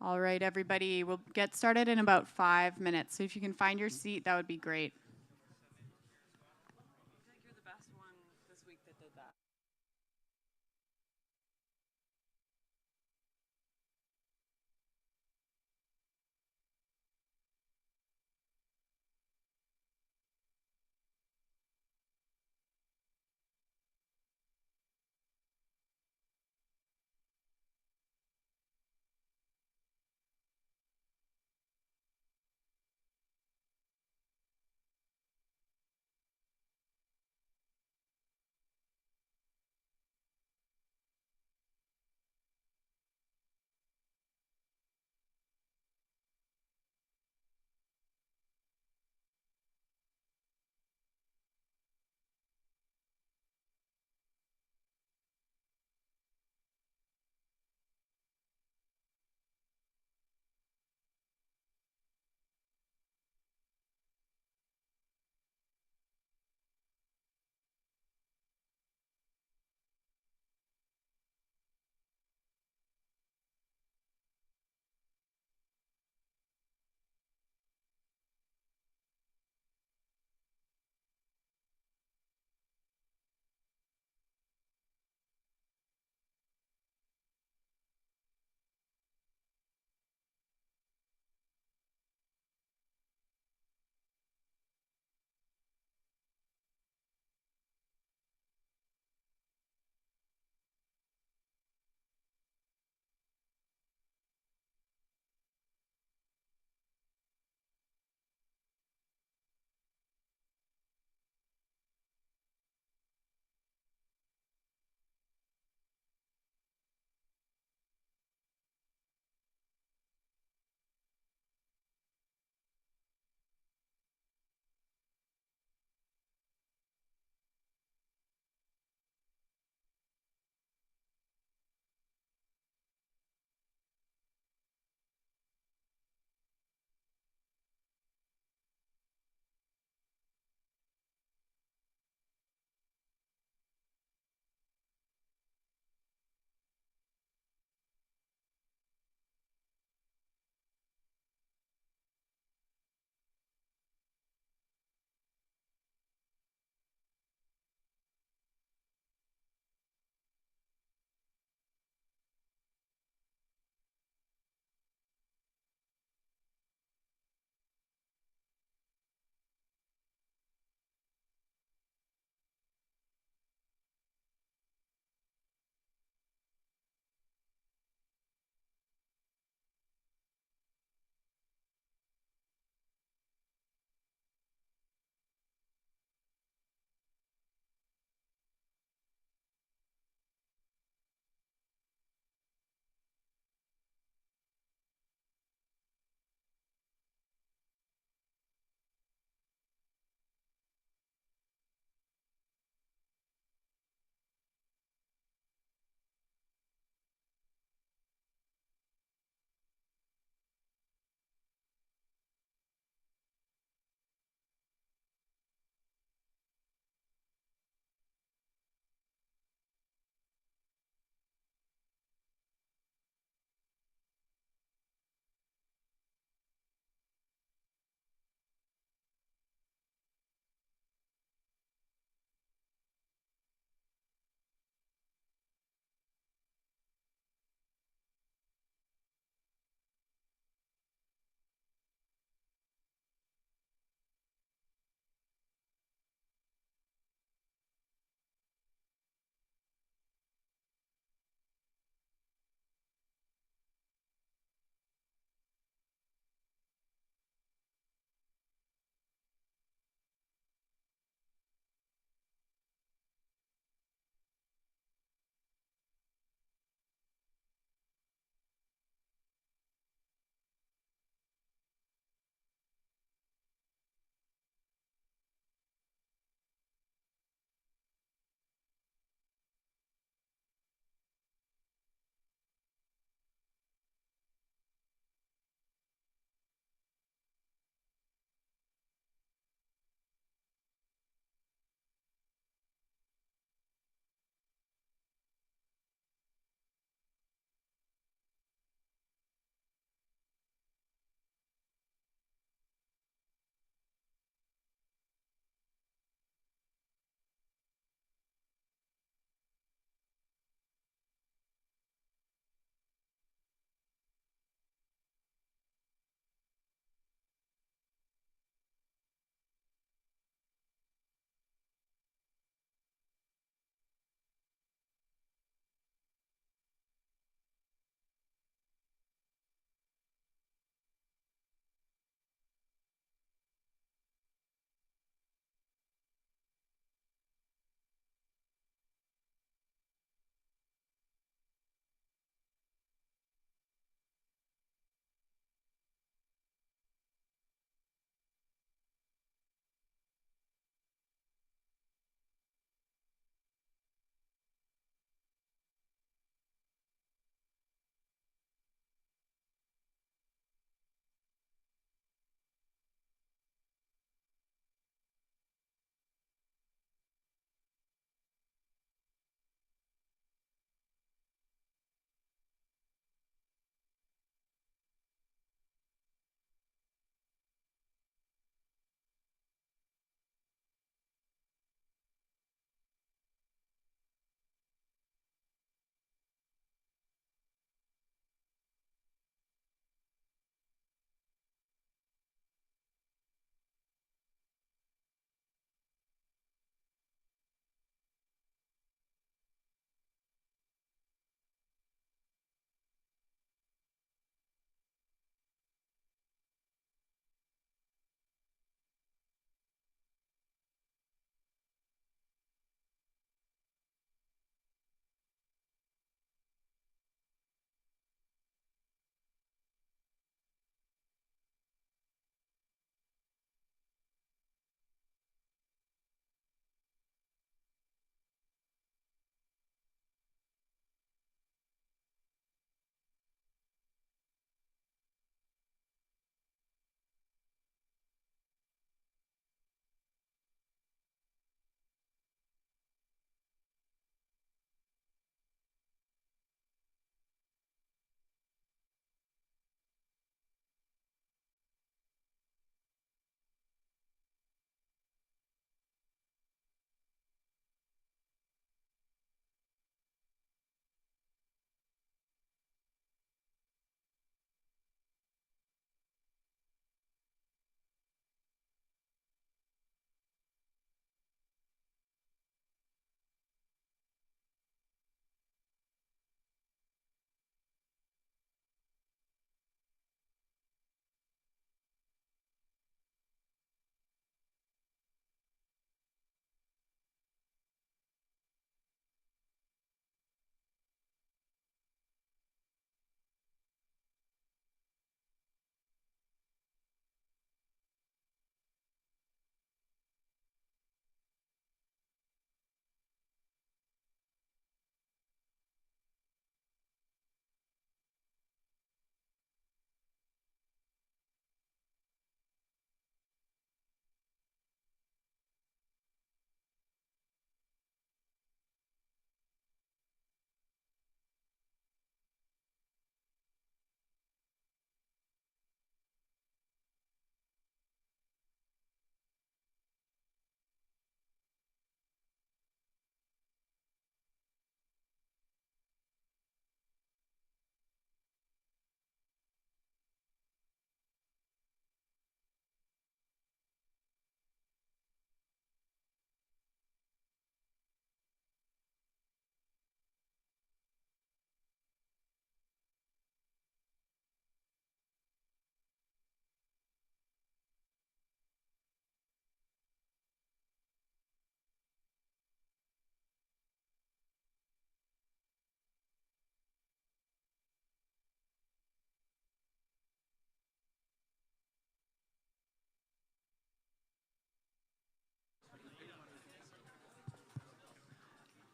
All right, everybody, we'll get started in about 5 minutes. So if you can find your seat, that would be great.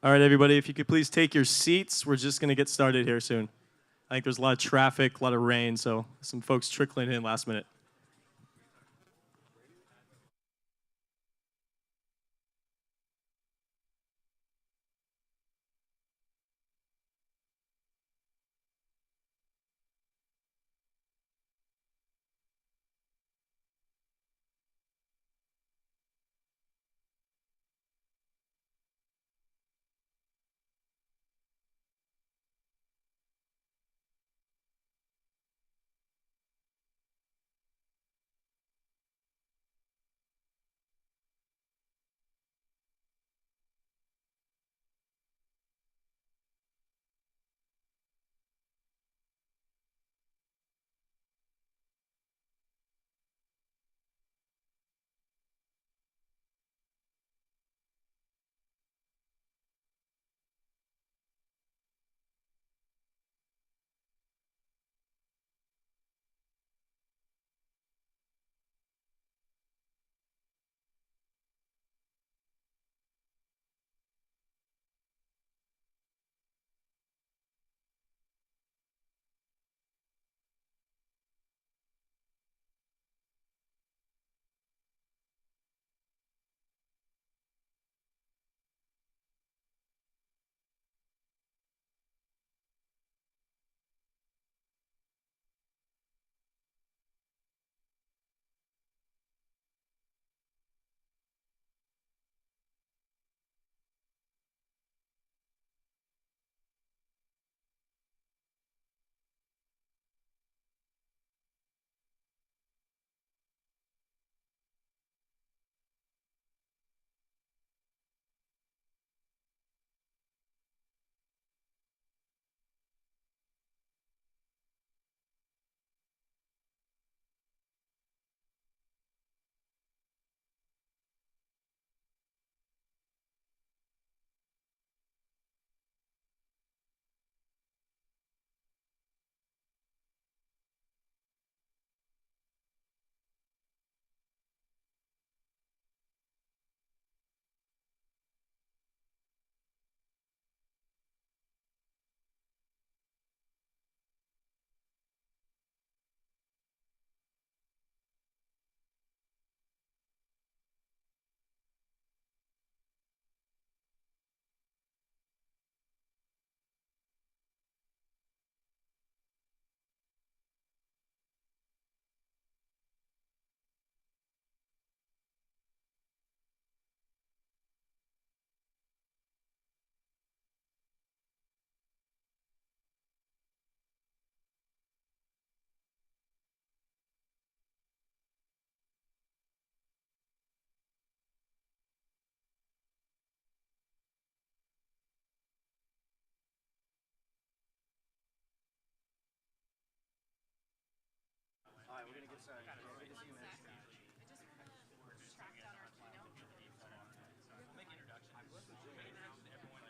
All right, everybody, if you could please take your seats. We're just going to get started here soon. I think there's a lot of traffic, a lot of rain, so some folks trickling in last minute.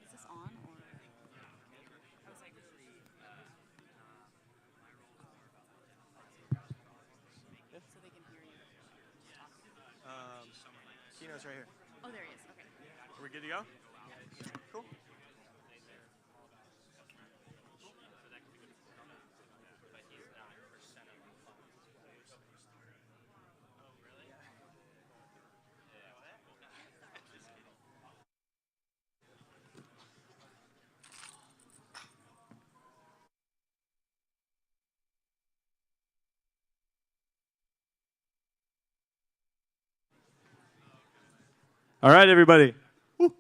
Is this on or? I was like, so they can hear you talking. Kino's right here. Oh, there he is. Okay. Are we good to go? Cool. All right, everybody. Woo.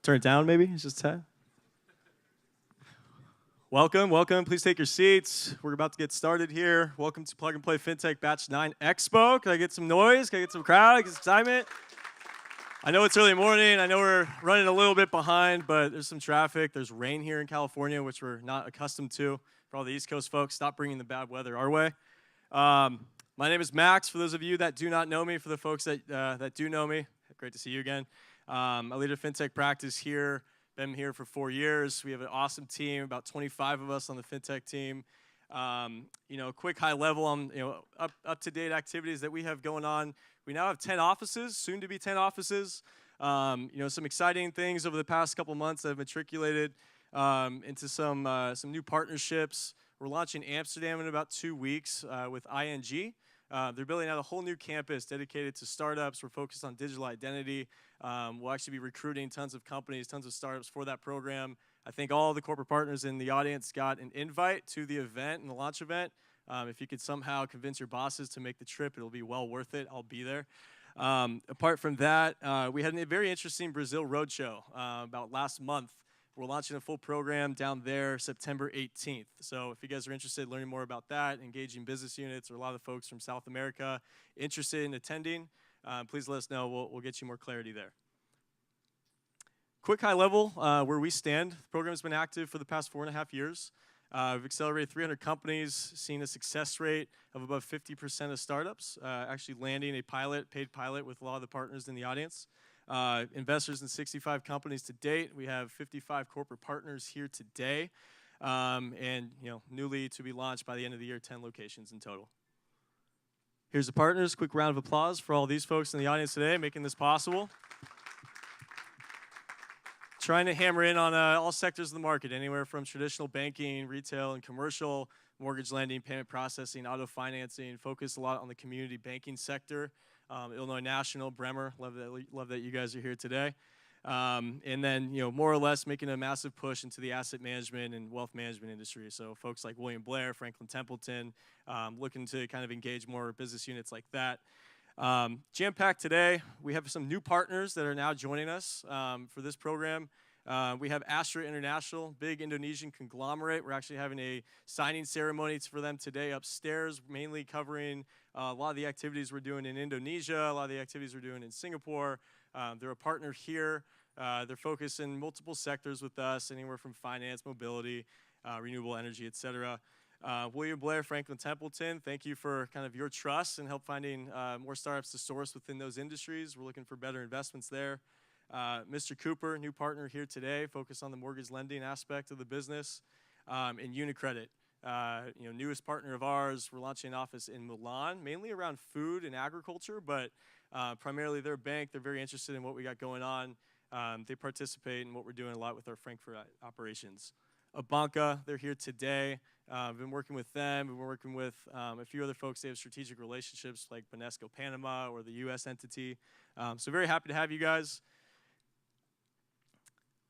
Turn it down, maybe. It's just 10. Welcome, welcome. Please take your seats. We're about to get started here. Welcome to Plug and Play FinTech Batch 9 Expo. Can I get some noise? Can I get some crowd? Get some excitement? I know it's early morning. I know we're running a little bit behind, but there's some traffic. There's rain here in California, which we're not accustomed to. For all the East Coast folks, stop bringing the bad weather our way. My name is Max. For those of you that do not know me, for the folks that do know me, great to see you again. I lead a FinTech practice here. Been here for 4 years. We have an awesome team, about 25 of us on the FinTech team. Quick high level on up to date activities that we have going on. We now have 10 offices, soon to be 10 offices. Some exciting things over the past couple months that have matriculated into some new partnerships. We're launching Amsterdam in about 2 weeks with ING. They're building out a whole new campus dedicated to startups. We're focused on digital identity. We'll actually be recruiting tons of companies, tons of startups for that program. I think all the corporate partners in the audience got an invite to the event and the launch event. If you could somehow convince your bosses to make the trip, it'll be well worth it. I'll be there. Apart from that, we had a very interesting Brazil roadshow about last month. We're launching a full program down there September 18th. So if you guys are interested in learning more about that, engaging business units or a lot of the folks from South America interested in attending, please let us know. We'll get you more clarity there. Quick high level where we stand. The program has been active for the past 4.5 years. We've accelerated 300 companies, seen a success rate of above 50% of startups, actually landing a paid pilot with a lot of the partners in the audience. Investors in 65 companies to date. We have 55 corporate partners here today, and newly to be launched by the end of the year, 10 locations in total. Here's the partners. Quick round of applause for all these folks in the audience today making this possible. Trying to hammer in on all sectors of the market, anywhere from traditional banking, retail, and commercial, mortgage lending, payment processing, auto financing. Focus a lot on the community banking sector. Illinois National, Bremer, love that you guys are here today. And then, more or less making a massive push into the asset management and wealth management industry. So folks like William Blair, Franklin Templeton, looking to kind of engage more business units like that. Jam-packed today. We have some new partners that are now joining us for this program. We have Astra International, big Indonesian conglomerate. We're actually having a signing ceremony for them today upstairs, mainly covering a lot of the activities we're doing in Indonesia, a lot of the activities we're doing in Singapore. They're a partner here. They're focused in multiple sectors with us, anywhere from finance, mobility, renewable energy, et cetera. William Blair, Franklin Templeton, thank you for kind of your trust and help finding more startups to source within those industries. We're looking for better investments there. Mr. Cooper, new partner here today, focused on the mortgage lending aspect of the business. And UniCredit, newest partner of ours. We're launching an office in Milan, mainly around food and agriculture, but primarily they're a bank. They're very interested in what we got going on. They participate in what we're doing a lot with our Frankfurt operations. Abanca, they're here today. I've been working with them. We've been working with a few other folks. They have strategic relationships like Banesco Panama or the U.S. entity. So very happy to have you guys.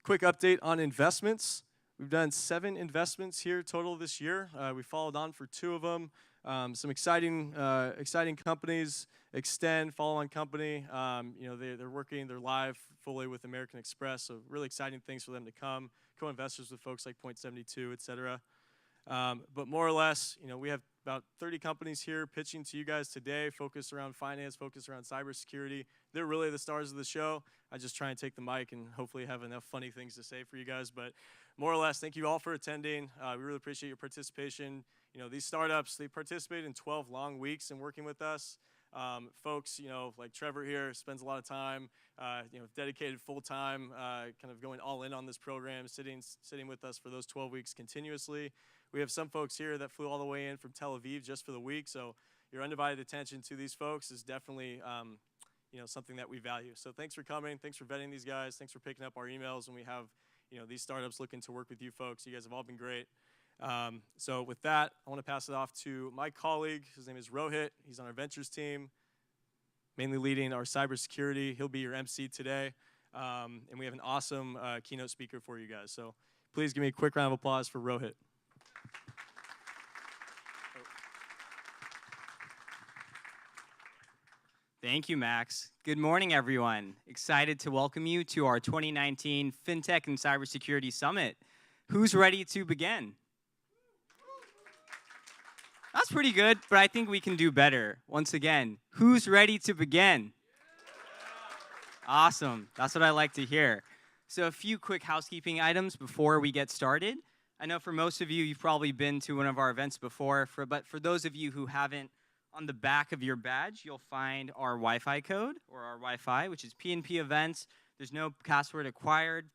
Quick update on investments. We've done 7 investments here total this year. We followed on for 2 of them. Some exciting companies. Extend, follow-on company. They're live fully with American Express. So really exciting things for them to come. Co-investors with folks like Point72, et cetera. But more or less, we have about 30 companies here pitching to you guys today, focused around finance, focused around cybersecurity. They're really the stars of the show. I just try and take the mic and hopefully have enough funny things to say for you guys. But more or less, thank you all for attending. We really appreciate your participation. These startups, they participate in 12 long weeks in working with us. Folks, like Trevor here spends a lot of time, dedicated full-time, kind of going all in on this program, sitting with us for those 12 weeks continuously. We have some folks here that flew all the way in from Tel Aviv just for the week, so your undivided attention to these folks is definitely something that we value. So thanks for coming. Thanks for vetting these guys. Thanks for picking up our emails when we have these startups looking to work with you folks. You guys have all been great. So with that, I want to pass it off to my colleague. His name is Rohit. He's on our ventures team, mainly leading our cybersecurity. He'll be your MC today. And we have an awesome keynote speaker for you guys. So please give me a quick round of applause for Rohit. Thank you, Max. Good morning, everyone. Excited to welcome you to our 2019 FinTech and Cybersecurity Summit. Who's ready to begin? That's pretty good, but I think we can do better. Once again, who's ready to begin? Awesome. That's what I like to hear. So a few quick housekeeping items before we get started. I know for most of you, you've probably been to one of our events before, but for those of you who haven't, on the back of your badge, you'll find our Wi-Fi code, or our Wi-Fi, which is PNP Events. There's no password acquired.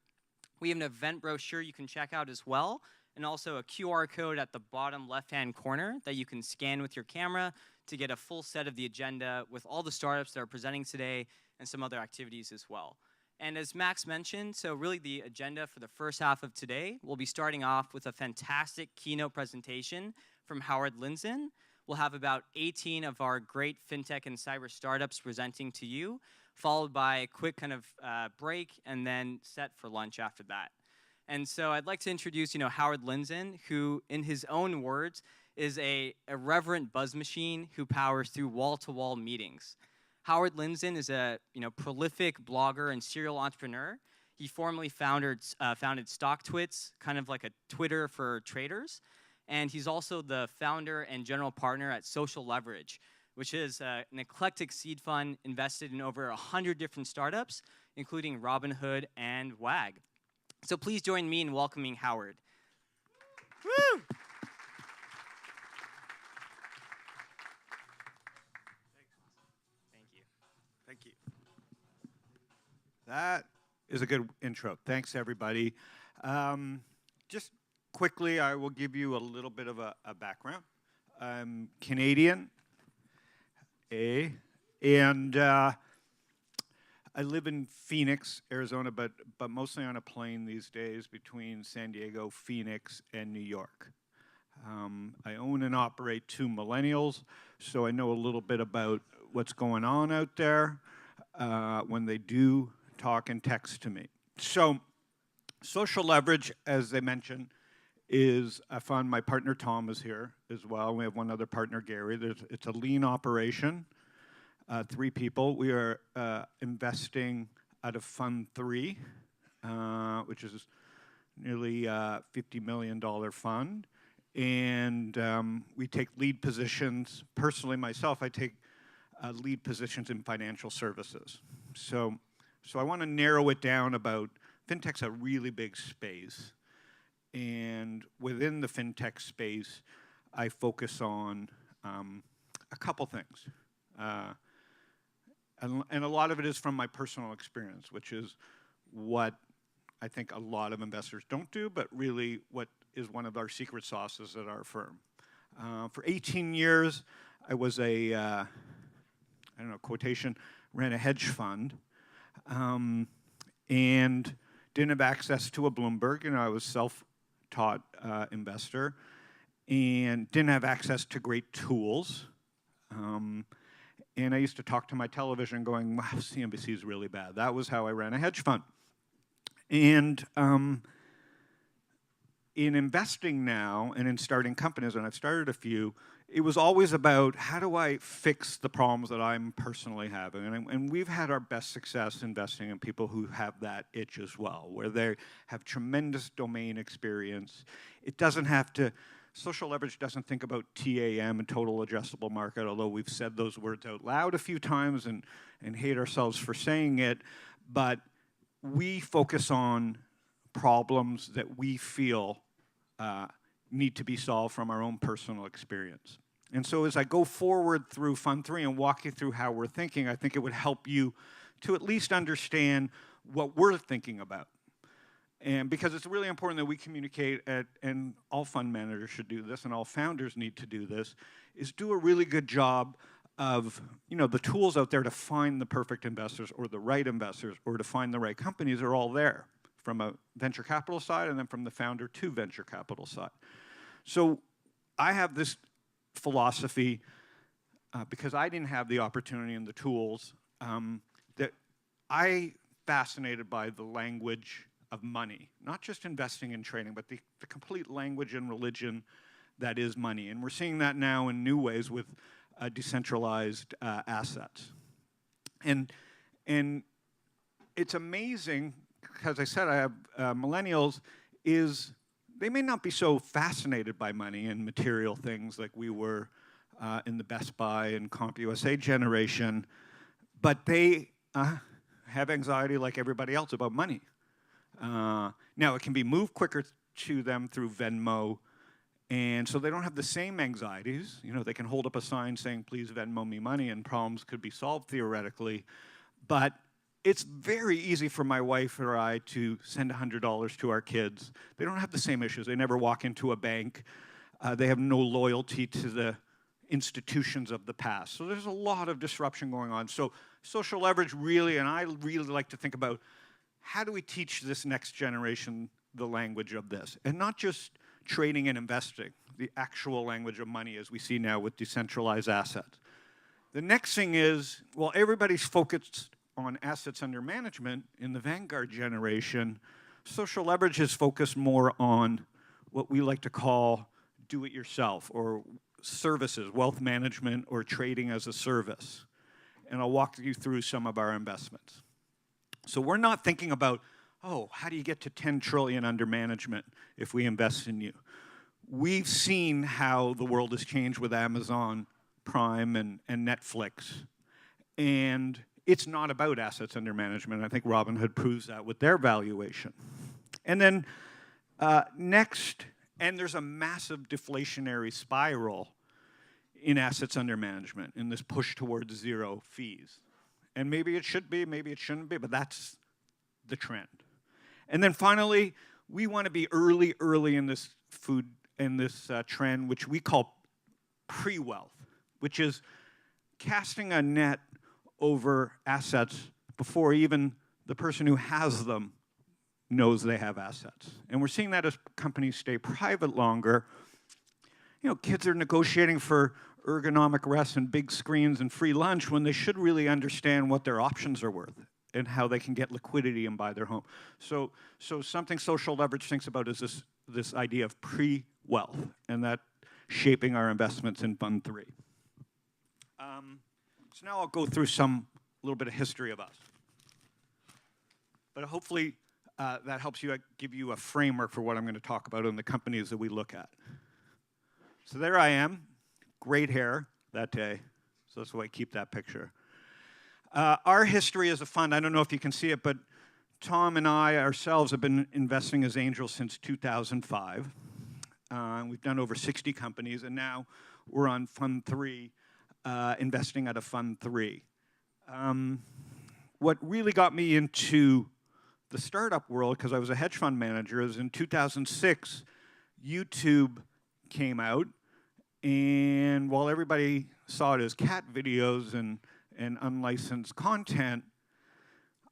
We have an event brochure you can check out as well, and also a QR code at the bottom left-hand corner that you can scan with your camera to get a full set of the agenda with all the startups that are presenting today and some other activities as well. And as Max mentioned, so really the agenda for the first half of today, we'll be starting off with a fantastic keynote presentation from Howard Lindzen. We'll have about 18 of our great fintech and cyber startups presenting to you, followed by a quick kind of break and then set for lunch after that. And so I'd like to introduce, Howard Lindzen, who, in his own words, is a irreverent buzz machine who powers through wall-to-wall meetings. Howard Lindzen is a prolific blogger and serial entrepreneur. He formerly founded StockTwits, kind of like a Twitter for traders. And he's also the founder and general partner at Social Leverage, which is an eclectic seed fund invested in over 100 different startups, including Robinhood and Wag. So please join me in welcoming Howard. Woo! Thank you. That is a good intro. Thanks, everybody. Just quickly, I will give you a little bit of a background. I'm Canadian, and I live in Phoenix, Arizona, but mostly on a plane these days between San Diego, Phoenix, and New York. I own and operate 2 Millennials, so I know a little bit about what's going on out there when they do talk and text to me. So Social Leverage, as they mentioned, is a fund. My partner Tom is here as well. We have one other partner, Gary. It's a lean operation, 3 people. We are investing out of Fund 3, which is nearly $50 million fund. And we take lead positions. Personally, myself, I take lead positions in financial services. So I want to narrow it down about fintech's a really big space. And within the fintech space, I focus on a couple things. And a lot of it is from my personal experience, which is what I think a lot of investors don't do, but really what is one of our secret sauces at our firm. For 18 years, I was ran a hedge fund, and didn't have access to a Bloomberg. I was self-taught investor, and didn't have access to great tools. And I used to talk to my television going, wow, CNBC is really bad. That was how I ran a hedge fund. And in investing now and in starting companies, and I've started a few, it was always about how do I fix the problems that I'm personally having. And we've had our best success investing in people who have that itch as well, where they have tremendous domain experience. It doesn't have to, Social Leverage doesn't think about TAM and total addressable market, although we've said those words out loud a few times and hate ourselves for saying it. But we focus on problems that we feel need to be solved from our own personal experience. And so as I go forward through Fund 3 and walk you through how we're thinking, I think it would help you to at least understand what we're thinking about. And because it's really important that we communicate, and all fund managers should do this, and all founders need to do this, is do a really good job of, the tools out there to find the perfect investors or the right investors or to find the right companies are all there, from a venture capital side and then from the founder to venture capital side. So I have this philosophy, because I didn't have the opportunity and the tools, that I fascinated by the language of money, not just investing and trading, but the complete language and religion that is money. And we're seeing that now in new ways with decentralized assets. And it's amazing, because I said I have millennials, is they may not be so fascinated by money and material things like we were in the Best Buy and CompUSA generation, but they have anxiety like everybody else about money. Now, it can be moved quicker to them through Venmo, and so they don't have the same anxieties. They can hold up a sign saying, please Venmo me money, and problems could be solved theoretically. But it's very easy for my wife or I to send $100 to our kids. They don't have the same issues. They never walk into a bank. They have no loyalty to the institutions of the past. So there's a lot of disruption going on. So Social Leverage really, and I really like to think about how do we teach this next generation the language of this? And not just trading and investing, the actual language of money as we see now with decentralized assets. The next thing is, well, everybody's focused on assets under management in the Vanguard generation. Social leverage is focused more on what we like to call do-it-yourself or services, wealth management or trading as a service. And I'll walk you through some of our investments. So we're not thinking about, oh, how do you get to 10 trillion under management if we invest in you? We've seen how the world has changed with Amazon Prime and Netflix. And it's not about assets under management. I think Robinhood proves that with their valuation. And then next, and there's a massive deflationary spiral in assets under management in this push towards zero fees. And maybe it should be, maybe it shouldn't be, but that's the trend. And then finally, we want to be early in this trend, which we call pre-wealth, which is casting a net over assets before even the person who has them knows they have assets. And we're seeing that as companies stay private longer. You know, kids are negotiating for ergonomic rest and big screens and free lunch when they should really understand what their options are worth and how they can get liquidity and buy their home. So something social leverage thinks about is this idea of pre-wealth, and that shaping our investments in Fund 3. So now I'll go through a little bit of history of us. But hopefully that helps you give you a framework for what I'm going to talk about in the companies that we look at. So there I am, great hair that day. So that's why I keep that picture. Our history as a fund, I don't know if you can see it, but Tom and I ourselves have been investing as angels since 2005. We've done over 60 companies, and now we're on Fund 3, investing out of Fund 3. What really got me into the startup world, because I was a hedge fund manager, is in 2006, YouTube came out, and while everybody saw it as cat videos and unlicensed content,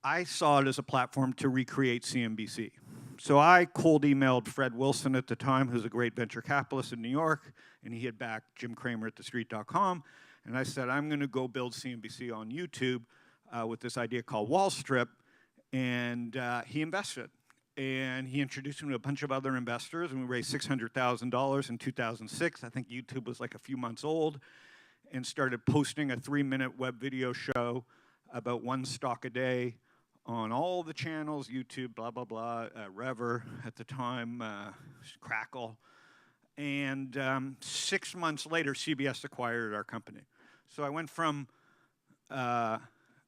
I saw it as a platform to recreate CNBC. So I cold emailed Fred Wilson at the time, who's a great venture capitalist in New York, and he had backed Jim Cramer at TheStreet.com, and I said, I'm going to go build CNBC on YouTube with this idea called Wall Strip, and he invested. And he introduced me to a bunch of other investors, and we raised $600,000 in 2006. I think YouTube was like a few months old, and started posting a 3-minute web video show about one stock a day on all the channels, YouTube, blah, blah, blah, Rever at the time, Crackle. And 6 months later, CBS acquired our company. So I went from a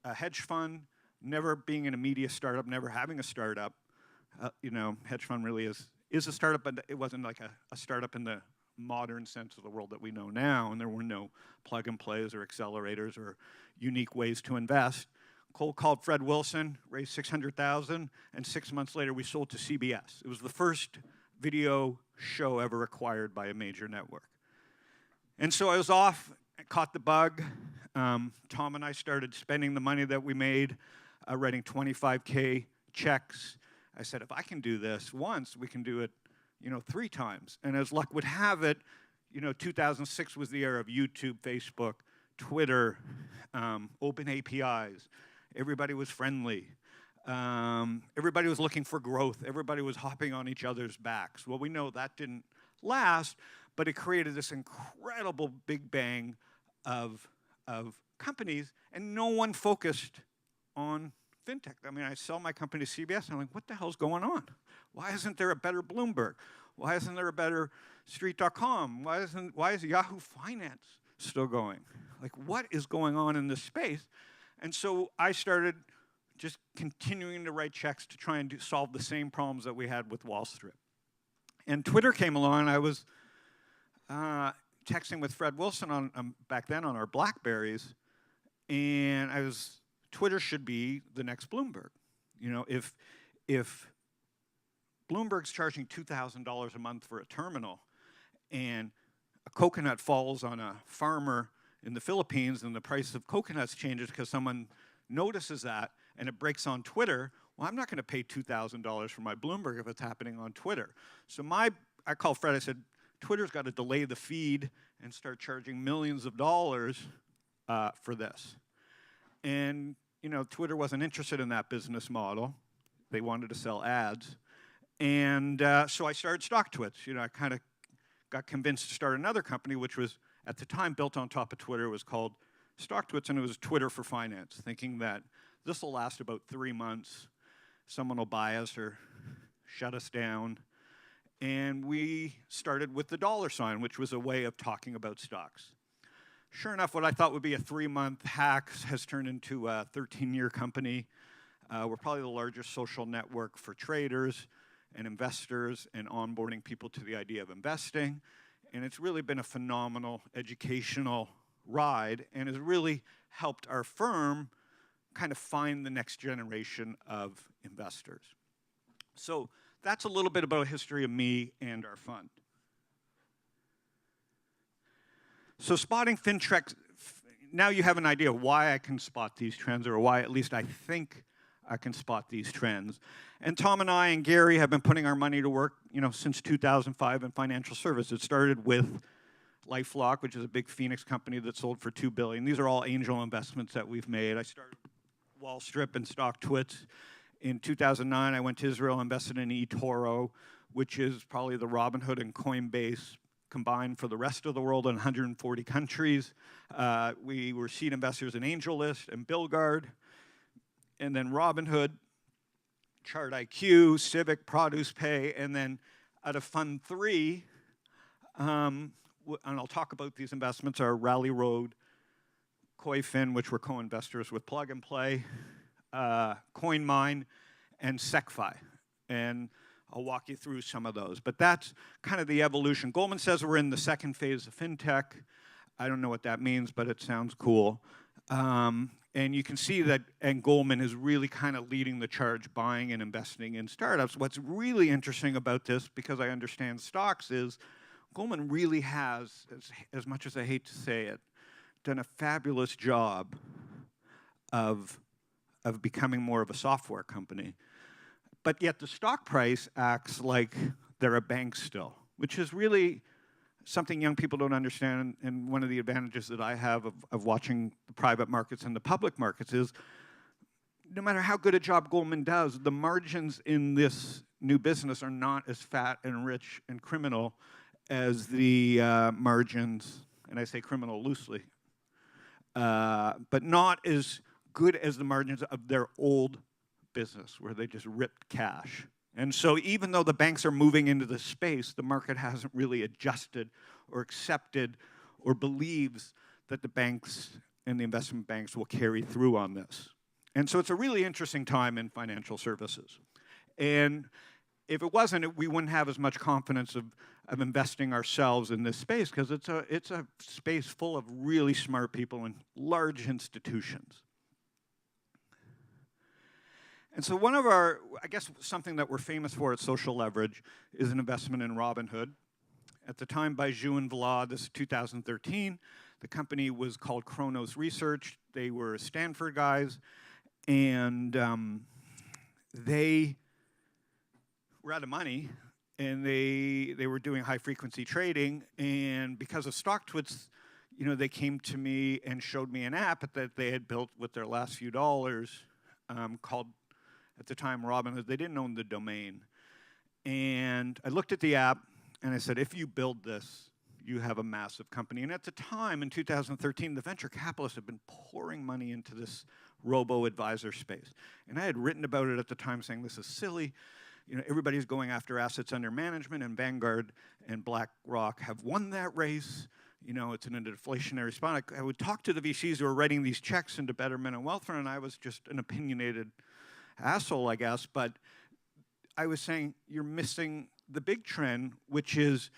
hedge fund, never being in a media startup, never having a startup. You know, hedge fund really is a startup, but it wasn't like a startup in the modern sense of the world that we know now, and there were no plug and plays or accelerators or unique ways to invest. Cold called Fred Wilson, raised $600,000, and 6 months later we sold to CBS. It was the first video show ever acquired by a major network. And so I was off, caught the bug. Tom and I started spending the money that we made, writing 25K checks. I said, if I can do this once, we can do it, 3 times. And as luck would have it, 2006 was the era of YouTube, Facebook, Twitter, open APIs. Everybody was friendly. Everybody was looking for growth. Everybody was hopping on each other's backs. Well, we know that didn't last, but it created this incredible big bang of companies, and no one focused on fintech. I mean, I sell my company to CBS, and I'm like, what the hell's going on? Why isn't there a better Bloomberg? Why isn't there a better Street.com? Why is Yahoo Finance still going? Like, what is going on in this space? And so I started just continuing to write checks to try and solve the same problems that we had with Wall Street. And Twitter came along. I was texting with Fred Wilson back then on our BlackBerries, and Twitter should be the next Bloomberg. If Bloomberg's charging $2,000 a month for a terminal, and a coconut falls on a farmer in the Philippines, and the price of coconuts changes because someone notices that, and it breaks on Twitter, Well, I'm not going to pay $2,000 for my Bloomberg if it's happening on Twitter. So I called Fred, I said, Twitter's got to delay the feed and start charging millions of dollars for this. And Twitter wasn't interested in that business model. They wanted to sell ads. And so I started StockTwits. I kind of got convinced to start another company, which was, at the time, built on top of Twitter. It was called StockTwits, and it was Twitter for finance, thinking that this will last about 3 months. Someone will buy us or shut us down. And we started with the $, which was a way of talking about stocks. Sure enough, what I thought would be a 3-month hack has turned into a 13-year company. We're probably the largest social network for traders and investors and onboarding people to the idea of investing. And it's really been a phenomenal educational ride and has really helped our firm kind of find the next generation of investors. So that's a little bit about a history of me and our fund. So spotting FinTech, now you have an idea of why I can spot these trends, or why at least I think I can spot these trends. And Tom and I and Gary have been putting our money to work, since 2005 in financial services. It started with LifeLock, which is a big Phoenix company that sold for $2 billion. These are all angel investments that we've made. I started Wallstrip and StockTwits. In 2009, I went to Israel, invested in eToro, which is probably the Robinhood and Coinbase combined for the rest of the world in 140 countries. We were seed investors in AngelList and Billguard, and then Robinhood, ChartIQ, Civic, Produce Pay, and then out of Fund 3, and I'll talk about these investments, are Rally Road, Koifin, which were co-investors with Plug and Play, CoinMine, and SecFi. And I'll walk you through some of those. But that's kind of the evolution. Goldman says we're in the second phase of FinTech. I don't know what that means, but it sounds cool. And you can see that, and Goldman is really kind of leading the charge, buying and investing in startups. What's really interesting about this, because I understand stocks, is Goldman really has, as much as I hate to say it, done a fabulous job of becoming more of a software company. But yet the stock price acts like they're a bank still, which is really something young people don't understand. And one of the advantages that I have of watching the private markets and the public markets is no matter how good a job Goldman does, the margins in this new business are not as fat and rich and criminal as the margins, and I say criminal loosely, but not as good as the margins of their old business where they just ripped cash. And so even though the banks are moving into this space, the market hasn't really adjusted or accepted or believes that the banks and the investment banks will carry through on this. And so it's a really interesting time in financial services. And if it wasn't, we wouldn't have as much confidence of investing ourselves in this space, because it's a space full of really smart people and large institutions. And so one of our, I guess something that we're famous for at Social Leverage is an investment in Robinhood. At the time, by Zhu and Vlad, this is 2013, the company was called Kronos Research. They were Stanford guys, and they were out of money, and they were doing high-frequency trading, and because of StockTwits, they came to me and showed me an app that they had built with their last few dollars called, at the time, Robinhood. They didn't own the domain. And I looked at the app, and I said, if you build this, you have a massive company. And at the time, in 2013, the venture capitalists had been pouring money into this robo-advisor space. And I had written about it at the time, saying this is silly. Everybody's going after assets under management, and Vanguard and BlackRock have won that race. It's in a deflationary spot. I would talk to the VCs who were writing these checks into Betterment and Wealthfront, and I was just an opinionated asshole, I guess, but I was saying you're missing the big trend, which is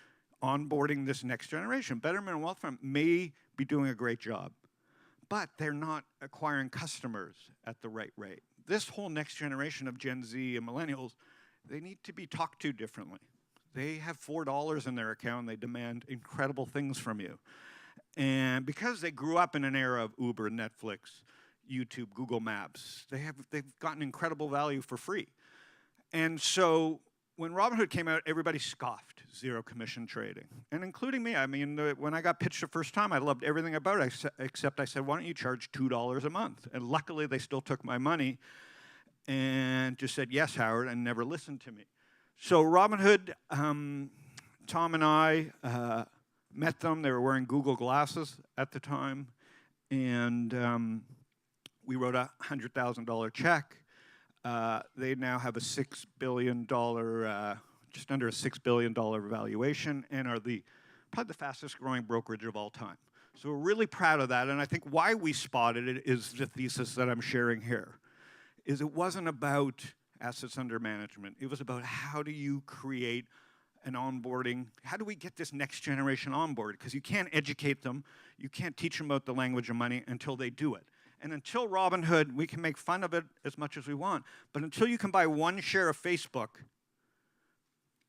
onboarding this next generation. Betterment and Wealthfront may be doing a great job, but they're not acquiring customers at the right rate. This whole next generation of Gen Z and millennials, they need to be talked to differently. They have $4 in their account, and they demand incredible things from you. And because they grew up in an era of Uber, Netflix, YouTube, Google Maps. They've gotten incredible value for free. And so when Robinhood came out, everybody scoffed zero commission trading, and including me. I mean, when I got pitched the first time, I loved everything about it, except I said, why don't you charge $2 a month? And luckily, they still took my money and just said, yes, Howard, and never listened to me. So Robinhood, Tom and I met them. They were wearing Google glasses at the time, and we wrote a $100,000 check. They now have a $6 billion, just under a $6 billion valuation, and are probably the fastest growing brokerage of all time. So we're really proud of that, and I think why we spotted it is the thesis that I'm sharing here, is it wasn't about assets under management. It was about how do you create an onboarding, how do we get this next generation on board? Because you can't educate them, you can't teach them about the language of money until they do it. And until Robinhood, we can make fun of it as much as we want, but until you can buy one share of Facebook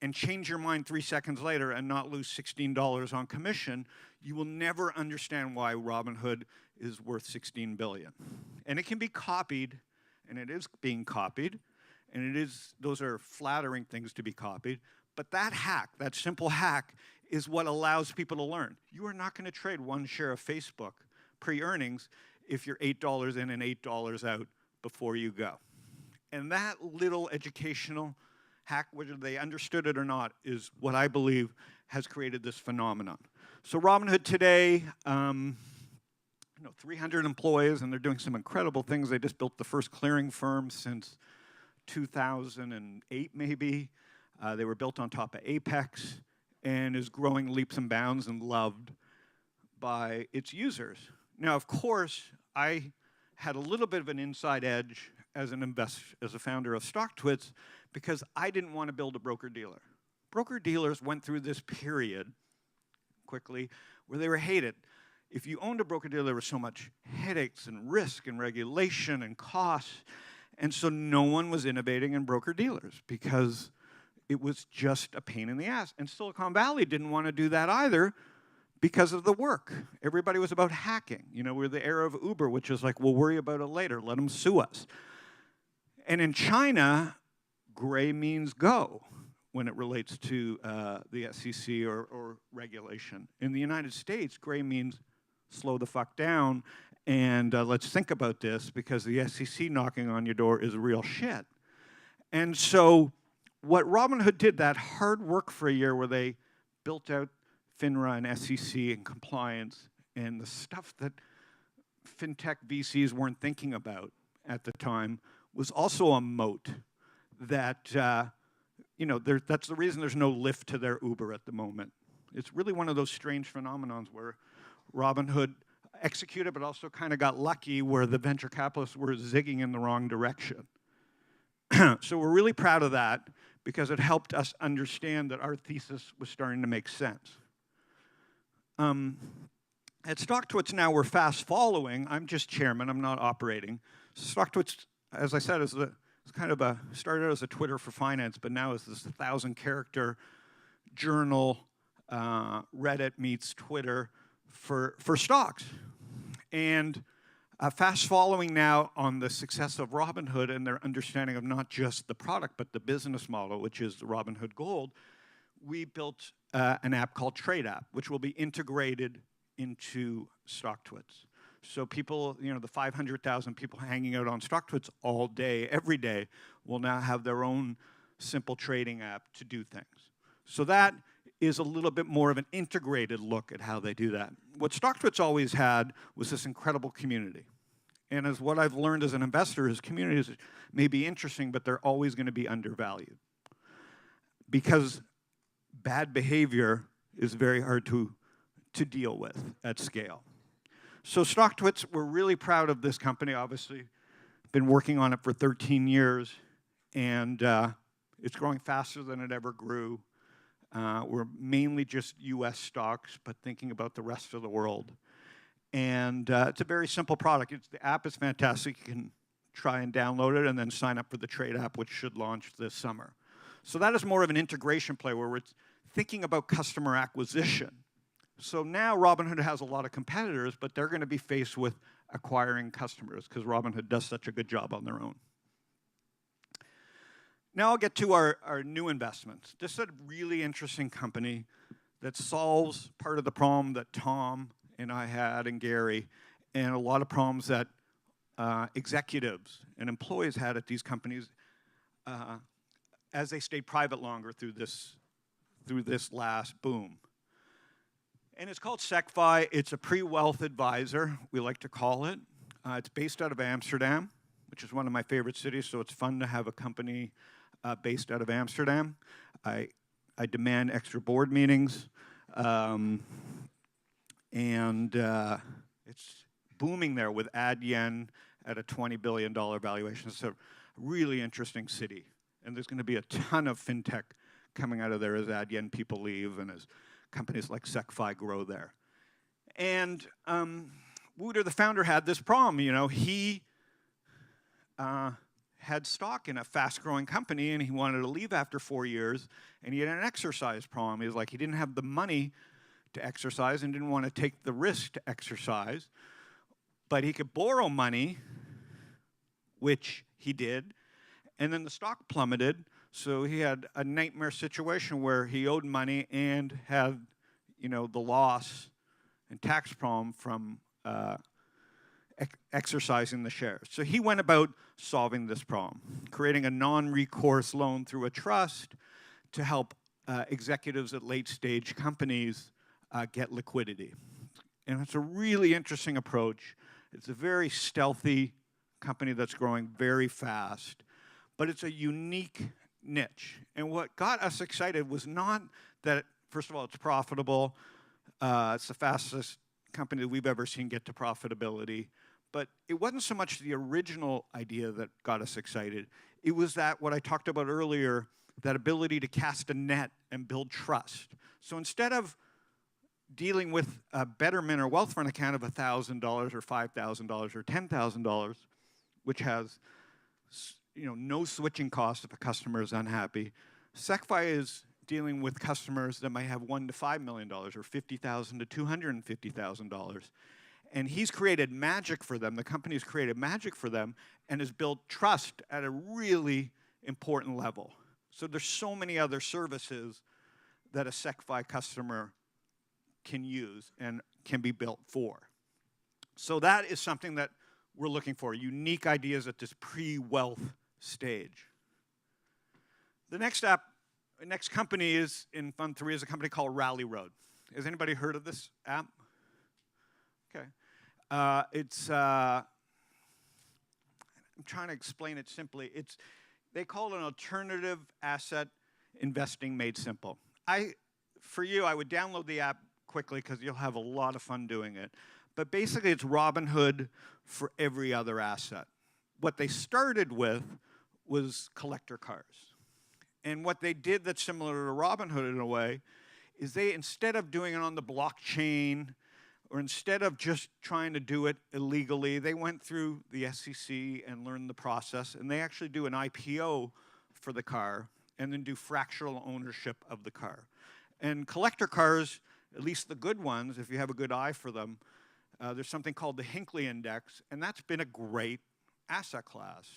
and change your mind 3 seconds later and not lose $16 on commission, you will never understand why Robinhood is worth $16 billion. And it can be copied, and it is being copied, and those are flattering things to be copied, but that hack, that simple hack, is what allows people to learn. You are not going to trade one share of Facebook pre-earnings if you're $8 in and $8 out before you go. And that little educational hack, whether they understood it or not, is what I believe has created this phenomenon. So Robinhood today, 300 employees, and they're doing some incredible things. They just built the first clearing firm since 2008, maybe. They were built on top of Apex and is growing leaps and bounds and loved by its users. Now, of course, I had a little bit of an inside edge as a founder of StockTwits because I didn't want to build a broker-dealer. Broker-dealers went through this period quickly where they were hated. If you owned a broker-dealer, there was so much headaches and risk and regulation and costs, and so no one was innovating in broker-dealers because it was just a pain in the ass. And Silicon Valley didn't want to do that either because of the work. Everybody was about hacking. You know, we're the era of Uber, which is like, we'll worry about it later. Let them sue us. And in China, gray means go when it relates to the SEC or regulation. In the United States, gray means slow the fuck down and let's think about this because the SEC knocking on your door is real shit. And so what Robinhood did, that hard work for a year where they built out FINRA and SEC and compliance and the stuff that fintech VCs weren't thinking about at the time, was also a moat that, that's the reason there's no Lyft to their Uber at the moment. It's really one of those strange phenomenons where Robinhood executed but also kind of got lucky where the venture capitalists were zigging in the wrong direction. So we're really proud of that because it helped us understand that our thesis was starting to make sense. At StockTwits now, we're fast following. I'm just chairman. I'm not operating. StockTwits, as I said, started as a Twitter for finance, but now is this 1,000-character journal. Reddit meets Twitter for stocks. And fast following now on the success of Robinhood and their understanding of not just the product, but the business model, which is Robinhood Gold, we built an app called Trade App, which will be integrated into StockTwits. So people, the 500,000 people hanging out on StockTwits all day, every day, will now have their own simple trading app to do things. So that is a little bit more of an integrated look at how they do that. What StockTwits always had was this incredible community. And as what I've learned as an investor is communities may be interesting, but they're always going to be undervalued. Because bad behavior is very hard to deal with at scale. So StockTwits, we're really proud of this company, obviously. Been working on it for 13 years, and it's growing faster than it ever grew. We're mainly just US stocks, but thinking about the rest of the world. And it's a very simple product. The app is fantastic. You can try and download it and then sign up for the Trade app, which should launch this summer. So that is more of an integration play where we're thinking about customer acquisition. So now Robinhood has a lot of competitors, but they're going to be faced with acquiring customers because Robinhood does such a good job on their own. Now I'll get to our new investments. This is a really interesting company that solves part of the problem that Tom and I had and Gary, and a lot of problems that executives and employees had at these companies as they stayed private longer through this last boom. And it's called SecFi. It's a pre-wealth advisor, we like to call it. It's based out of Amsterdam, which is one of my favorite cities, so it's fun to have a company based out of Amsterdam. I demand extra board meetings, and it's booming there with Adyen at a $20 billion valuation. It's a really interesting city, and there's going to be a ton of fintech coming out of there as Adyen people leave and as companies like SecFi grow there. And Wouter, the founder, had this problem. You know, he had stock in a fast-growing company, and he wanted to leave after 4 years, and he had an exercise problem. He was like, he didn't have the money to exercise and didn't want to take the risk to exercise, but he could borrow money, which he did, and then the stock plummeted, so he had a nightmare situation where he owed money and had, you know, the loss and tax problem from exercising the shares. So he went about solving this problem, creating a non-recourse loan through a trust to help executives at late-stage companies get liquidity. And it's a really interesting approach. It's a very stealthy company that's growing very fast, but it's a unique niche. And what got us excited was not that, first of all, it's profitable. It's the fastest company that we've ever seen get to profitability. But it wasn't so much the original idea that got us excited. It was that, what I talked about earlier, that ability to cast a net and build trust. So instead of dealing with a Betterment or Wealthfront account of $1,000 or $5,000 or $10,000, which has, you know, no switching costs if a customer is unhappy, SecFi is dealing with customers that might have $1 to $5 million or $50,000 to $250,000. And he's created magic for them. The company's created magic for them and has built trust at a really important level. So there's so many other services that a SecFi customer can use and can be built for. So that is something that we're looking for, unique ideas at this pre-wealth stage. The next company is in Fund 3 is a company called Rally Road. Has anybody heard of this app? Okay. I'm trying to explain it simply. They call it an alternative asset investing made simple. For you, I would download the app quickly because you'll have a lot of fun doing it. But basically, it's Robinhood for every other asset. What they started with was collector cars. And what they did that's similar to Robinhood in a way is they, instead of doing it on the blockchain, or instead of just trying to do it illegally, they went through the SEC and learned the process, and they actually do an IPO for the car and then do fractional ownership of the car. And collector cars, at least the good ones, if you have a good eye for them, there's something called the Hinckley Index, and that's been a great asset class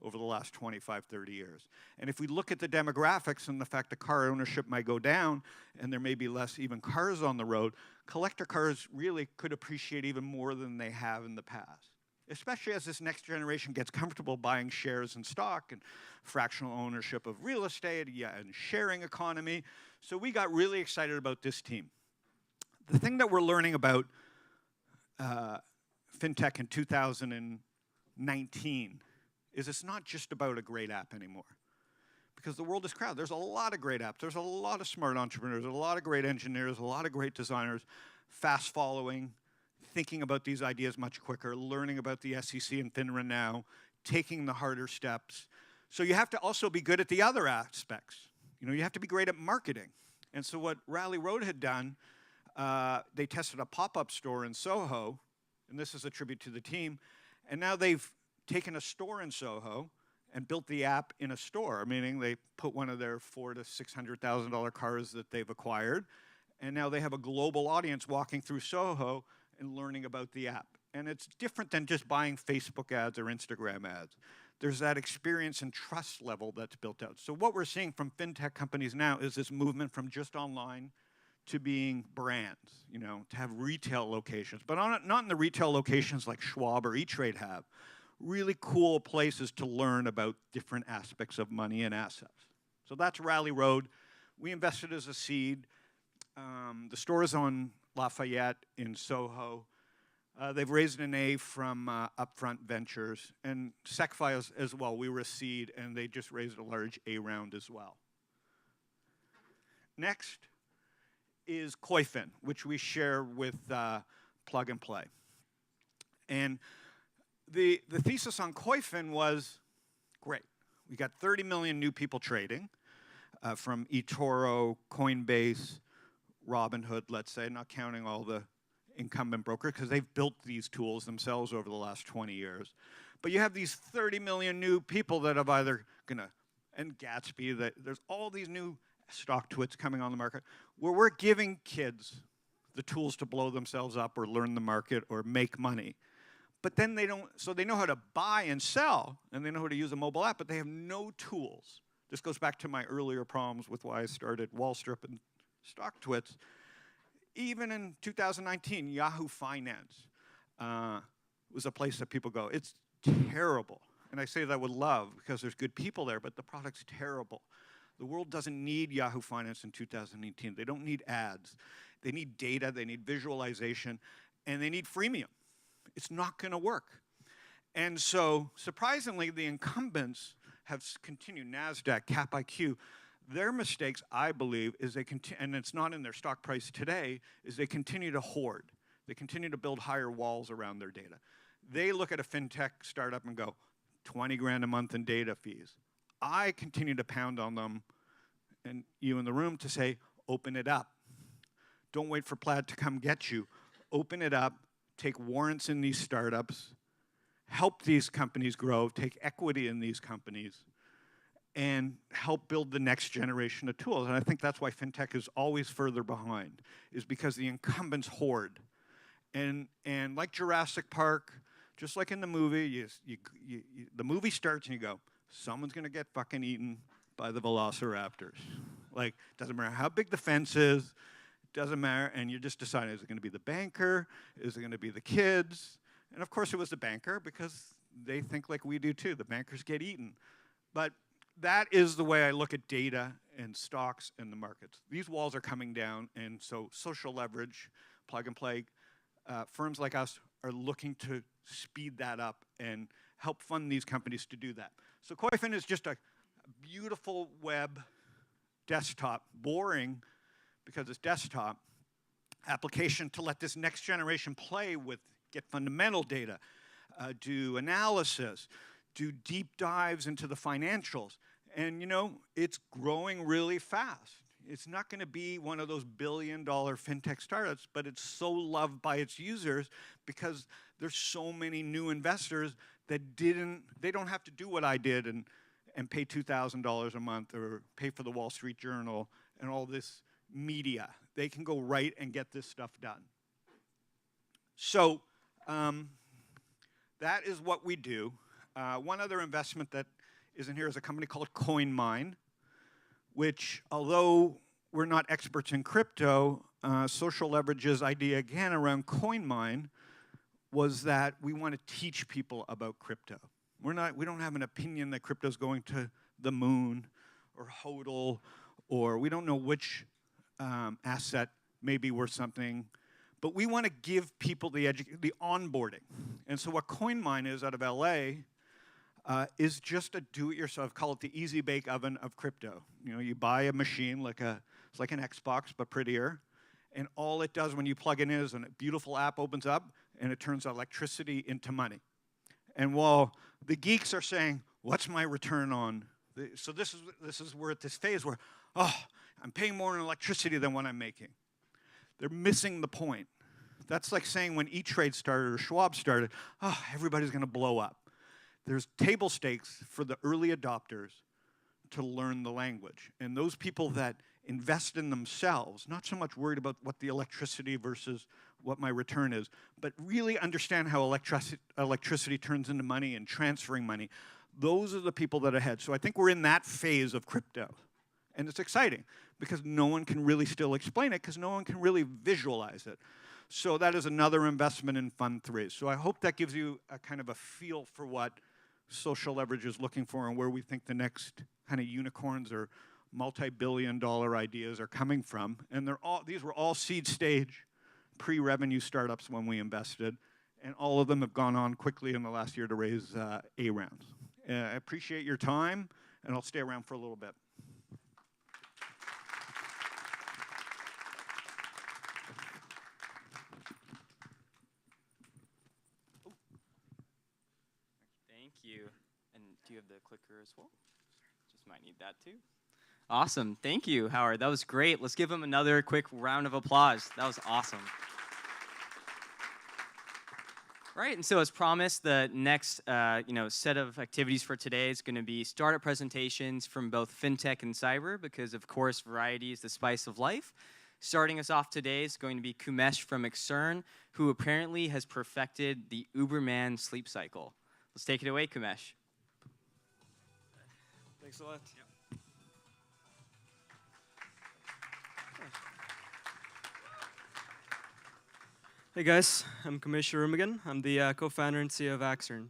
over the last 25, 30 years. And if we look at the demographics and the fact that car ownership might go down and there may be less even cars on the road, collector cars really could appreciate even more than they have in the past, especially as this next generation gets comfortable buying shares and stock and fractional ownership of real estate, and sharing economy. So we got really excited about this team. The thing that we're learning about fintech in 2019 is it's not just about a great app anymore, because the world is crowded. There's a lot of great apps. There's a lot of smart entrepreneurs, a lot of great engineers, a lot of great designers, fast following, thinking about these ideas much quicker, learning about the SEC and FINRA now, taking the harder steps. So you have to also be good at the other aspects. You know, you have to be great at marketing. And so what Rally Road had done, they tested a pop-up store in Soho, and this is a tribute to the team, and now they've taken a store in Soho and built the app in a store, meaning they put one of their $400,000 to $600,000 cars that they've acquired, and now they have a global audience walking through Soho and learning about the app. And it's different than just buying Facebook ads or Instagram ads. There's that experience and trust level that's built out. So what we're seeing from fintech companies now is this movement from just online to being brands, you know, to have retail locations, but not in the retail locations like Schwab or E-Trade have. Really cool places to learn about different aspects of money and assets. So that's Rally Road. We invested as a seed. The store is on Lafayette in Soho. They've raised an A from Upfront Ventures, and SecFi as well. We were a seed, and they just raised a large A round as well. Next is Koifin, which we share with Plug and Play. And the thesis on Koifin was great. We got 30 million new people trading from eToro, Coinbase, Robinhood, let's say, not counting all the incumbent brokers, because they've built these tools themselves over the last 20 years. But you have these 30 million new people that have either gonna, and Gatsby, that there's all these new StockTwits coming on the market, where we're giving kids the tools to blow themselves up or learn the market or make money. But then they don't, so they know how to buy and sell, and they know how to use a mobile app, but they have no tools. This goes back to my earlier problems with why I started Wallstrip and StockTwits. Even in 2019, Yahoo Finance was a place that people go, it's terrible. And I say that with love because there's good people there, but the product's terrible. The world doesn't need Yahoo Finance in 2018. They don't need ads. They need data, they need visualization, and they need freemium. It's not going to work. And so, surprisingly, the incumbents have continued, NASDAQ, CapIQ. Their mistakes, I believe, is they continue, and it's not in their stock price today, is they continue to hoard. They continue to build higher walls around their data. They look at a fintech startup and go, 20 grand a month in data fees. I continue to pound on them, and you in the room, to say, open it up. Don't wait for Plaid to come get you. Open it up, take warrants in these startups, help these companies grow, take equity in these companies, and help build the next generation of tools. And I think that's why fintech is always further behind, is because the incumbents hoard. And like Jurassic Park, just like in the movie, the movie starts and you go, someone's gonna get fucking eaten by the velociraptors. Like, doesn't matter how big the fence is, doesn't matter, and you're just deciding, is it gonna be the banker? Is it gonna be the kids? And of course it was the banker, because they think like we do too. The bankers get eaten. But that is the way I look at data and stocks and the markets. These walls are coming down, and so social leverage, Plug and Play, firms like us are looking to speed that up and help fund these companies to do that. So Koifin is just a beautiful web desktop, boring because it's desktop, application to let this next generation play with, get fundamental data, do analysis, do deep dives into the financials. And you know, it's growing really fast. It's not going to be one of those billion-dollar fintech startups, but it's so loved by its users because there's so many new investors that they don't have to do what I did and pay $2,000 a month or pay for the Wall Street Journal and all this media. They can go right and get this stuff done. So that is what we do. One other investment that is in here is a company called CoinMine, which, although we're not experts in crypto, Social Leverage's idea again around CoinMine was that we want to teach people about crypto. We don't have an opinion that crypto's going to the moon or HODL, or we don't know which asset may be worth something, but we want to give people the onboarding. And so what CoinMine is out of LA is just a do-it-yourself, call it the easy bake oven of crypto. You know, you buy a machine it's like an Xbox but prettier, and all it does when you plug it in is a beautiful app opens up and it turns electricity into money. And while the geeks are saying, what's my return on? So this is we're at this phase where, oh, I'm paying more in electricity than what I'm making. They're missing the point. That's like saying when E-Trade started or Schwab started, oh, everybody's going to blow up. There's table stakes for the early adopters to learn the language. And those people that invest in themselves, not so much worried about what the electricity versus what my return is, but really understand how electricity turns into money and transferring money. Those are the people that are ahead. So I think we're in that phase of crypto. And it's exciting because no one can really still explain it because no one can really visualize it. So that is another investment in Fund 3. So I hope that gives you a kind of a feel for what social leverage is looking for and where we think the next kind of unicorns or multi-billion-dollar ideas are coming from. And these were all seed stage, pre-revenue startups when we invested. And all of them have gone on quickly in the last year to raise A rounds. I appreciate your time, and I'll stay around for a little bit. Thank you. And do you have the clicker as well? Just might need that too. Awesome. Thank you, Howard. That was great. Let's give him another quick round of applause. That was awesome. Right, and so as promised, the next set of activities for today is going to be startup presentations from both fintech and cyber, because of course variety is the spice of life. Starting us off today is going to be Kumesh from Exern, who apparently has perfected the Uberman sleep cycle. Let's take it away, Kumesh. Thanks a lot. Hey guys, I'm Kumesh Arumagan. I'm the co-founder and CEO of Exern.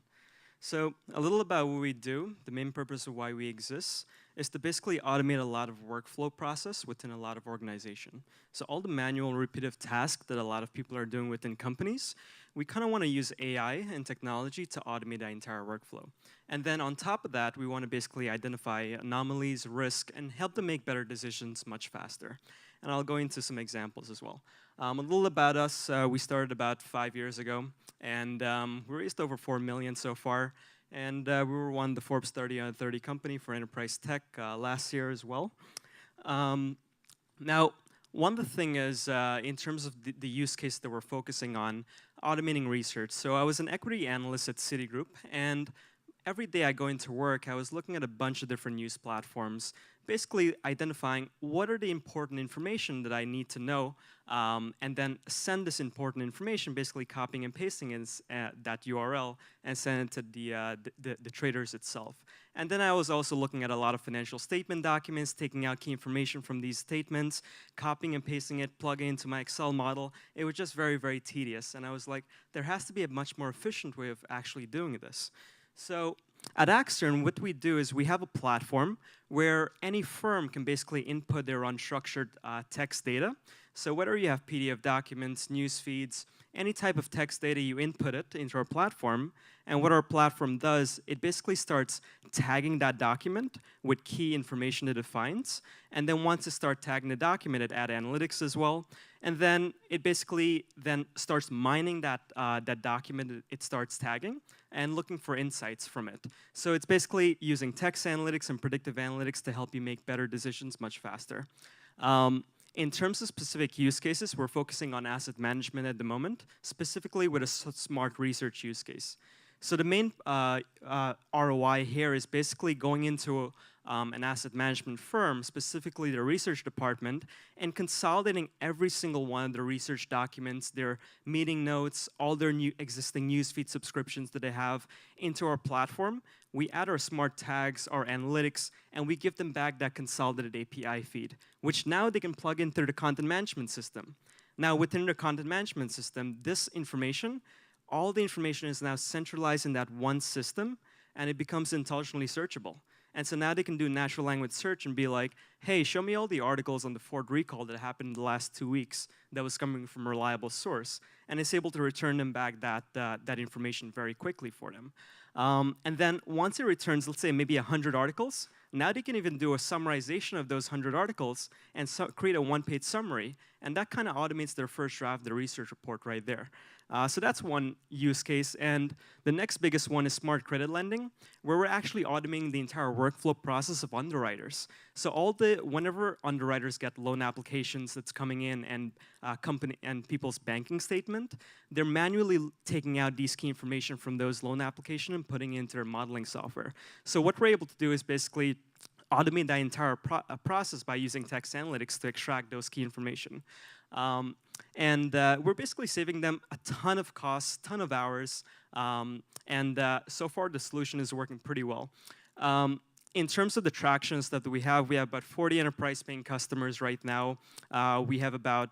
So a little about what we do. The main purpose of why we exist is to basically automate a lot of workflow process within a lot of organization. So all the manual repetitive tasks that a lot of people are doing within companies, we kind of want to use AI and technology to automate that entire workflow. And then on top of that, we want to basically identify anomalies, risk, and help them make better decisions much faster. And I'll go into some examples as well. A little about us, we started about 5 years ago, and we raised over $4 million so far, and we were one of the Forbes 30 under 30 company for enterprise tech last year as well. Now, one of the thing is, in terms of the use case that we're focusing on, automating research. So I was an equity analyst at Citigroup, and every day I go into work, I was looking at a bunch of different news platforms, basically identifying what are the important information that I need to know, and then send this important information, basically copying and pasting in that URL and send it to the traders itself. And then I was also looking at a lot of financial statement documents, taking out key information from these statements, copying and pasting it, plugging into my Excel model. It was just very, very tedious. And I was like, there has to be a much more efficient way of actually doing this. So at Exern, what we do is we have a platform where any firm can basically input their unstructured text data. So whether you have PDF documents, news feeds, any type of text data, you input it into our platform. And what our platform does, it basically starts tagging that document with key information it defines. And then once it starts tagging the document, it adds analytics as well. And then it basically then starts mining that document it starts tagging and looking for insights from it. So it's basically using text analytics and predictive analytics to help you make better decisions much faster. In terms of specific use cases, we're focusing on asset management at the moment, specifically with a smart research use case. So the main ROI here is basically going into an asset management firm, specifically the research department, and consolidating every single one of the research documents, their meeting notes, all their new existing newsfeed subscriptions that they have into our platform. We add our smart tags, our analytics, and we give them back that consolidated API feed, which now they can plug in through the content management system. Now, within the content management system, this information, all the information is now centralized in that one system, and it becomes intelligently searchable. And so now they can do natural language search and be like, hey, show me all the articles on the Ford recall that happened in the last 2 weeks that was coming from a reliable source. And it's able to return them back that information very quickly for them. And then once it returns, let's say maybe 100 articles, now they can even do a summarization of those 100 articles and create a one-page summary. And that kind of automates their first draft, the research report right there. So that's one use case. And the next biggest one is smart credit lending, where we're actually automating the entire workflow process of underwriters. So whenever underwriters get loan applications that's coming in and company and people's banking statement, they're manually taking out these key information from those loan applications and putting it into their modeling software. So what we're able to do is basically automate that entire process by using text analytics to extract those key information. We're basically saving them a ton of costs, ton of hours, so far the solution is working pretty well. In terms of the tractions that we have about 40 enterprise paying customers right now. We have about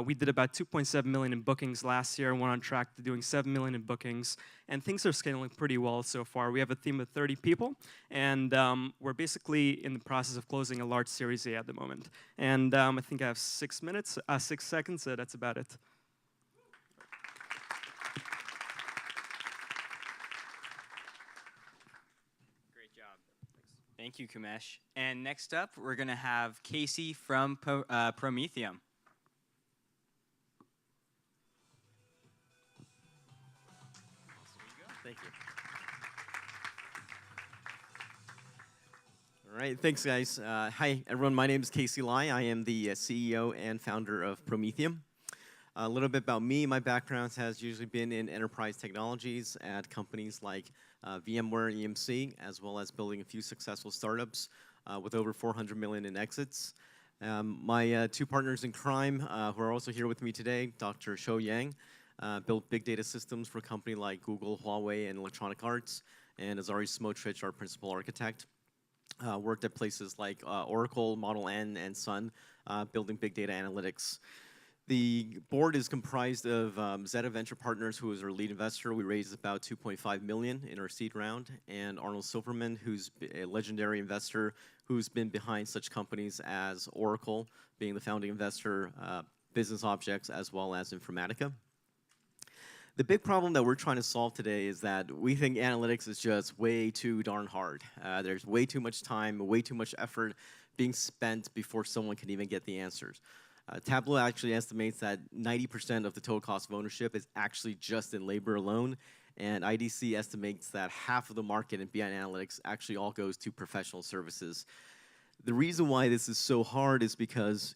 we did about 2.7 million in bookings last year, and we're on track to doing 7 million in bookings. And things are scaling pretty well so far. We have a team of 30 people, and we're basically in the process of closing a large Series A at the moment. And I think I have 6 seconds, so that's about it. Great job. Thank you, Kamesh. And next up, we're going to have Casey from Prometheum. Thank you. All right, thanks, guys. Hi, everyone. My name is Casey Lai. I am the CEO and founder of Prometheum. A little bit about me. My background has usually been in enterprise technologies at companies like VMware and EMC, as well as building a few successful startups with over 400 million in exits. My two partners in crime, who are also here with me today, Dr. Shou Yang, built big data systems for a company like Google, Huawei, and Electronic Arts, and Azari Smotrich, our principal architect. Worked at places like Oracle, Model N, and Sun, building big data analytics. The board is comprised of Zeta Venture Partners, who is our lead investor. We raised about 2.5 million in our seed round, and Arnold Silverman, who's a legendary investor who's been behind such companies as Oracle, being the founding investor, Business Objects, as well as Informatica. The big problem that we're trying to solve today is that we think analytics is just way too darn hard. There's way too much time, way too much effort being spent before someone can even get the answers. Tableau actually estimates that 90% of the total cost of ownership is actually just in labor alone, and IDC estimates that half of the market in BI analytics actually all goes to professional services. The reason why this is so hard is because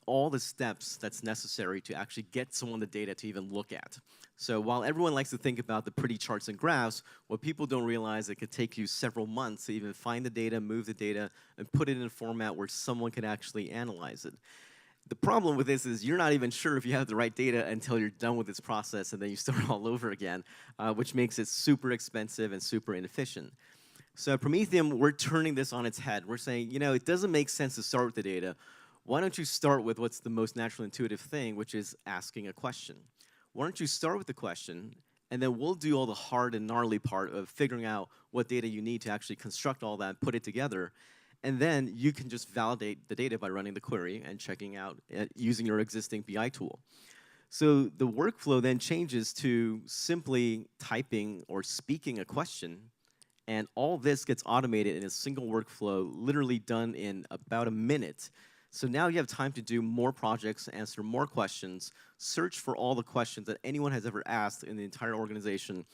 all the steps that's necessary to actually get someone the data to even look at. So while everyone likes to think about the pretty charts and graphs, what people don't realize, it could take you several months to even find the data, move the data, and put it in a format where someone could actually analyze it. The problem with this is you're not even sure if you have the right data until you're done with this process, and then you start all over again, which makes it super expensive and super inefficient. So at Prometheum, we're turning this on its head. We're saying, you know, it doesn't make sense to start with the data. Why don't you start with what's the most natural, intuitive thing, which is asking a question? Why don't you start with the question, and then we'll do all the hard and gnarly part of figuring out what data you need to actually construct all that, put it together, and then you can just validate the data by running the query and checking out using your existing BI tool. So the workflow then changes to simply typing or speaking a question, and all this gets automated in a single workflow, literally done in about a minute. So now you have time to do more projects, answer more questions, search for all the questions that anyone has ever asked in the entire organization,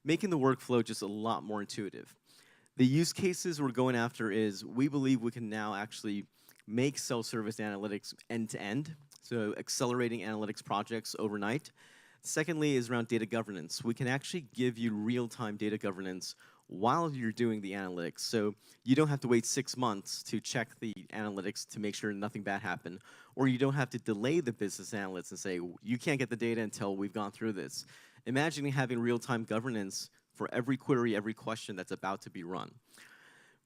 making the workflow just a lot more intuitive. The use cases we're going after is we believe we can now actually make self-service analytics end-to-end, so accelerating analytics projects overnight. Secondly is around data governance. We can actually give you real-time data governance while you're doing the analytics. So you don't have to wait 6 months to check the analytics to make sure nothing bad happened, or you don't have to delay the business analysts and say, you can't get the data until we've gone through this. Imagine having real-time governance for every query, every question that's about to be run.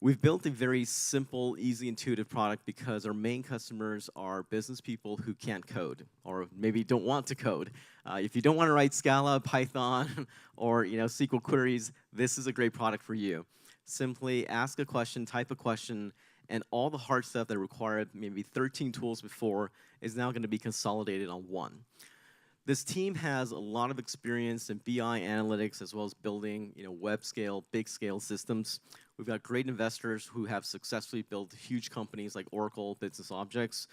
We've built a very simple, easy, intuitive product because our main customers are business people who can't code or maybe don't want to code. If you don't want to write Scala, Python, or SQL queries, this is a great product for you. Simply ask a question, type a question, and all the hard stuff that required maybe 13 tools before is now going to be consolidated on one. This team has a lot of experience in BI analytics as well as building web scale, big scale systems. We've got great investors who have successfully built huge companies like Oracle, Business Objects.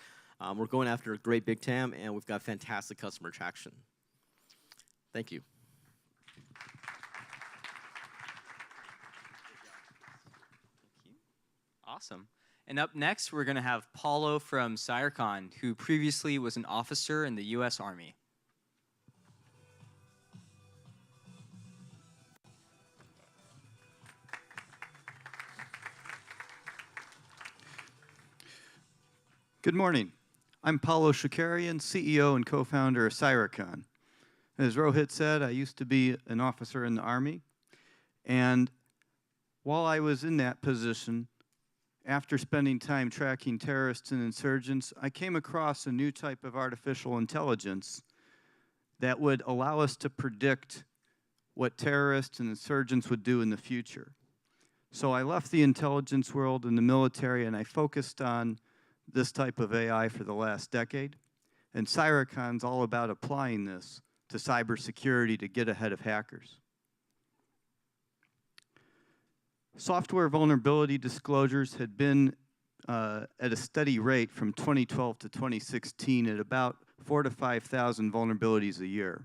We're going after a great big TAM, and we've got fantastic customer traction. Thank you. Awesome. And up next, we're going to have Paulo from Sirecon, who previously was an officer in the U.S. Army. Good morning. I'm Paulo Shakarian, CEO and co-founder of Cyricon. As Rohit said, I used to be an officer in the Army, and while I was in that position, after spending time tracking terrorists and insurgents, I came across a new type of artificial intelligence that would allow us to predict what terrorists and insurgents would do in the future. So I left the intelligence world and the military, and I focused on this type of AI for the last decade. And Cyricon's all about applying this to cybersecurity to get ahead of hackers. Software vulnerability disclosures had been at a steady rate from 2012 to 2016 at about 4,000 to 5,000 vulnerabilities a year.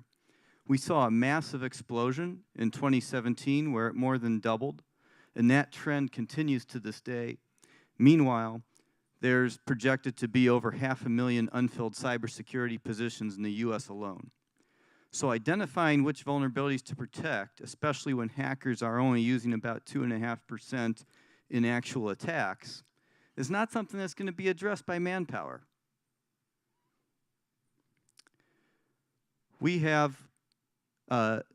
We saw a massive explosion in 2017 where it more than doubled, and that trend continues to this day. Meanwhile, there's projected to be over 500,000 unfilled cybersecurity positions in the US alone. So identifying which vulnerabilities to protect, especially when hackers are only using about 2.5% in actual attacks, is not something that's going to be addressed by manpower. We have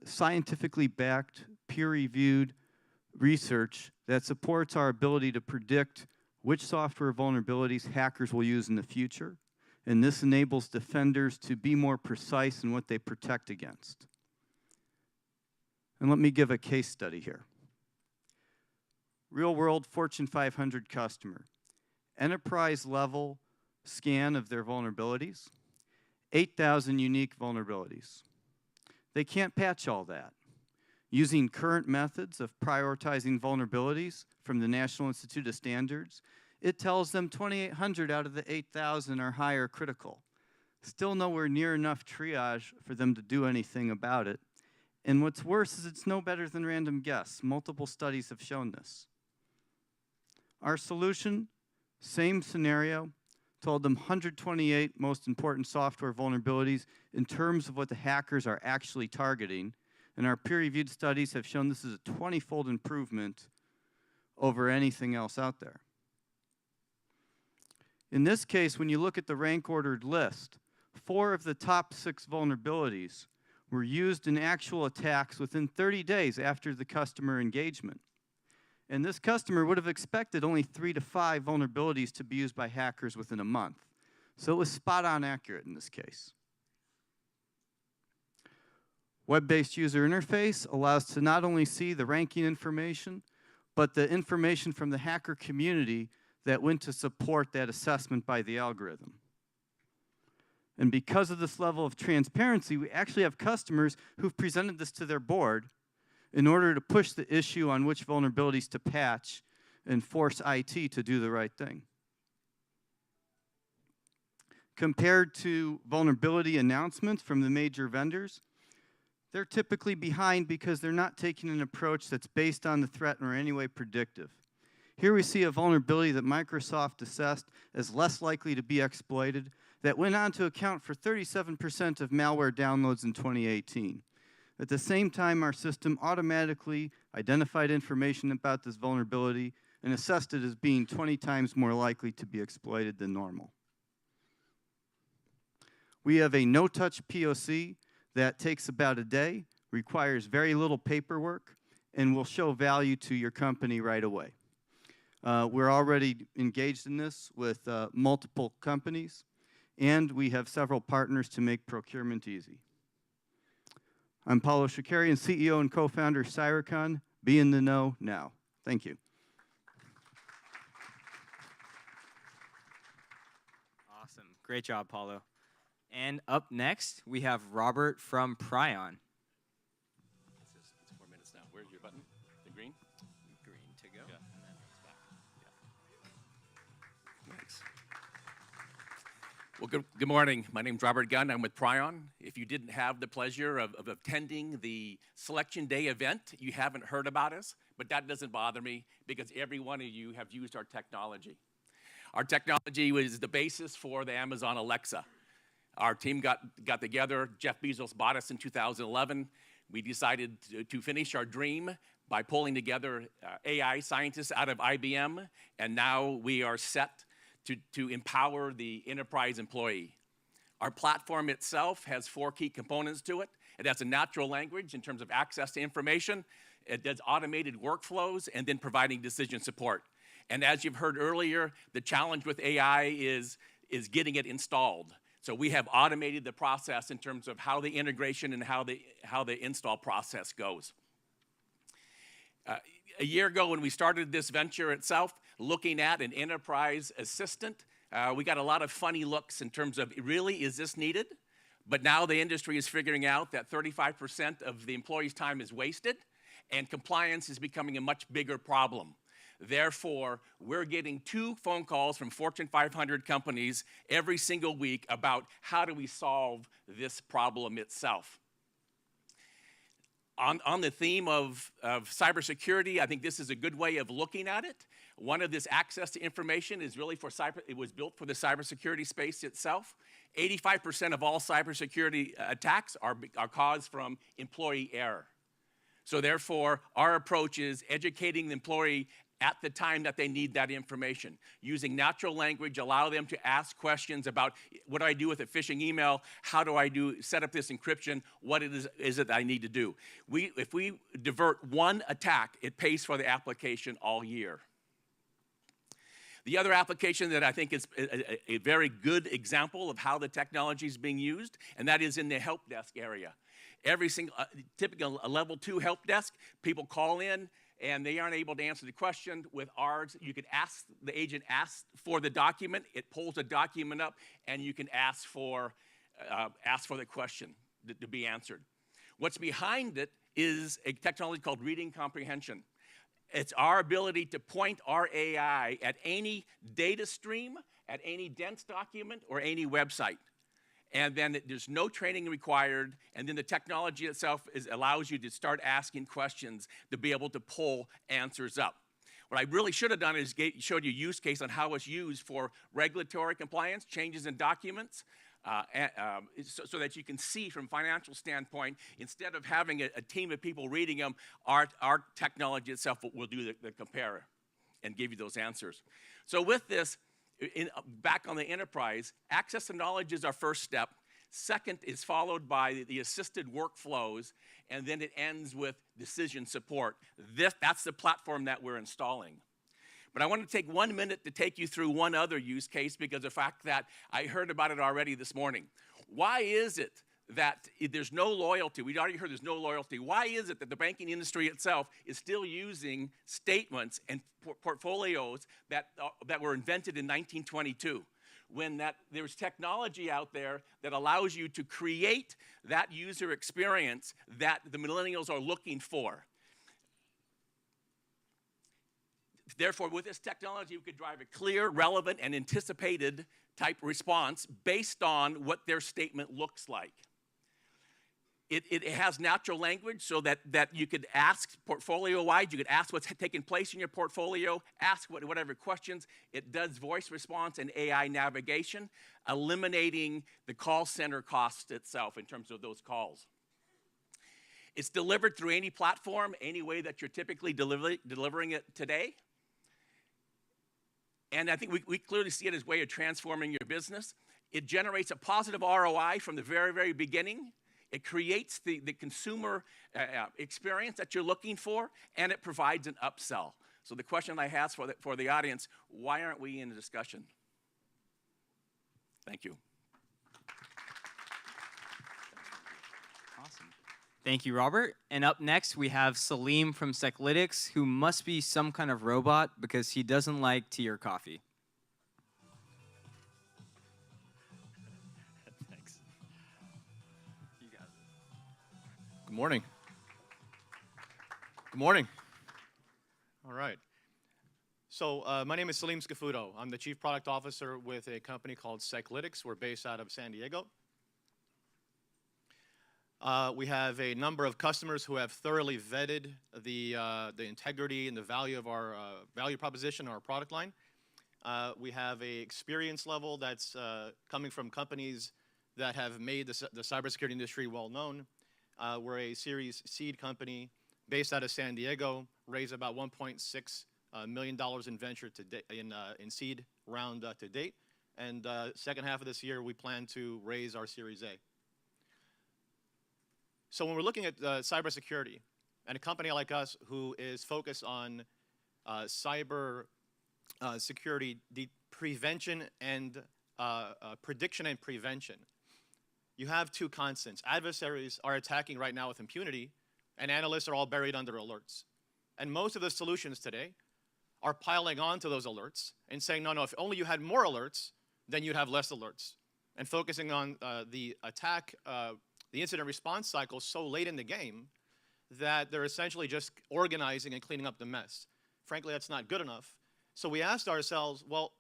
scientifically backed, peer-reviewed research that supports our ability to predict which software vulnerabilities hackers will use in the future, and this enables defenders to be more precise in what they protect against. And let me give a case study here. Real-world Fortune 500 customer, enterprise-level scan of their vulnerabilities, 8,000 unique vulnerabilities. They can't patch all that. Using current methods of prioritizing vulnerabilities from the National Institute of Standards, it tells them 2,800 out of the 8,000 are high or critical. Still nowhere near enough triage for them to do anything about it. And what's worse is it's no better than random guess. Multiple studies have shown this. Our solution, same scenario, told them 128 most important software vulnerabilities in terms of what the hackers are actually targeting. And our peer-reviewed studies have shown this is a 20-fold improvement over anything else out there. In this case, when you look at the rank-ordered list, 4 of the top 6 vulnerabilities were used in actual attacks within 30 days after the customer engagement. And this customer would have expected only 3 to 5 vulnerabilities to be used by hackers within a month. So it was spot-on accurate in this case. Web-based user interface allows to not only see the ranking information, but the information from the hacker community that went to support that assessment by the algorithm. And because of this level of transparency, we actually have customers who've presented this to their board in order to push the issue on which vulnerabilities to patch and force IT to do the right thing. Compared to vulnerability announcements from the major vendors, they're typically behind because they're not taking an approach that's based on the threat or in any way predictive. Here we see a vulnerability that Microsoft assessed as less likely to be exploited that went on to account for 37% of malware downloads in 2018. At the same time, our system automatically identified information about this vulnerability and assessed it as being 20 times more likely to be exploited than normal. We have a no-touch POC that takes about a day, requires very little paperwork, and will show value to your company right away. We're already engaged in this with multiple companies, and we have several partners to make procurement easy. I'm Paulo Shakarian, CEO and co-founder of Cyricon. Be in the know now. Thank you. Awesome. Great job, Paulo. And up next, we have Robert from Prion. It's 4 minutes now. Where's your button? The green? Green to go. Yeah. And then it's back. Yeah. Thanks. Well, good morning. My name's Robert Gunn. I'm with Prion. If you didn't have the pleasure of attending the Selection Day event, you haven't heard about us, but that doesn't bother me because every one of you have used our technology. Our technology was the basis for the Amazon Alexa. Our team got together. Jeff Bezos bought us in 2011. We decided to finish our dream by pulling together AI scientists out of IBM, and now we are set to empower the enterprise employee. Our platform itself has 4 key components to it. It has a natural language in terms of access to information. It does automated workflows and then providing decision support. And as you've heard earlier, the challenge with AI is getting it installed. So we have automated the process in terms of how the integration and how the install process goes. A year ago when we started this venture itself, looking at an enterprise assistant, we got a lot of funny looks in terms of, really, is this needed? But now the industry is figuring out that 35% of the employee's time is wasted, and compliance is becoming a much bigger problem. Therefore, we're getting 2 phone calls from Fortune 500 companies every single week about how do we solve this problem itself. On the theme of cybersecurity, I think this is a good way of looking at it. One of this access to information is really for it was built for the cybersecurity space itself. 85% of all cybersecurity attacks are caused from employee error. So therefore, our approach is educating the employee at the time that they need that information. Using natural language, allow them to ask questions about, what do I do with a phishing email? How do I set up this encryption? What is it that I need to do? If we divert one attack, it pays for the application all year. The other application that I think is a very good example of how the technology is being used, and that is in the help desk area. Every single, typical level 2 help desk, people call in, and they aren't able to answer the question. With ours, you could ask, the agent asks for the document, it pulls the document up, and you can ask for the question to be answered. What's behind it is a technology called reading comprehension. It's our ability to point our AI at any data stream, at any dense document, or any website. And then there's no training required, and then the technology itself allows you to start asking questions to be able to pull answers up. What I really should have done is showed you a use case on how it's used for regulatory compliance, changes in documents, so that you can see from a financial standpoint, instead of having a team of people reading them, our technology itself will do the compare and give you those answers. So with this, back on the enterprise, access to knowledge is our first step. Second is followed by the assisted workflows, and then it ends with decision support. That's the platform that we're installing. But I want to take 1 minute to take you through one other use case, because of the fact that I heard about it already this morning. Why is it that there's no loyalty? We already heard there's no loyalty. Why is it that the banking industry itself is still using statements and portfolios that were invented in 1922? When there's technology out there that allows you to create that user experience that the millennials are looking for. Therefore, with this technology, we could drive a clear, relevant, and anticipated type response based on what their statement looks like. It has natural language so that you could ask portfolio-wide, you could ask what's taking place in your portfolio, ask whatever questions. It does voice response and AI navigation, eliminating the call center cost itself in terms of those calls. It's delivered through any platform, any way that you're typically delivering it today. And I think we clearly see it as a way of transforming your business. It generates a positive ROI from the very, very beginning. It creates the consumer experience that you're looking for, and it provides an upsell. So the question I have for the audience, why aren't we in a discussion? Thank you. Awesome. Thank you, Robert. And up next, we have Salim from Seclytics, who must be some kind of robot because he doesn't like tea or coffee. Thanks. You got it. Good morning. Good morning. All right. So my name is Salim Scafuto. I'm the Chief Product Officer with a company called Seclytics. We're based out of San Diego. We have a number of customers who have thoroughly vetted the integrity and the value of our value proposition, our product line. We have an experience level that's coming from companies that have made the cybersecurity industry well known. We're a Series Seed company based out of San Diego, raised about $1.6 million in venture to in seed round to date. And second half of this year, we plan to raise our Series A. So when we're looking at cybersecurity, and a company like us who is focused on cyber security, the prevention and prediction and prevention, you have two constants. Adversaries are attacking right now with impunity, and analysts are all buried under alerts. And most of the solutions today are piling onto those alerts and saying, no, if only you had more alerts, then you'd have less alerts. And focusing on the attack, the incident response cycle so late in the game that they're essentially just organizing and cleaning up the mess. Frankly, that's not good enough. So we asked ourselves, well,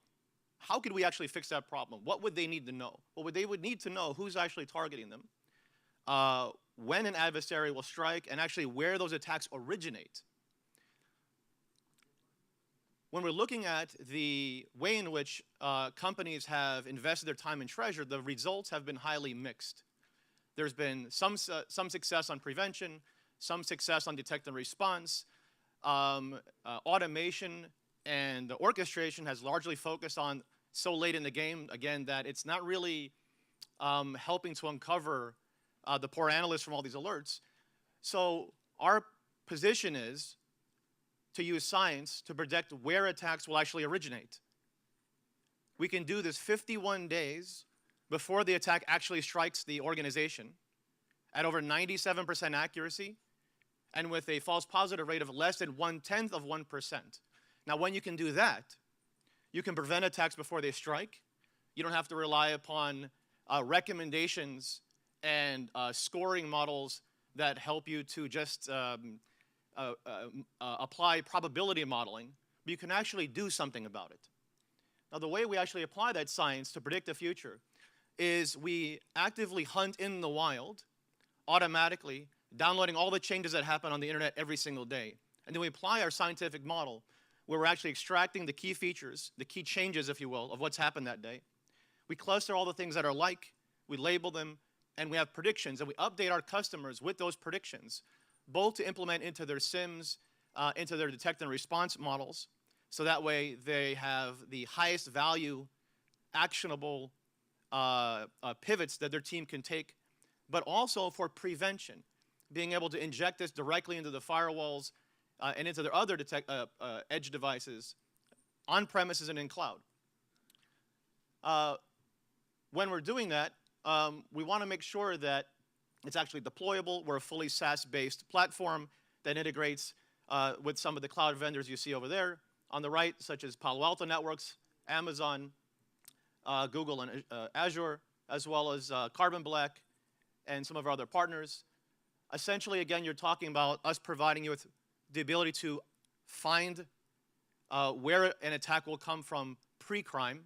how could we actually fix that problem? What would they need to know? Well, they would need to know who's actually targeting them, when an adversary will strike, and actually where those attacks originate. When we're looking at the way in which companies have invested their time and treasure, the results have been highly mixed. There's been some success on prevention, some success on detect and response. Automation and orchestration has largely focused on so late in the game, again, that it's not really helping to uncover the poor analysts from all these alerts. So our position is to use science to predict where attacks will actually originate. We can do this 51 days before the attack actually strikes the organization at over 97% accuracy and with a false positive rate of less than 0.1%. Now, when you can do that, you can prevent attacks before they strike. You don't have to rely upon recommendations and scoring models that help you to just apply probability modeling, but you can actually do something about it. Now, the way we actually apply that science to predict the future is we actively hunt in the wild, automatically, downloading all the changes that happen on the internet every single day. And then we apply our scientific model where we're actually extracting the key features, the key changes, if you will, of what's happened that day. We cluster all the things that are like, we label them, and we have predictions, and we update our customers with those predictions, both to implement into their SIMs, into their detect and response models, so that way they have the highest value, actionable pivots that their team can take, but also for prevention, being able to inject this directly into the firewalls and into their other edge devices, on premises and in cloud. When we're doing that, we want to make sure that it's actually deployable. We're a fully SaaS-based platform that integrates with some of the cloud vendors you see over there on the right, such as Palo Alto Networks, Amazon, Google and Azure, as well as Carbon Black and some of our other partners. Essentially, again, you're talking about us providing you with the ability to find where an attack will come from pre-crime,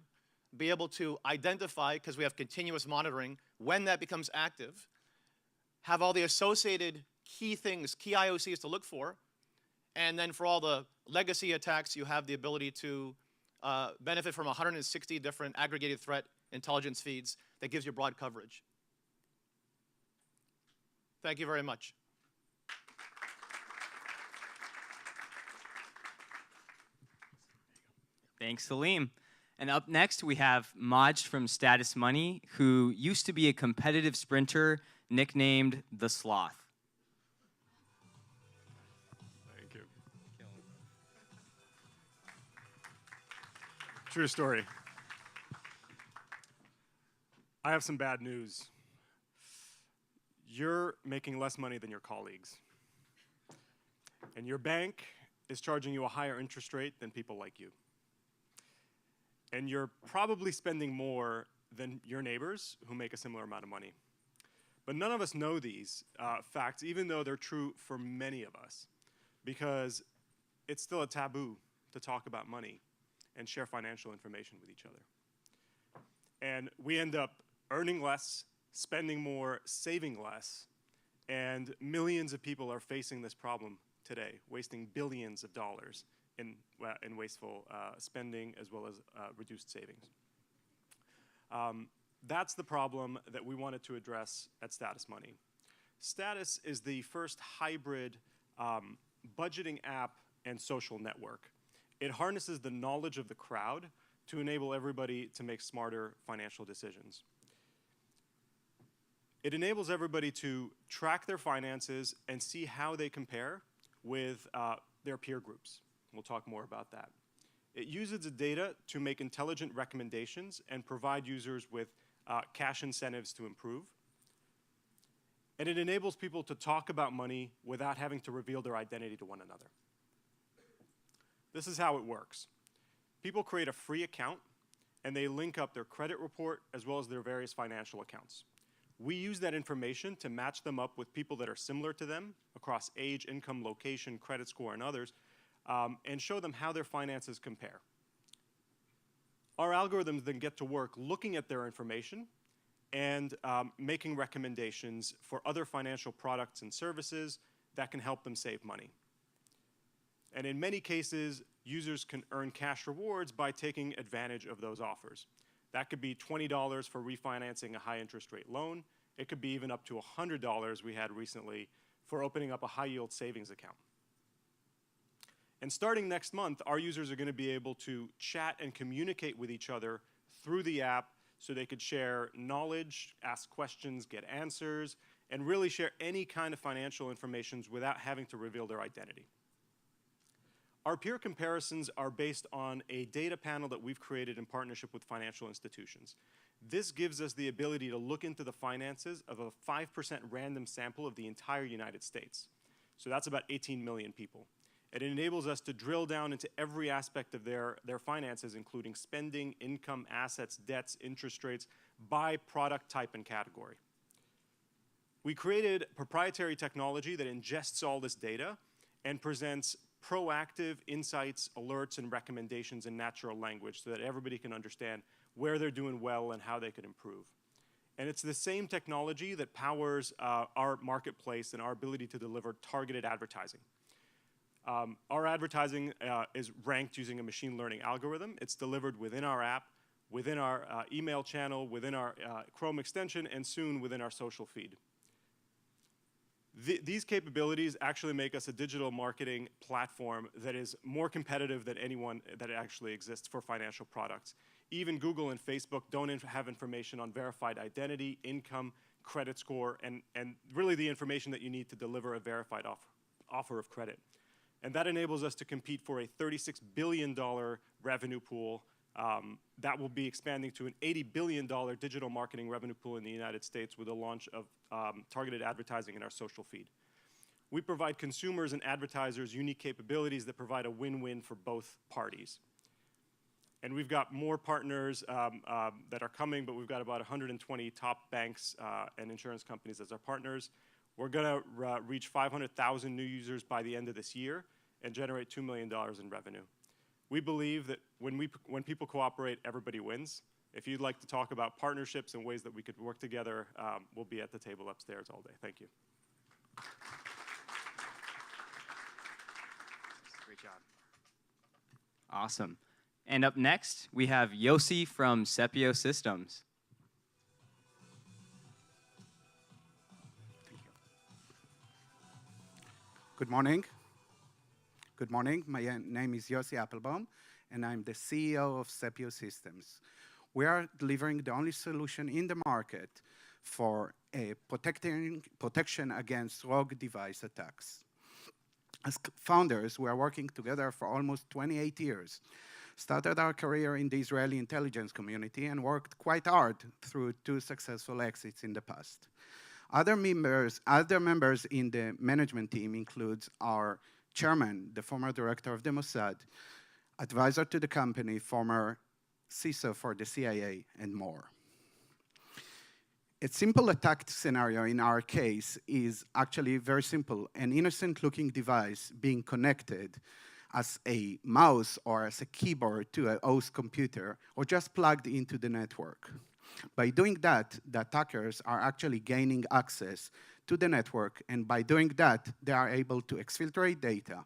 be able to identify, because we have continuous monitoring, when that becomes active, have all the associated key things, key IOCs to look for, and then for all the legacy attacks, you have the ability to benefit from 160 different aggregated threat intelligence feeds that gives you broad coverage. Thank you very much. Thanks, Salim. And up next, we have Majd from Status Money, who used to be a competitive sprinter nicknamed the Sloth. Thank you. True story. I have some bad news. You're making less money than your colleagues. And your bank is charging you a higher interest rate than people like you. And you're probably spending more than your neighbors who make a similar amount of money. But none of us know these facts, even though they're true for many of us, because it's still a taboo to talk about money and share financial information with each other. And we end up earning less, spending more, saving less, and millions of people are facing this problem today, wasting billions of dollars in wasteful spending as well as reduced savings. That's the problem that we wanted to address at Status Money. Status is the first hybrid budgeting app and social network. It harnesses the knowledge of the crowd to enable everybody to make smarter financial decisions. It enables everybody to track their finances and see how they compare with their peer groups. We'll talk more about that. It uses the data to make intelligent recommendations and provide users with cash incentives to improve. And it enables people to talk about money without having to reveal their identity to one another. This is how it works. People create a free account, and they link up their credit report as well as their various financial accounts. We use that information to match them up with people that are similar to them across age, income, location, credit score, and others, and show them how their finances compare. Our algorithms then get to work looking at their information and making recommendations for other financial products and services that can help them save money. And in many cases, users can earn cash rewards by taking advantage of those offers. That could be $20 for refinancing a high interest rate loan. It could be even up to $100 we had recently for opening up a high yield savings account. And starting next month, our users are going to be able to chat and communicate with each other through the app so they could share knowledge, ask questions, get answers, and really share any kind of financial information without having to reveal their identity. Our peer comparisons are based on a data panel that we've created in partnership with financial institutions. This gives us the ability to look into the finances of a 5% random sample of the entire United States. So that's about 18 million people. It enables us to drill down into every aspect of their finances, including spending, income, assets, debts, interest rates, by product type and category. We created proprietary technology that ingests all this data and presents proactive insights, alerts, and recommendations in natural language so that everybody can understand where they're doing well and how they could improve. And it's the same technology that powers our marketplace and our ability to deliver targeted advertising. Our advertising is ranked using a machine learning algorithm. It's delivered within our app, within our email channel, within our Chrome extension, and soon within our social feed. These capabilities actually make us a digital marketing platform that is more competitive than anyone that actually exists for financial products. Even Google and Facebook don't have information on verified identity, income, credit score, and really the information that you need to deliver a verified offer of credit. And that enables us to compete for a $36 billion revenue pool that will be expanding to an $80 billion digital marketing revenue pool in the United States with the launch of targeted advertising in our social feed. We provide consumers and advertisers unique capabilities that provide a win-win for both parties. And we've got more partners that are coming, but we've got about 120 top banks and insurance companies as our partners. We're going to reach 500,000 new users by the end of this year and generate $2 million in revenue. We believe that when people cooperate, everybody wins. If you'd like to talk about partnerships and ways that we could work together, we'll be at the table upstairs all day. Thank you. Great job. Awesome. And up next, we have Yossi from Sepio Systems. Good morning. Good morning. My name is Yossi Appelbaum, and I'm the CEO of Sepio Systems. We are delivering the only solution in the market for protection against rogue device attacks. As founders, we are working together for almost 28 years. Started our career in the Israeli intelligence community and worked quite hard through 2 successful exits in the past. Other members in the management team includes our chairman, the former director of the Mossad, advisor to the company, former CISO for the CIA, and more. A simple attack scenario in our case is actually very simple. An innocent-looking device being connected as a mouse or as a keyboard to a host computer or just plugged into the network. By doing that, the attackers are actually gaining access to the network, and by doing that, they are able to exfiltrate data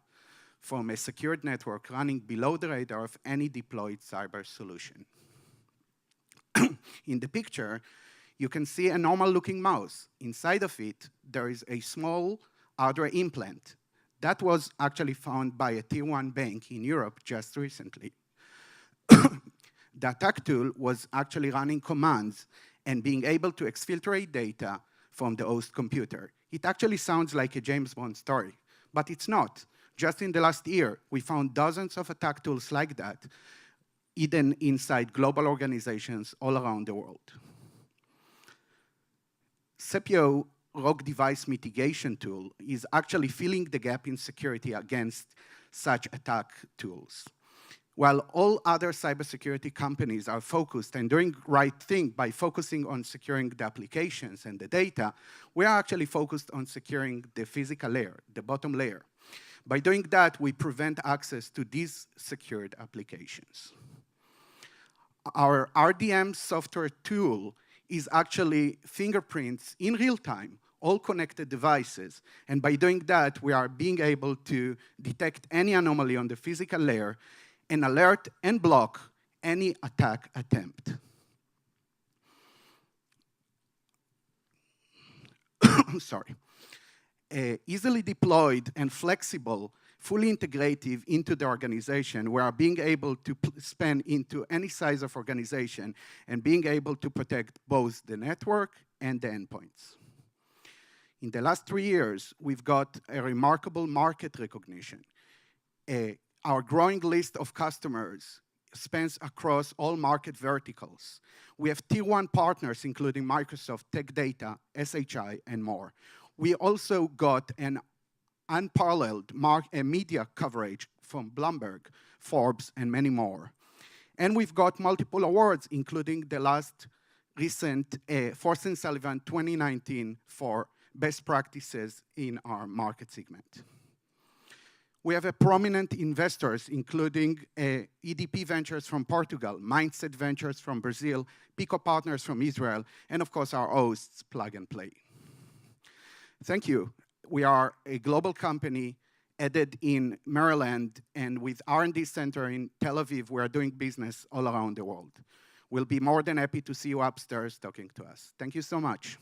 from a secured network running below the radar of any deployed cyber solution. In the picture, you can see a normal-looking mouse. Inside of it, there is a small hardware implant That was actually found by a tier 1 bank in Europe just recently. The attack tool was actually running commands and being able to exfiltrate data from the host computer. It actually sounds like a James Bond story, but it's not. Just in the last year, we found dozens of attack tools like that hidden inside global organizations all around the world. Sepio rogue device mitigation tool is actually filling the gap in security against such attack tools. While all other cybersecurity companies are focused and doing the right thing by focusing on securing the applications and the data, we are actually focused on securing the physical layer, the bottom layer. By doing that, we prevent access to these secured applications. Our RDM software tool is actually fingerprints in real time, all connected devices. And by doing that, we are being able to detect any anomaly on the physical layer and alert and block any attack attempt. Sorry. Easily deployed and flexible, fully integrative into the organization, we are being able to span into any size of organization and being able to protect both the network and the endpoints. In the last 3 years, we've got a remarkable market recognition. Our growing list of customers spans across all market verticals. We have tier 1 partners, including Microsoft, Tech Data, SHI, and more. We also got an unparalleled media coverage from Bloomberg, Forbes, and many more. And we've got multiple awards, including the last recent Frost & Sullivan 2019 for best practices in our market segment. We have prominent investors, including EDP Ventures from Portugal, Mindset Ventures from Brazil, Pico Partners from Israel, and of course our hosts, Plug and Play. Thank you. We are a global company headed in Maryland, and with R&D center in Tel Aviv, we are doing business all around the world. We'll be more than happy to see you upstairs talking to us. Thank you so much.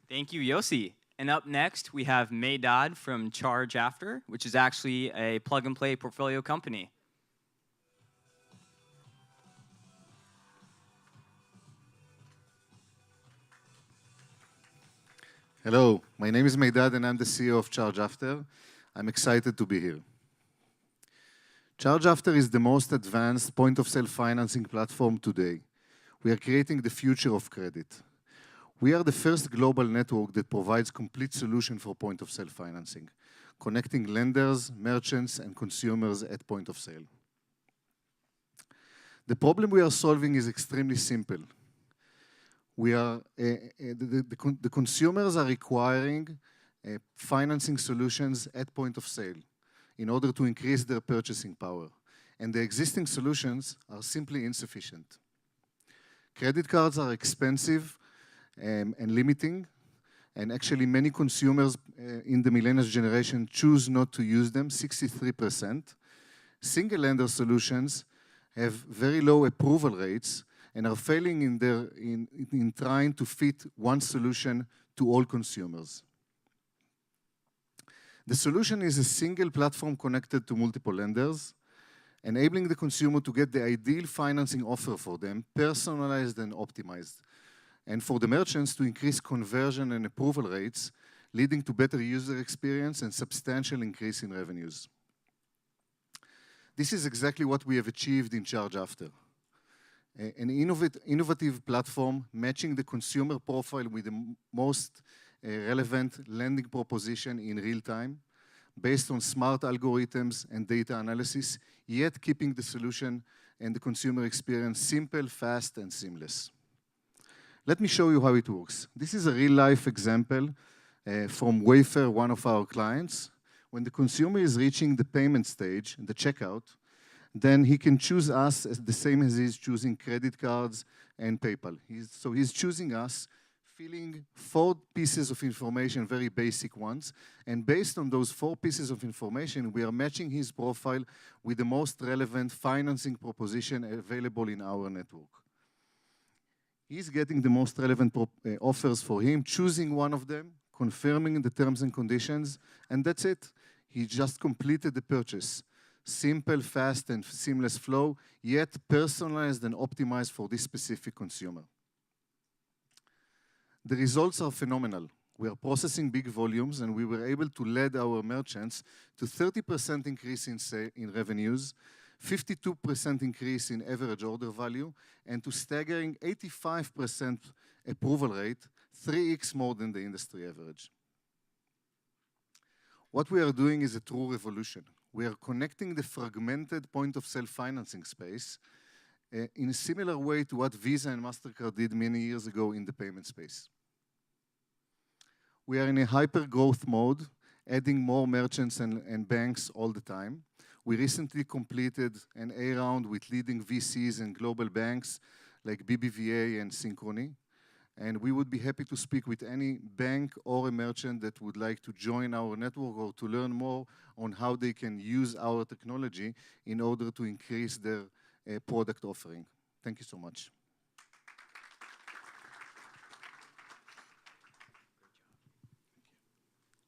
Thank you, Yossi. And up next, we have Maydad from Charge After, which is actually a plug-and-play portfolio company. Hello, my name is Maydad and I'm the CEO of Charge After. I'm excited to be here. Charge After is the most advanced point-of-sale financing platform today. We are creating the future of credit. We are the first global network that provides complete solution for point-of-sale financing, connecting lenders, merchants, and consumers at point of sale. The problem we are solving is extremely simple. The consumers are requiring financing solutions at point of sale in order to increase their purchasing power, and the existing solutions are simply insufficient. Credit cards are expensive and limiting, and actually many consumers in the millennials generation choose not to use them, 63%. Single lender solutions have very low approval rates and are failing in trying to fit one solution to all consumers. The solution is a single platform connected to multiple lenders, enabling the consumer to get the ideal financing offer for them, personalized and optimized, and for the merchants to increase conversion and approval rates, leading to better user experience and substantial increase in revenues. This is exactly what we have achieved in Charge After. An innovative platform matching the consumer profile with the most relevant lending proposition in real time, based on smart algorithms and data analysis, yet keeping the solution and the consumer experience simple, fast, and seamless. Let me show you how it works. This is a real-life example from Wayfair, one of our clients. When the consumer is reaching the payment stage, the checkout, then he can choose us as the same as he's choosing credit cards and PayPal. So he's choosing us, filling 4 pieces of information, very basic ones, and based on those 4 pieces of information, we are matching his profile with the most relevant financing proposition available in our network. He's getting the most relevant offers for him, choosing one of them, confirming the terms and conditions, and that's it. He just completed the purchase. Simple, fast, and seamless flow, yet personalized and optimized for this specific consumer. The results are phenomenal. We are processing big volumes, and we were able to lead our merchants to 30% increase in revenues, 52% increase in average order value, and to staggering 85% approval rate, 3x more than the industry average. What we are doing is a true revolution. We are connecting the fragmented point-of-sale financing space in a similar way to what Visa and MasterCard did many years ago in the payment space. We are in a hyper-growth mode, adding more merchants and banks all the time. We recently completed an A round with leading VCs and global banks like BBVA and Synchrony. And we would be happy to speak with any bank or a merchant that would like to join our network or to learn more on how they can use our technology in order to increase their product offering. Thank you so much.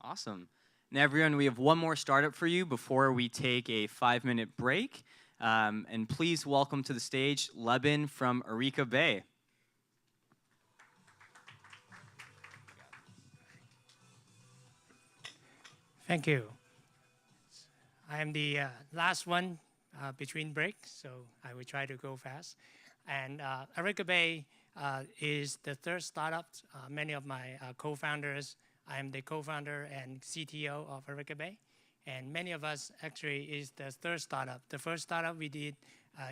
Awesome. Now, everyone, we have one more startup for you before we take a 5-minute break. And please welcome to the stage Lebin from Arica Bay. Thank you. I am the last one between breaks, so I will try to go fast. And Arica Bay is the third startup. Many of my co-founders, I am the co-founder and CTO of Arica Bay. And many of us actually is the third startup. The first startup we did,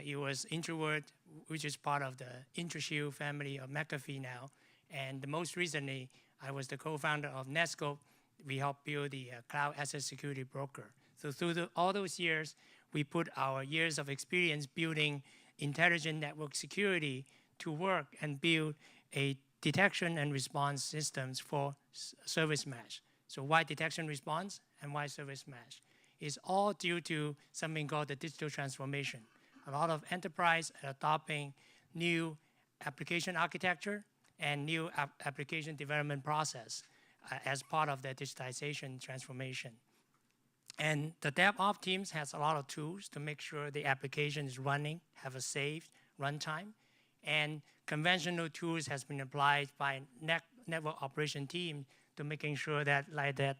it was Introvert, which is part of the IntraShield family of McAfee now. And the most recently, I was the co-founder of Netskope. We helped build the cloud asset security broker. So through all those years, we put our years of experience building intelligent network security to work and build a detection and response systems for service mesh. So why detection response and why service mesh? It's all due to something called the digital transformation. A lot of enterprise are adopting new application architecture and new application development process as part of their digitization transformation. And the DevOps teams has a lot of tools to make sure the application is running, have a safe runtime. And conventional tools has been applied by network operation team to making sure that like that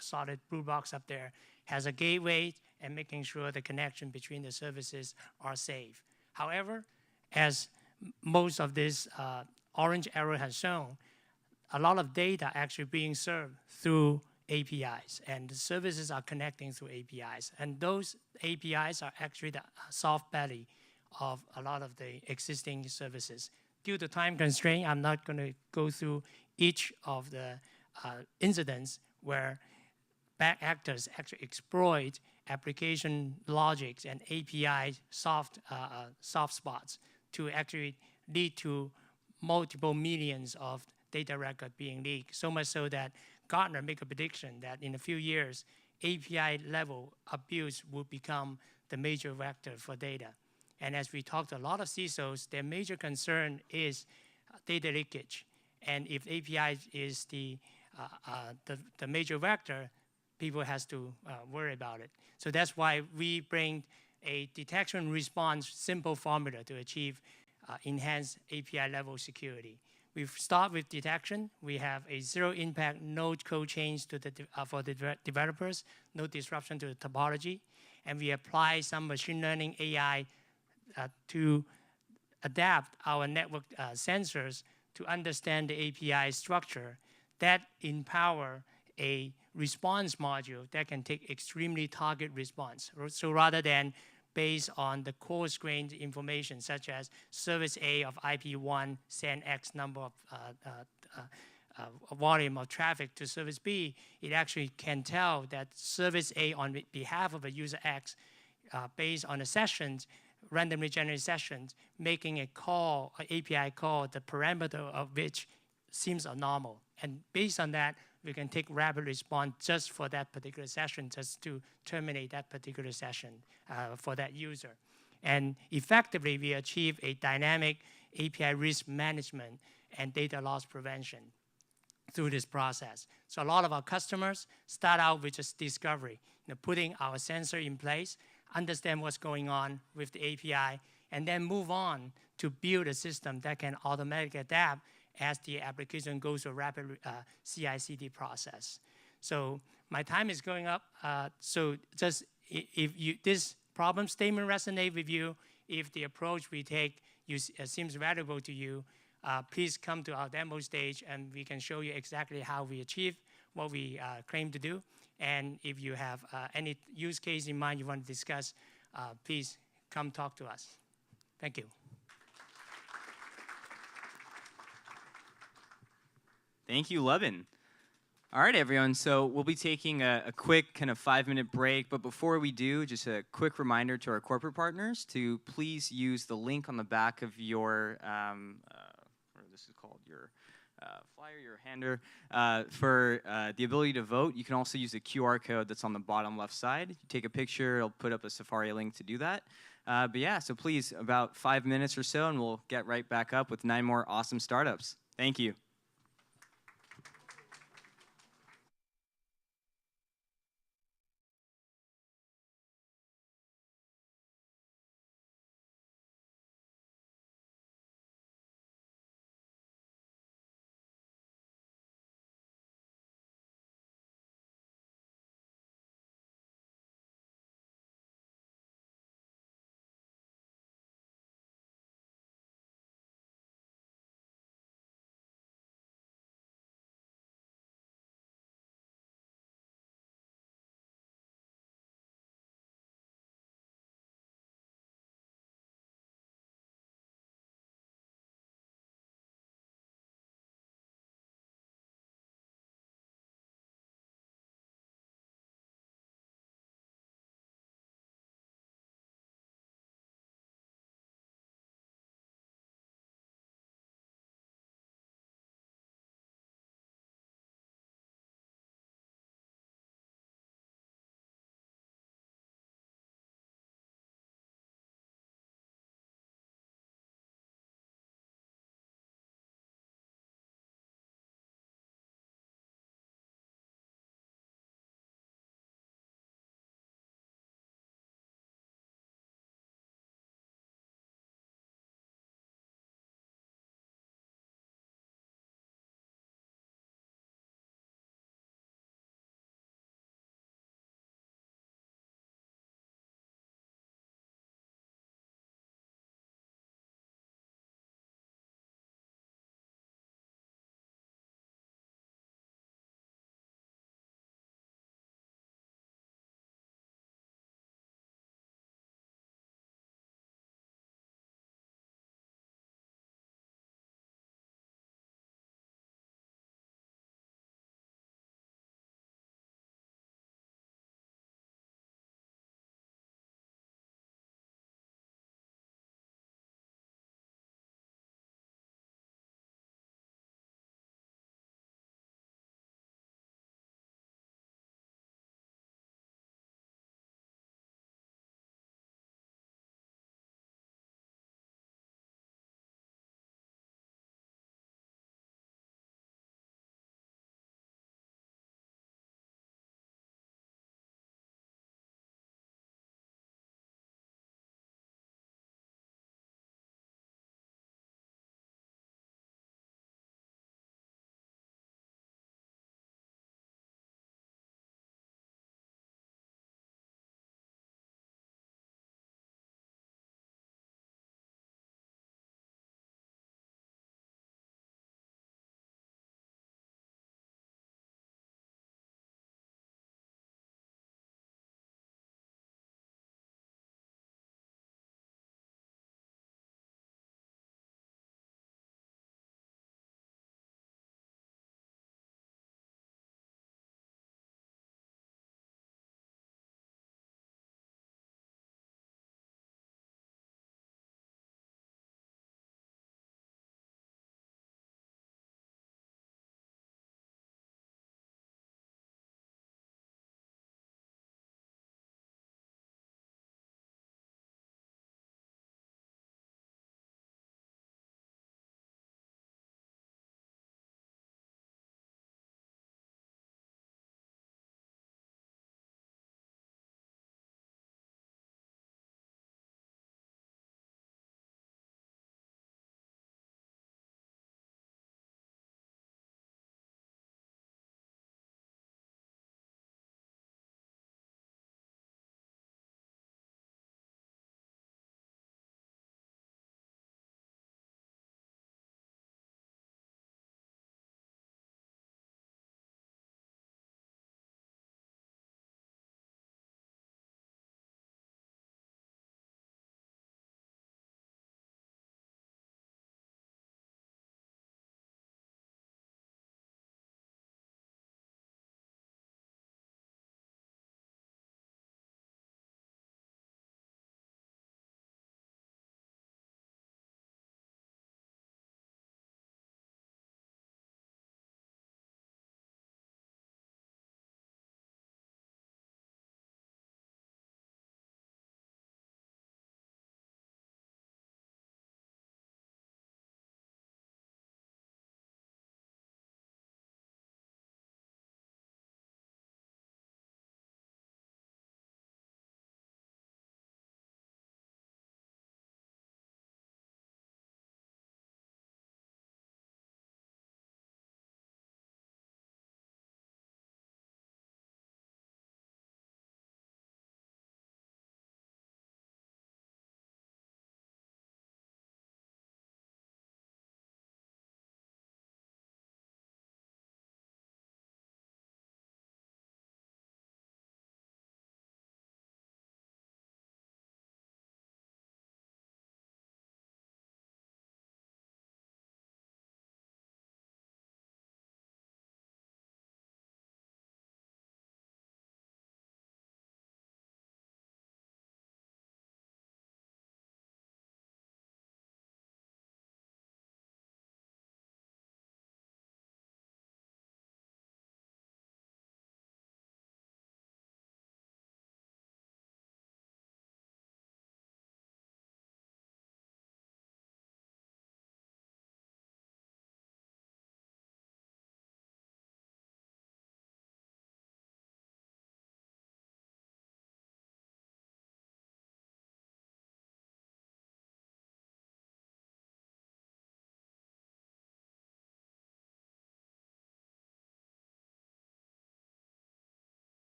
solid blue box up there has a gateway and making sure the connection between the services are safe. However, as most of this orange arrow has shown, a lot of data actually being served through APIs, and the services are connecting through APIs. And those APIs are actually the soft belly of a lot of the existing services. Due to time constraint, I'm not going to go through each of the incidents where bad actors actually exploit application logics and API soft spots to actually lead to multiple millions of data record being leaked, so much so that Gartner make a prediction that in a few years, API level abuse will become the major vector for data. And as we talked to a lot of CISOs, their major concern is data leakage. And if API is the major vector, people has to worry about it. So that's why we bring a detection response simple formula to achieve enhanced API level security. We start with detection. We have a zero impact, no code change to for the developers, no disruption to the topology. And we apply some machine learning AI to adapt our network sensors to understand the API structure that empower a response module that can take extremely target response. So rather than based on the coarse-grained information, such as service A of IP1 send X number of volume of traffic to service B, it actually can tell that service A on behalf of a user X, based on the sessions, randomly generated sessions, making a call, an API call, the parameter of which seems abnormal. And based on that, we can take rapid response just for that particular session, just to terminate that particular session for that user. And effectively, we achieve a dynamic API risk management and data loss prevention through this process. So a lot of our customers start out with just discovery, putting our sensor in place, understand what's going on with the API, and then move on to build a system that can automatically adapt as the application goes through a rapid CI/CD process. So my time is going up. So just if this problem statement resonates with you, if the approach we take seems valuable to you, please come to our demo stage and we can show you exactly how we achieve what we claim to do. And if you have any use case in mind you want to discuss, please come talk to us. Thank you. Thank you, Levin. All right, everyone. So we'll be taking a quick kind of 5-minute break. But before we do, just a quick reminder to our corporate partners to please use the link on the back of your, what this is called, your flyer, your hander, for the ability to vote. You can also use the QR code that's on the bottom left side. You take a picture, it'll put up a Safari link to do that. But yeah, so please, about 5 minutes or so, and we'll get right back up with 9 more awesome startups. Thank you.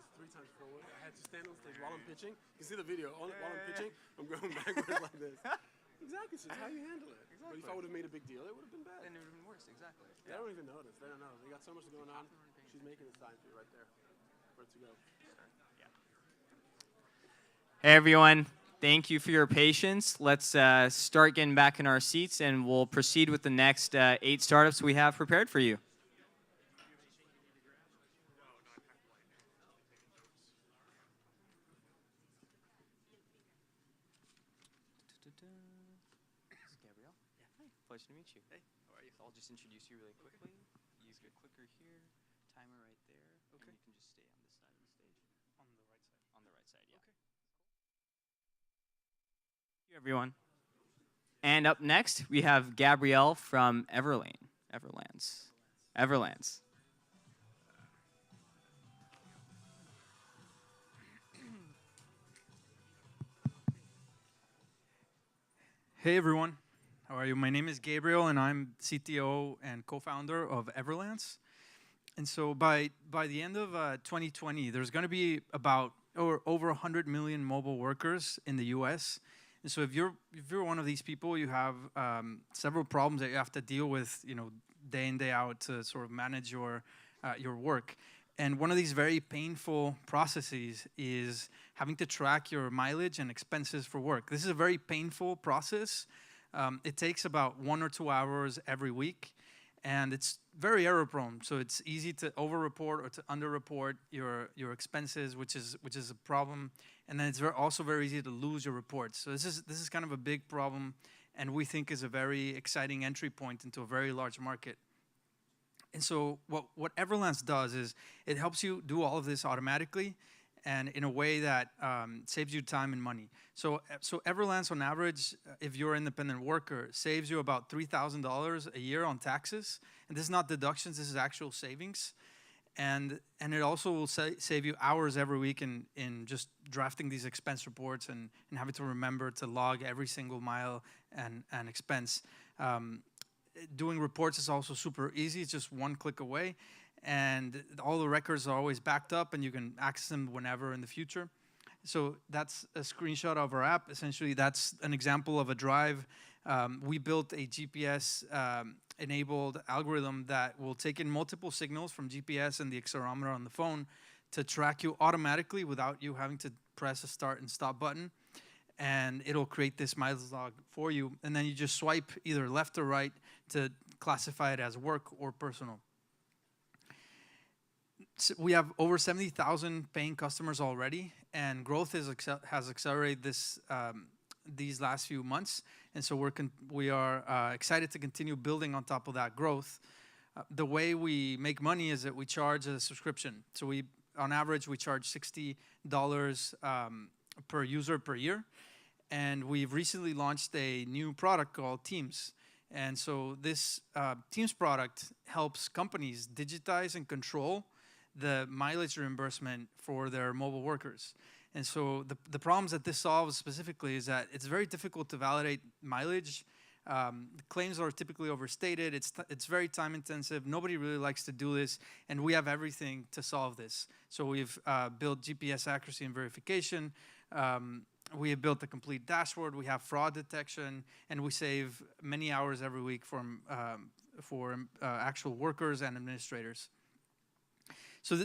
was 3 times forward. I had to stand on stage while I'm pitching. You see the video. While I'm pitching, I'm going backwards like this. Exactly. So it's how you handle it. But if I would have made a big deal, it would have been bad. Then it would have been worse, exactly. They don't even notice. They don't know. They got so much going on. She's making a sign for you right there for it to go. Hey everyone, thank you for your patience. Let's start getting back in our seats and we'll proceed with the next 8 startups we have prepared for you. Gabrielle? Yeah, hi. Pleasure to meet you. Hey, how are you? So I'll just introduce you really quickly. Use the clicker here, timer right there. Okay. And you can just stay on this side of the stage. On the right side? On the right side, yeah. Okay. Thank you, everyone. And up next, we have Gabrielle from Everlands. Hey everyone, how are you? My name is Gabriel and I'm CTO and co-founder of Everlands. And so by the end of 2020, there's going to be about over 100 million mobile workers in the US. And so if you're one of these people, you have several problems that you have to deal with, day in, day out to sort of manage your work. And one of these very painful processes is having to track your mileage and expenses for work. This is a very painful process. It takes about 1 or 2 hours every week, and it's very error prone. So it's easy to over-report or to under-report your expenses, which is a problem. And then it's also very easy to lose your reports. So this is kind of a big problem, and we think is a very exciting entry point into a very large market. And so what Everlands does is it helps you do all of this automatically and in a way that saves you time and money. So Everlands, on average, if you're an independent worker, saves you about $3,000 a year on taxes. And this is not deductions, this is actual savings. And it also will save you hours every week in just drafting these expense reports and having to remember to log every single mile and expense. Doing reports is also super easy. It's just one click away. And all the records are always backed up, and you can access them whenever in the future. So that's a screenshot of our app. Essentially, that's an example of a drive. We built a GPS-enabled algorithm that will take in multiple signals from GPS and the accelerometer on the phone to track you automatically without you having to press a start and stop button. And it'll create this mileage log for you. And then you just swipe either left or right to classify it as work or personal. So we have over 70,000 paying customers already, and growth has accelerated these last few months. And so we are excited to continue building on top of that growth. The way we make money is that we charge a subscription. So on average, we charge $60 per user per year. And we've recently launched a new product called Teams. And so this Teams product helps companies digitize and control the mileage reimbursement for their mobile workers. And so the problems that this solves specifically is that it's very difficult to validate mileage. The claims are typically overstated. It's very time intensive. Nobody really likes to do this, and we have everything to solve this. So we've built GPS accuracy and verification. We have built a complete dashboard. We have fraud detection, and we save many hours every week for actual workers and administrators. So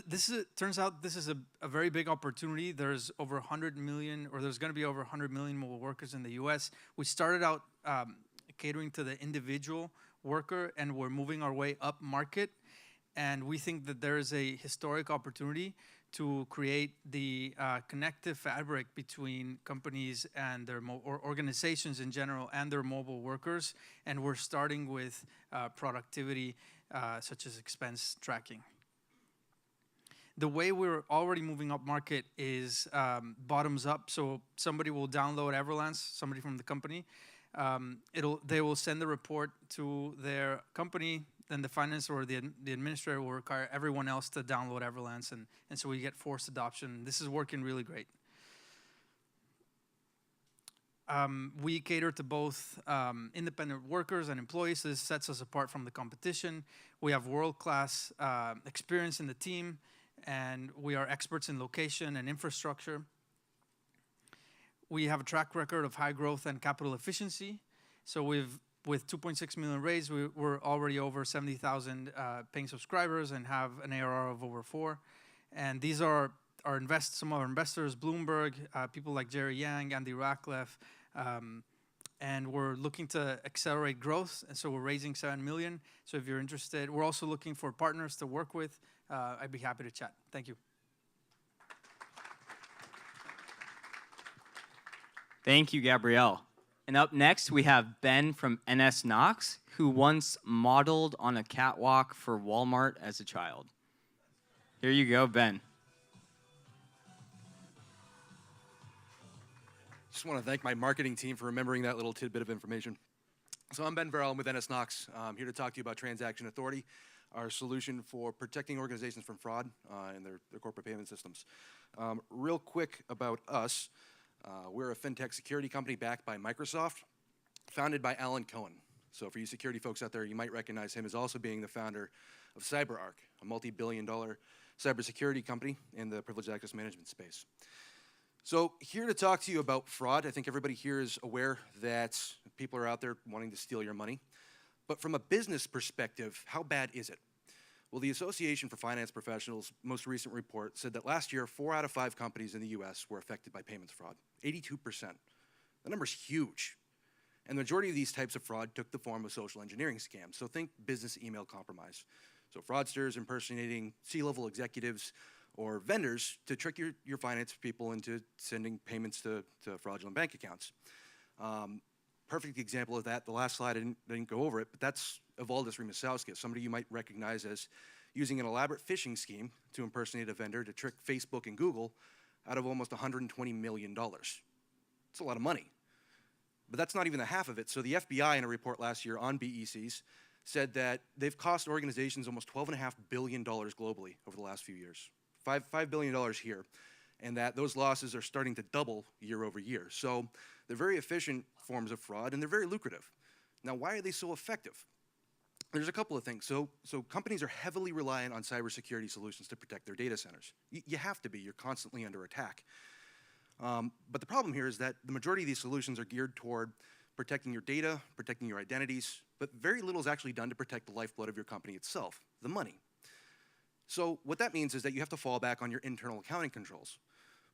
turns out this is a very big opportunity. There's over 100 million, or there's going to be over 100 million mobile workers in the U.S. We started out catering to the individual worker, and we're moving our way up market. And we think that there is a historic opportunity to create the connective fabric between companies and their or organizations in general and their mobile workers. And we're starting with productivity, such as expense tracking. The way we're already moving up market is bottoms up. So somebody will download Everlands, somebody from the company. They will send the report to their company. Then the finance or the administrator will require everyone else to download Everlands, and so we get forced adoption. This is working really great. We cater to both independent workers and employees, so this sets us apart from the competition. We have world-class experience in the team, and we are experts in location and infrastructure. We have a track record of high growth and capital efficiency. So with 2.6 million raised, we're already over 70,000 paying subscribers and have an ARR of over 4. And these are some of our investors, Bloomberg, people like Jerry Yang, Andy Ratcliffe, and we're looking to accelerate growth. And so we're raising 7 million. So if you're interested, we're also looking for partners to work with. I'd be happy to chat. Thank you. Thank you, Gabrielle. And up next, we have Ben from NS Knox, who once modeled on a catwalk for Walmart as a child. Here you go, Ben. Just want to thank my marketing team for remembering that little tidbit of information. So I'm Ben Verrill, I'm with NS Knox. I'm here to talk to you about Transaction Authority, our solution for protecting organizations from fraud in their corporate payment systems. Real quick about us, we're a fintech security company backed by Microsoft, founded by Alan Cohen. So for you security folks out there, you might recognize him as also being the founder of CyberArk, a multi-billion-dollar cybersecurity company in the privileged access management space. So here to talk to you about fraud. I think everybody here is aware that people are out there wanting to steal your money. But from a business perspective, how bad is it? Well, the Association for Finance Professionals' most recent report said that last year, 4 out of 5 companies in the US were affected by payments fraud, 82%. The number's huge. And the majority of these types of fraud took the form of social engineering scams. So think business email compromise. So fraudsters impersonating C-level executives or vendors to trick your finance people into sending payments to fraudulent bank accounts. Perfect example of that, the last slide, I didn't go over it, but that's Evaldis Rimasauskas, somebody you might recognize as using an elaborate phishing scheme to impersonate a vendor to trick Facebook and Google out of almost $120 million. It's a lot of money. But that's not even the half of it. So the FBI, in a report last year on BECs, said that they've cost organizations almost $12.5 billion globally over the last few years. $5 billion here, and that those losses are starting to double year over year. So they're very efficient forms of fraud, and they're very lucrative. Now, why are they so effective? There's a couple of things. So companies are heavily reliant on cybersecurity solutions to protect their data centers. You have to be. You're constantly under attack. But the problem here is that the majority of these solutions are geared toward protecting your data, protecting your identities, but very little is actually done to protect the lifeblood of your company itself, the money. So what that means is that you have to fall back on your internal accounting controls.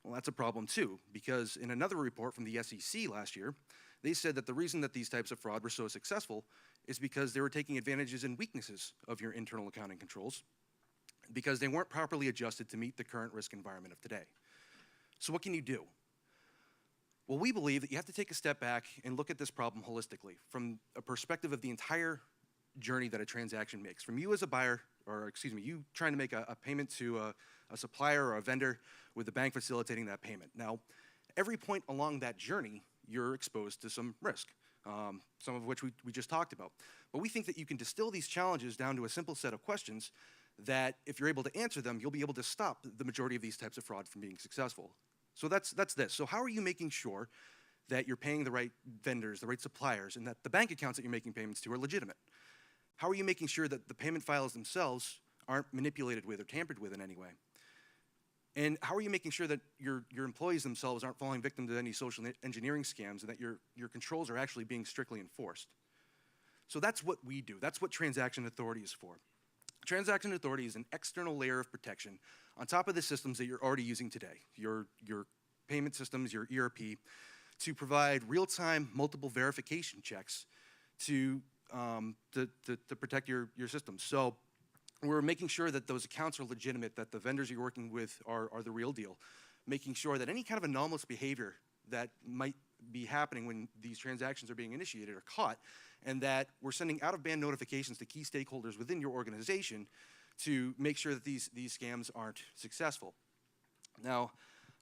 Well, that's a problem too, because in another report from the SEC last year, they said that the reason that these types of fraud were so successful is because they were taking advantages and weaknesses of your internal accounting controls because they weren't properly adjusted to meet the current risk environment of today. So what can you do? Well, we believe that you have to take a step back and look at this problem holistically from a perspective of the entire journey that a transaction makes. From you as a buyer, or excuse me, you trying to make a payment to a supplier or a vendor with the bank facilitating that payment. Now, every point along that journey, you're exposed to some risk, some of which we just talked about. But we think that you can distill these challenges down to a simple set of questions that if you're able to answer them, you'll be able to stop the majority of these types of fraud from being successful. So that's this. So how are you making sure that you're paying the right vendors, the right suppliers, and that the bank accounts that you're making payments to are legitimate? How are you making sure that the payment files themselves aren't manipulated with or tampered with in any way? And how are you making sure that your employees themselves aren't falling victim to any social engineering scams and that your controls are actually being strictly enforced? So that's what we do. That's what Transaction Authority is for. Transaction Authority is an external layer of protection on top of the systems that you're already using today, your payment systems, your ERP, to provide real-time multiple verification checks to protect your systems. So we're making sure that those accounts are legitimate, that the vendors you're working with are the real deal, making sure that any kind of anomalous behavior that might be happening when these transactions are being initiated are caught, and that we're sending out-of-band notifications to key stakeholders within your organization to make sure that these scams aren't successful. Now,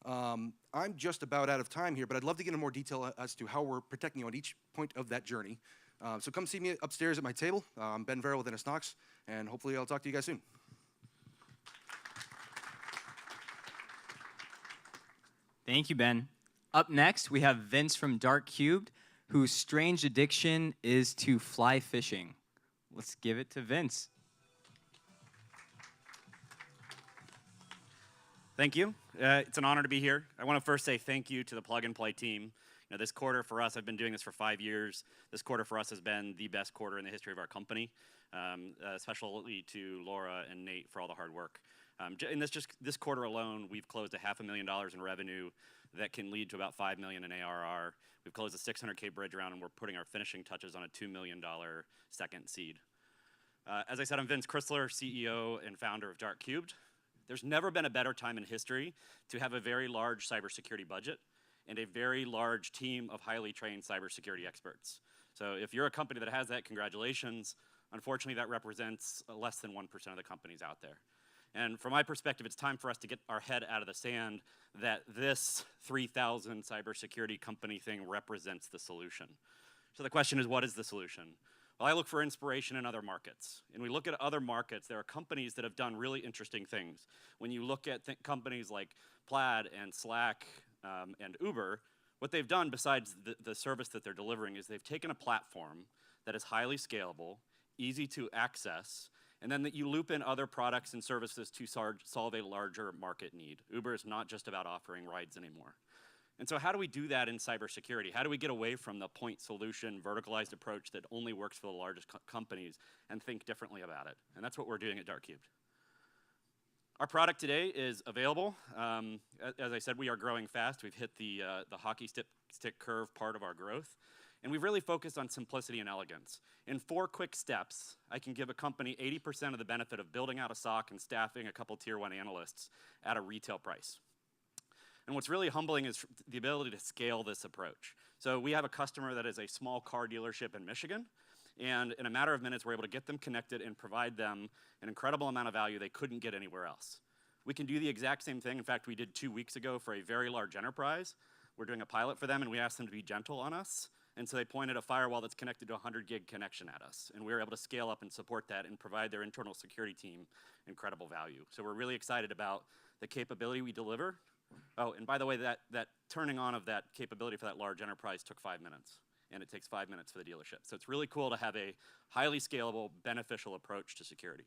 I'm just about out of time here, but I'd love to get into more detail as to how we're protecting you on each point of that journey. So come see me upstairs at my table. I'm Ben Verrill with NS Knox, and hopefully I'll talk to you guys soon. Thank you, Ben. Up next, we have Vince from Dark Cubed, whose strange addiction is to fly fishing. Let's give it to Vince. Thank you. It's an honor to be here. I want to first say thank you to the Plug and Play team. You know, this quarter for us, I've been doing this for 5 years. This quarter for us has been the best quarter in the history of our company, especially to Laura and Nate for all the hard work. In this quarter alone, we've closed $500,000 in revenue that can lead to about $5 million in ARR. We've closed a $600K bridge round, and we're putting our finishing touches on a $2 million second seed. As I said, I'm Vince Chrysler, CEO and founder of Darkcubed. There's never been a better time in history to have a very large cybersecurity budget and a very large team of highly trained cybersecurity experts. So if you're a company that has that, congratulations. Unfortunately, that represents less than 1% of the companies out there. And from my perspective, it's time for us to get our head out of the sand that this 3,000 cybersecurity company thing represents the solution. So the question is, what is the solution? Well, I look for inspiration in other markets. And we look at other markets, there are companies that have done really interesting things. When you look at companies like Plaid and Slack and Uber, what they've done besides the service that they're delivering is they've taken a platform that is highly scalable, easy to access, and then that you loop in other products and services to solve a larger market need. Uber is not just about offering rides anymore. And so how do we do that in cybersecurity? How do we get away from the point solution, verticalized approach that only works for the largest companies and think differently about it? And that's what we're doing at Darkcubed. Our product today is available. As I said, we are growing fast. We've hit the hockey stick curve part of our growth. And we've really focused on simplicity and elegance. In 4 quick steps, I can give a company 80% of the benefit of building out a SOC and staffing a couple tier 1 analysts at a retail price. And what's really humbling is the ability to scale this approach. So we have a customer that is a small car dealership in Michigan, and in a matter of minutes, we're able to get them connected and provide them an incredible amount of value they couldn't get anywhere else. We can do the exact same thing. In fact, we did 2 weeks ago for a very large enterprise. We're doing a pilot for them, and we asked them to be gentle on us. And so they pointed a firewall that's connected to a 100 gig connection at us. And we were able to scale up and support that and provide their internal security team incredible value. So we're really excited about the capability we deliver. Oh, and by the way, that turning on of that capability for that large enterprise took 5 minutes. And it takes 5 minutes for the dealership. So it's really cool to have a highly scalable, beneficial approach to security.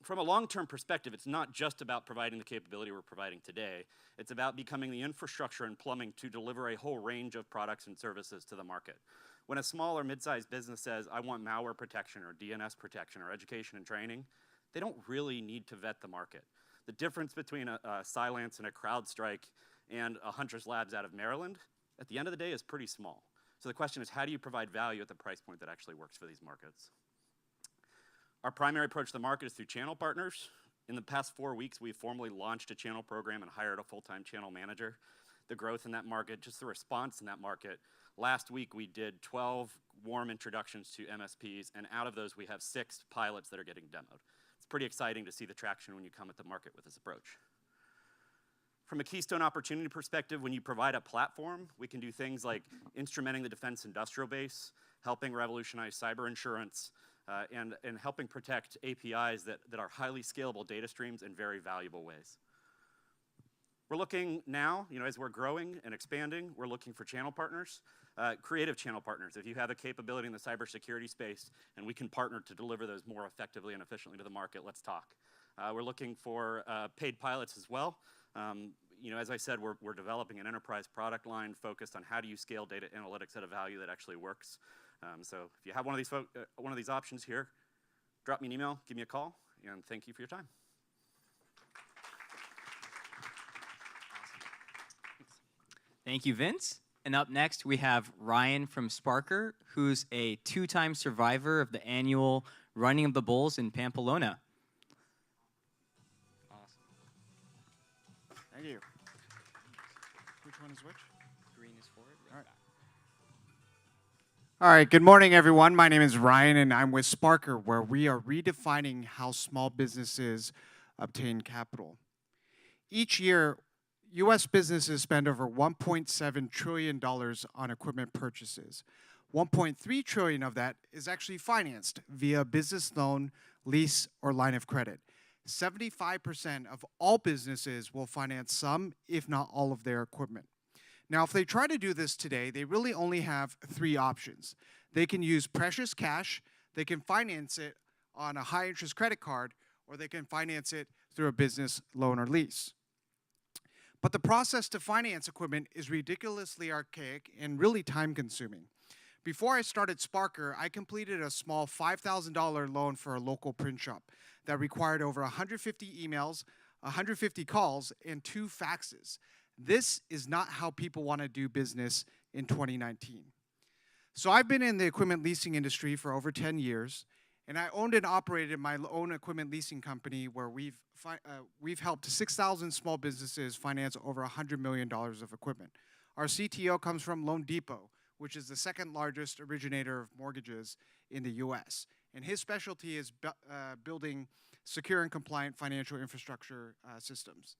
From a long-term perspective, it's not just about providing the capability we're providing today. It's about becoming the infrastructure and plumbing to deliver a whole range of products and services to the market. When a small or mid-sized business says, I want malware protection or DNS protection or education and training, they don't really need to vet the market. The difference between a Cylance and a CrowdStrike and a Huntress Labs out of Maryland, at the end of the day, is pretty small. So the question is, how do you provide value at the price point that actually works for these markets? Our primary approach to the market is through channel partners. In the past 4 weeks, we've formally launched a channel program and hired a full-time channel manager. The growth in that market, just the response in that market. Last week, we did 12 warm introductions to MSPs, and out of those, we have 6 pilots that are getting demoed. It's pretty exciting to see the traction when you come at the market with this approach. From a Keystone opportunity perspective, when you provide a platform, we can do things like instrumenting the defense industrial base, helping revolutionize cyber insurance, and helping protect APIs that are highly scalable data streams in very valuable ways. We're looking now, as we're growing and expanding, we're looking for channel partners, creative channel partners. If you have a capability in the cybersecurity space and we can partner to deliver those more effectively and efficiently to the market, let's talk. We're looking for paid pilots as well. As I said, we're developing an enterprise product line focused on how do you scale data analytics at a value that actually works. So if you have one of these options here, drop me an email, give me a call, and thank you for your time. Thank you, Vince. And up next, we have Ryan from Sparker, who's a 2-time survivor of the annual Running of the Bulls in Pamplona. Thank you. Which one is which? Green is forward. All right. All right, good morning, everyone. My name is Ryan, and I'm with Sparker, where we are redefining how small businesses obtain capital. Each year, U.S. businesses spend over $1.7 trillion on equipment purchases. $1.3 trillion of that is actually financed via business loan, lease, or line of credit. 75% of all businesses will finance some, if not all, of their equipment. Now, if they try to do this today, they really only have 3 options. They can use precious cash, they can finance it on a high-interest credit card, or they can finance it through a business loan or lease. But the process to finance equipment is ridiculously archaic and really time-consuming. Before I started Sparker, I completed a small $5,000 loan for a local print shop that required over 150 emails, 150 calls, and 2 faxes. This is not how people want to do business in 2019. So I've been in the equipment leasing industry for over 10 years, and I owned and operated my own equipment leasing company where we've helped 6,000 small businesses finance over $100 million of equipment. Our CTO comes from loanDepot, which is the second largest originator of mortgages in the US. And his specialty is building secure and compliant financial infrastructure systems.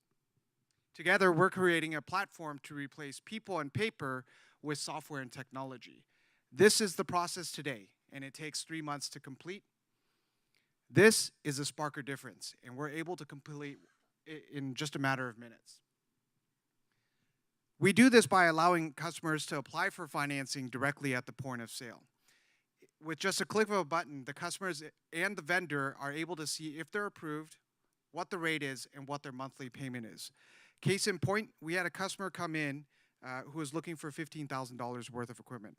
Together, we're creating a platform to replace people and paper with software and technology. This is the process today, and it takes 3 months to complete. This is a Sparker difference, and we're able to complete in just a matter of minutes. We do this by allowing customers to apply for financing directly at the point of sale. With just a click of a button, the customers and the vendor are able to see if they're approved, what the rate is, and what their monthly payment is. Case in point, we had a customer come in who was looking for $15,000 worth of equipment.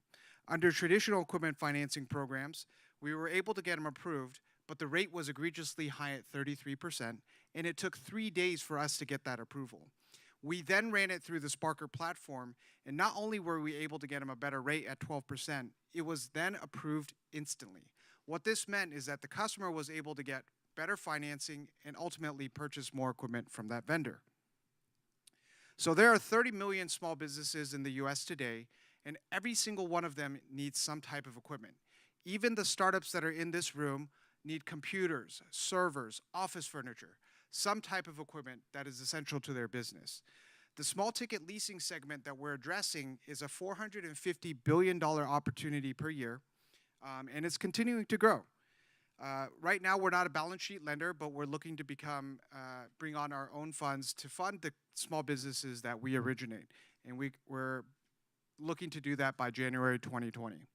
Under traditional equipment financing programs, we were able to get him approved, but the rate was egregiously high at 33%, and it took 3 days for us to get that approval. We then ran it through the Sparker platform, and not only were we able to get him a better rate at 12%, it was then approved instantly. What this meant is that the customer was able to get better financing and ultimately purchase more equipment from that vendor. So there are 30 million small businesses in the US today, and every single one of them needs some type of equipment. Even the startups that are in this room need computers, servers, office furniture, some type of equipment that is essential to their business. The small ticket leasing segment that we're addressing is a $450 billion opportunity per year, and it's continuing to grow. Right now, we're not a balance sheet lender, but we're looking to bring on our own funds to fund the small businesses that we originate, and we're looking to do that by January 2020.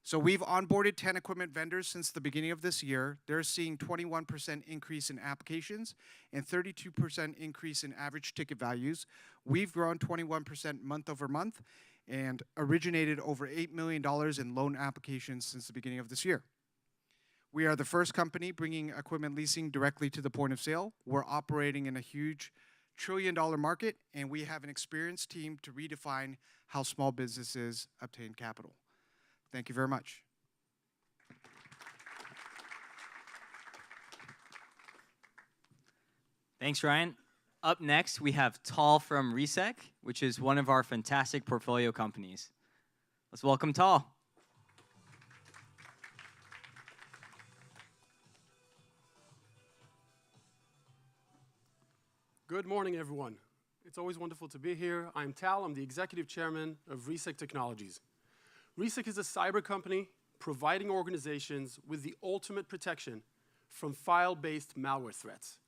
So we've onboarded 10 equipment vendors since the beginning of this year. They're seeing 21% increase in applications and 32% increase in average ticket values. We've grown 21% month over month and originated over $8 million in loan applications since the beginning of this year. We are the first company bringing equipment leasing directly to the point of sale. We're operating in a huge trillion-dollar market, and we have an experienced team to redefine how small businesses obtain capital. Thank you very much. Thanks, Ryan. Up next, we have Tal from Resec, which is one of our fantastic portfolio companies. Let's welcome Tal. Good morning, everyone. It's always wonderful to be here. I'm Tal. I'm the executive chairman of Resec Technologies. Resec is a cyber company providing organizations with the ultimate protection from file-based malware threats.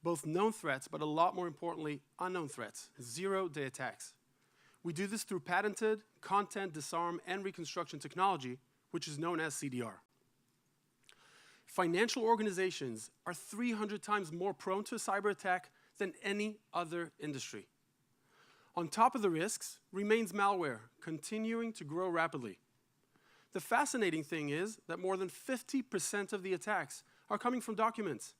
Both known threats, but a lot more importantly, unknown threats, zero-day attacks. We do this through patented content disarm and reconstruction technology, which is known as CDR. Financial organizations are 300 times more prone to a cyber attack than any other industry. On top of the risks remains malware, continuing to grow rapidly. The fascinating thing is that more than 50% of the attacks are coming from documents.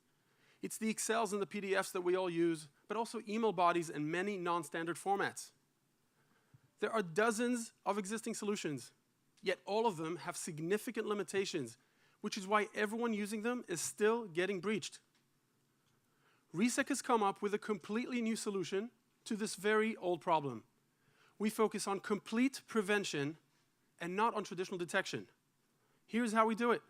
It's the Excels and the PDFs that we all use, but also email bodies and many non-standard formats. There are dozens of existing solutions, yet all of them have significant limitations, which is why everyone using them is still getting breached. Resec has come up with a completely new solution to this very old problem. We focus on complete prevention and not on traditional detection. Here's how we do it.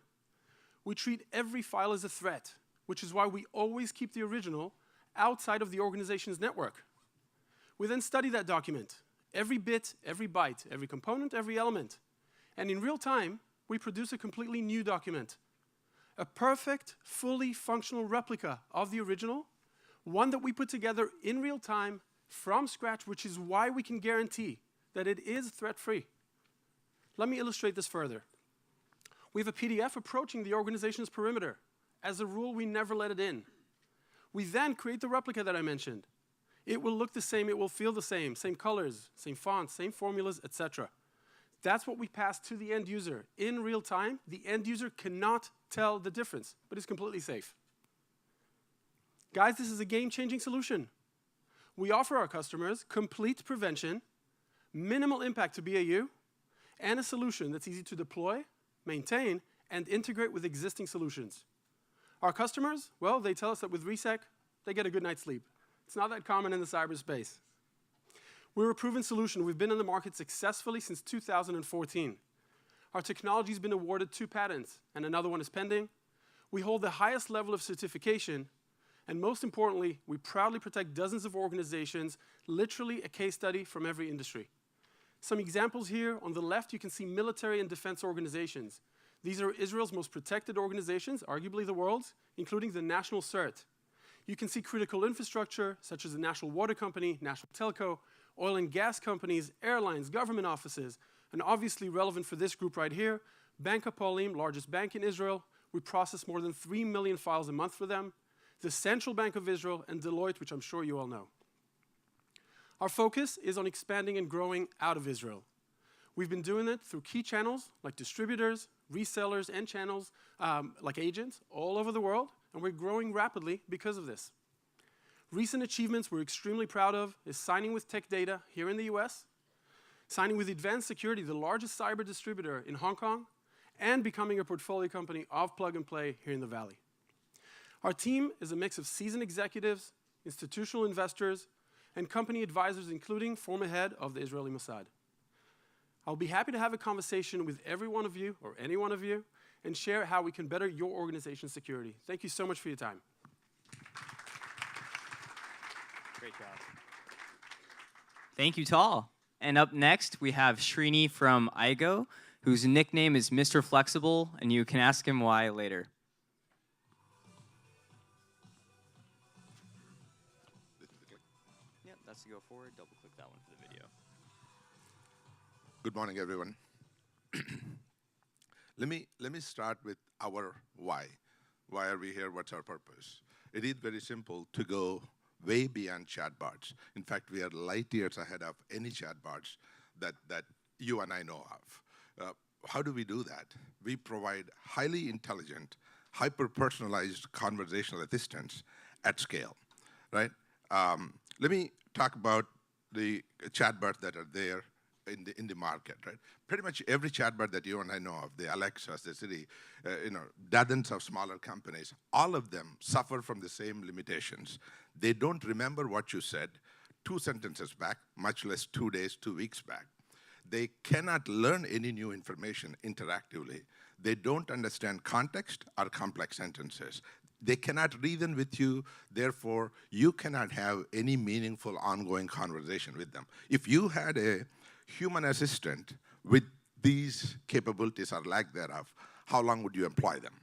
We treat every file as a threat, which is why we always keep the original outside of the organization's network. We then study that document, every bit, every byte, every component, every element. And in real time, we produce a completely new document. A perfect, fully functional replica of the original, one that we put together in real time from scratch, which is why we can guarantee that it is threat-free. Let me illustrate this further. We have a PDF approaching the organization's perimeter. As a rule, we never let it in. We then create the replica that I mentioned. It will look the same, it will feel the same colors, same fonts, same formulas, etc. That's what we pass to the end user. In real time, the end user cannot tell the difference, but it's completely safe. Guys, this is a game-changing solution. We offer our customers complete prevention, minimal impact to BAU, and a solution that's easy to deploy, maintain, and integrate with existing solutions. Our customers, well, they tell us that with Resec, they get a good night's sleep. It's not that common in the cyberspace. We're a proven solution. We've been in the market successfully since 2014. Our technology's been awarded 2 patents, and another one is pending. We hold the highest level of certification, and most importantly, we proudly protect dozens of organizations, literally a case study from every industry. Some examples here. On the left, you can see military and defense organizations. These are Israel's most protected organizations, arguably the world's, including the National CERT. You can see critical infrastructure, such as the National Water Company, National Telco, oil and gas companies, airlines, government offices, and obviously relevant for this group right here, Bank Hapoalim, largest bank in Israel. We process more than 3 million files a month for them. The Central Bank of Israel, and Deloitte, which I'm sure you all know. Our focus is on expanding and growing out of Israel. We've been doing it through key channels like distributors, resellers, and channels like agents all over the world, and we're growing rapidly because of this. Recent achievements we're extremely proud of is signing with Tech Data here in the US, signing with Advanced Security, the largest cyber distributor in Hong Kong, and becoming a portfolio company of Plug and Play here in the Valley. Our team is a mix of seasoned executives, institutional investors, and company advisors, including former head of the Israeli Mossad. I'll be happy to have a conversation with every one of you, or any one of you, and share how we can better your organization's security. Thank you so much for your time. Great job. Thank you, Tal. And up next, we have Srini from IGO, whose nickname is Mr. Flexible, and you can ask him why later. Yep, that's to go forward. Double-click that one for the video. Good morning, everyone. Let me start with our why. Why are we here? What's our purpose? It is very simple to go way beyond chatbots. In fact, we are light years ahead of any chatbots that you and I know of. How do we do that? We provide highly intelligent, hyper-personalized conversational assistants at scale, right? Let me talk about the chatbots that are there in the market, right? Pretty much every chatbot that you and I know of, the Alexas, the Siri, dozens of smaller companies, all of them suffer from the same limitations. They don't remember what you said 2 sentences back, much less 2 days, 2 weeks back. They cannot learn any new information interactively. They don't understand context or complex sentences. They cannot reason with you, therefore, you cannot have any meaningful ongoing conversation with them. If you had a human assistant with these capabilities or lack thereof, how long would you employ them?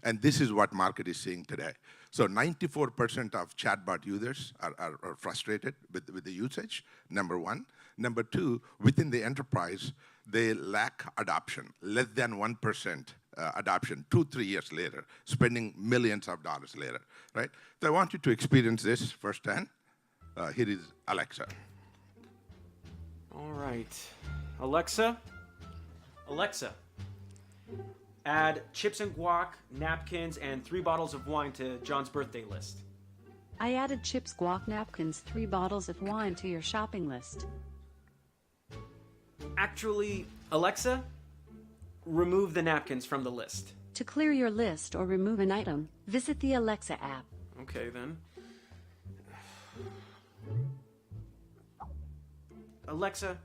And this is what market is seeing today. So 94% of chatbot users are frustrated with the usage, number one. Number two, within the enterprise, they lack adoption, less than 1% adoption 2-3 years later, spending millions of dollars later, right? So I want you to experience this firsthand. Here is Alexa. All right. Alexa, add chips and guac, napkins, and 3 bottles of wine to John's birthday list. I added chips, guac, napkins, 3 bottles of wine to your shopping list. Actually, Alexa, remove the napkins from the list. To clear your list or remove an item, visit the Alexa app. Okay, then. Alexa,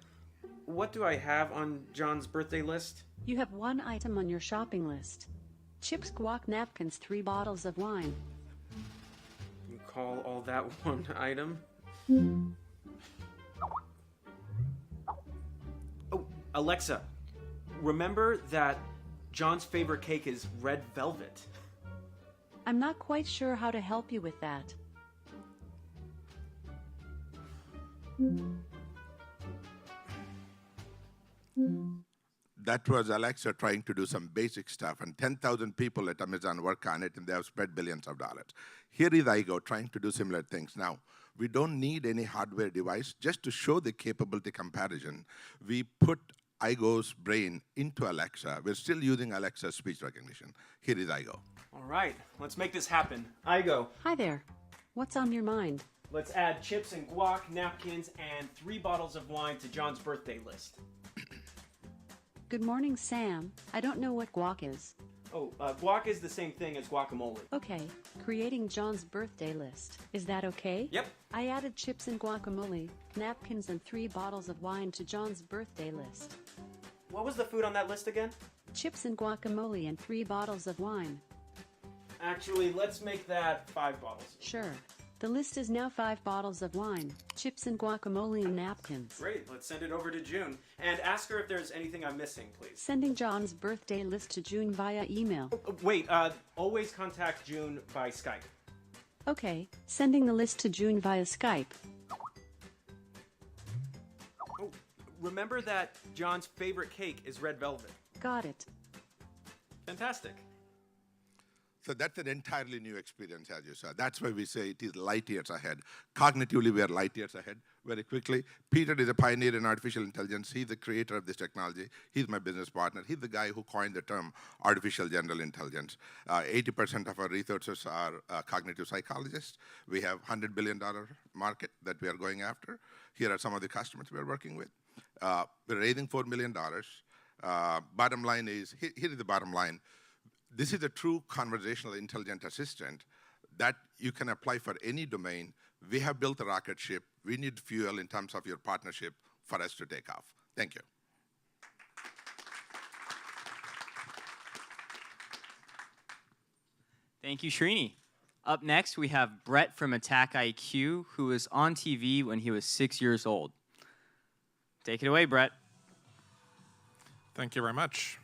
what do I have on John's birthday list? You have 1 item on your shopping list. Chips, guac, napkins, 3 bottles of wine. You call all that one item? Oh, Alexa, remember that John's favorite cake is red velvet. I'm not quite sure how to help you with that. That was Alexa trying to do some basic stuff, and 10,000 people at Amazon work on it, and they have spread billions of dollars. Here is Igo trying to do similar things. Now, we don't need any hardware device. Just to show the capability comparison, we put Igo's brain into Alexa. We're still using Alexa's speech recognition. Here is Igo. All right, let's make this happen. Igo, Hi there. What's on your mind? let's add chips and guac, napkins, and 3 bottles of wine to John's birthday list. Good morning, Sam. I don't know what guac is. Oh, guac is the same thing as guacamole. Okay, creating John's birthday list. Is that okay? Yep. I added chips and guacamole, napkins, and 3 bottles of wine to John's birthday list. What was the food on that list again? Chips and guacamole and 3 bottles of wine. Actually, let's make that 5 bottles. Sure. The list is now 5 bottles of wine, chips and guacamole, and napkins. Great, let's send it over to June. And ask her if there's anything I'm missing, please. Sending John's birthday list to June via email. Wait, always contact June by Skype. Okay, sending the list to June via Skype. Oh, remember that John's favorite cake is red velvet. Got it. Fantastic. So that's an entirely new experience, as you saw. That's why we say it is light years ahead. Cognitively, we are light years ahead. Very quickly, Peter is a pioneer in artificial intelligence. He's the creator of this technology. He's my business partner. He's the guy who coined the term artificial general intelligence. 80% of our researchers are cognitive psychologists. We have $100 billion market that we are going after. Here are some of the customers we are working with. We're raising $4 million. Bottom line is, here is the bottom line. This is a true conversational intelligent assistant that you can apply for any domain. We have built a rocket ship. We need fuel in terms of your partnership for us to take off. Thank you. Thank you, Srini. Up next, we have Brett from Attack IQ, who was on TV when he was 6 years old. Take it away, Brett. Thank you very much.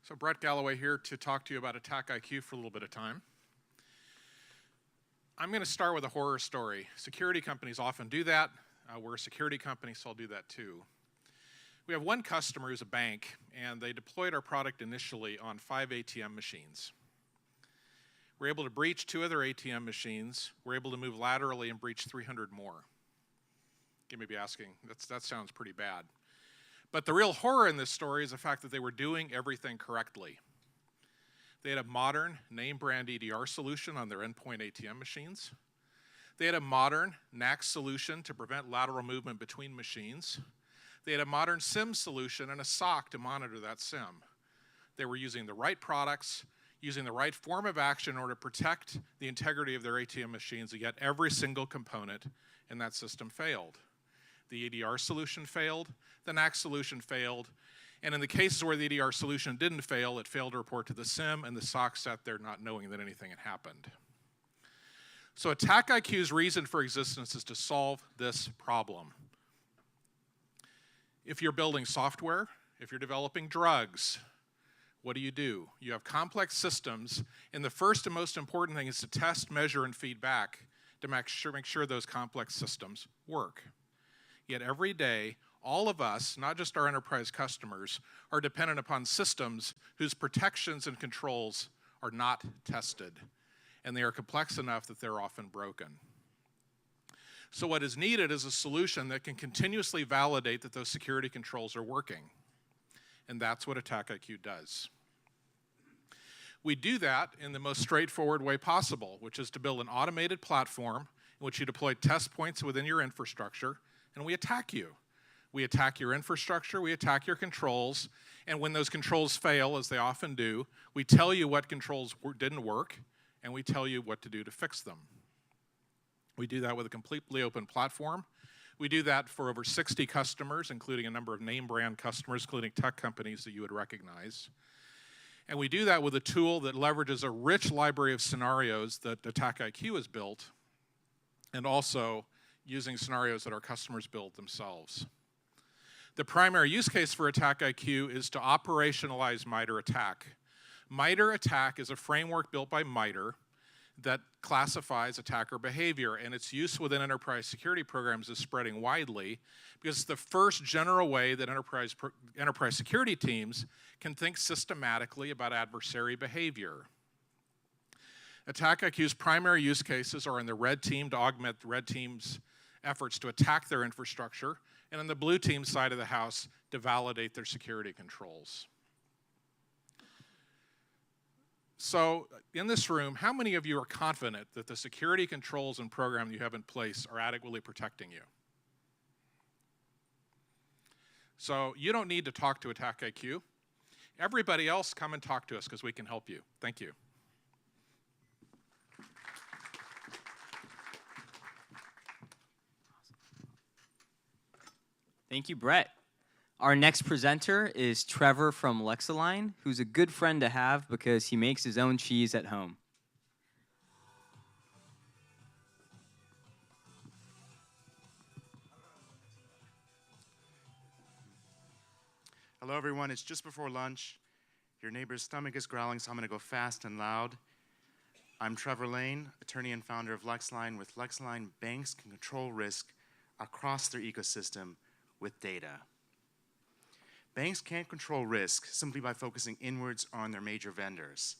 So Brett Galloway here to talk to you about Attack IQ for a little bit of time. I'm going to start with a horror story. Security companies often do that. We're a security company, so I'll do that too. We have one customer who's a bank, and they deployed our product initially on 5 ATM machines. We're able to breach 2 other ATM machines. We're able to move laterally and breach 300 more. You may be asking, that sounds pretty bad. But the real horror in this story is the fact that they were doing everything correctly. They had a modern name brand EDR solution on their endpoint ATM machines. They had a modern NAC solution to prevent lateral movement between machines. They had a modern SIM solution and a SOC to monitor that SIM. They were using the right products, using the right form of action in order to protect the integrity of their ATM machines, and yet every single component in that system failed. The EDR solution failed, the NAC solution failed, and in the cases where the EDR solution didn't fail, it failed to report to the SIM, and the SOC sat there not knowing that anything had happened. So Attack IQ's reason for existence is to solve this problem. If you're building software, if you're developing drugs, what do? You have complex systems, and the first and most important thing is to test, measure, and feedback to make sure those complex systems work. Yet every day, all of us, not just our enterprise customers, are dependent upon systems whose protections and controls are not tested, and they are complex enough that they're often broken. So what is needed is a solution that can continuously validate that those security controls are working, and that's what Attack IQ does. We do that in the most straightforward way possible, which is to build an automated platform in which you deploy test points within your infrastructure, and we attack you. We attack your infrastructure, we attack your controls, and when those controls fail, as they often do, we tell you what controls didn't work, and we tell you what to do to fix them. We do that with a completely open platform. We do that for over 60 customers, including a number of name brand customers, including tech companies that you would recognize. And we do that with a tool that leverages a rich library of scenarios that Attack IQ has built, and also using scenarios that our customers build themselves. The primary use case for Attack IQ is to operationalize MITRE ATT&CK. MITRE ATT&CK is a framework built by MITRE that classifies attacker behavior, and its use within enterprise security programs is spreading widely because it's the first general way that enterprise security teams can think systematically about adversary behavior. AttackIQ's primary use cases are in the red team to augment the red team's efforts to attack their infrastructure, and on the blue team side of the house to validate their security controls. So in this room, how many of you are confident that the security controls and program you have in place are adequately protecting you? So you don't need to talk to AttackIQ. Everybody else, come and talk to us because we can help you. Thank you. Thank you, Brett. Our next presenter is Trevor from Lexalign, who's a good friend to have because he makes his own cheese at home. Hello, everyone. It's just before lunch. Your neighbor's stomach is growling, so I'm going to go fast and loud. I'm Trevor Lane, attorney and founder of Lexalign. With Lexalign, banks can control risk across their ecosystem with data. Banks can't control risk simply by focusing inwards on their major vendors.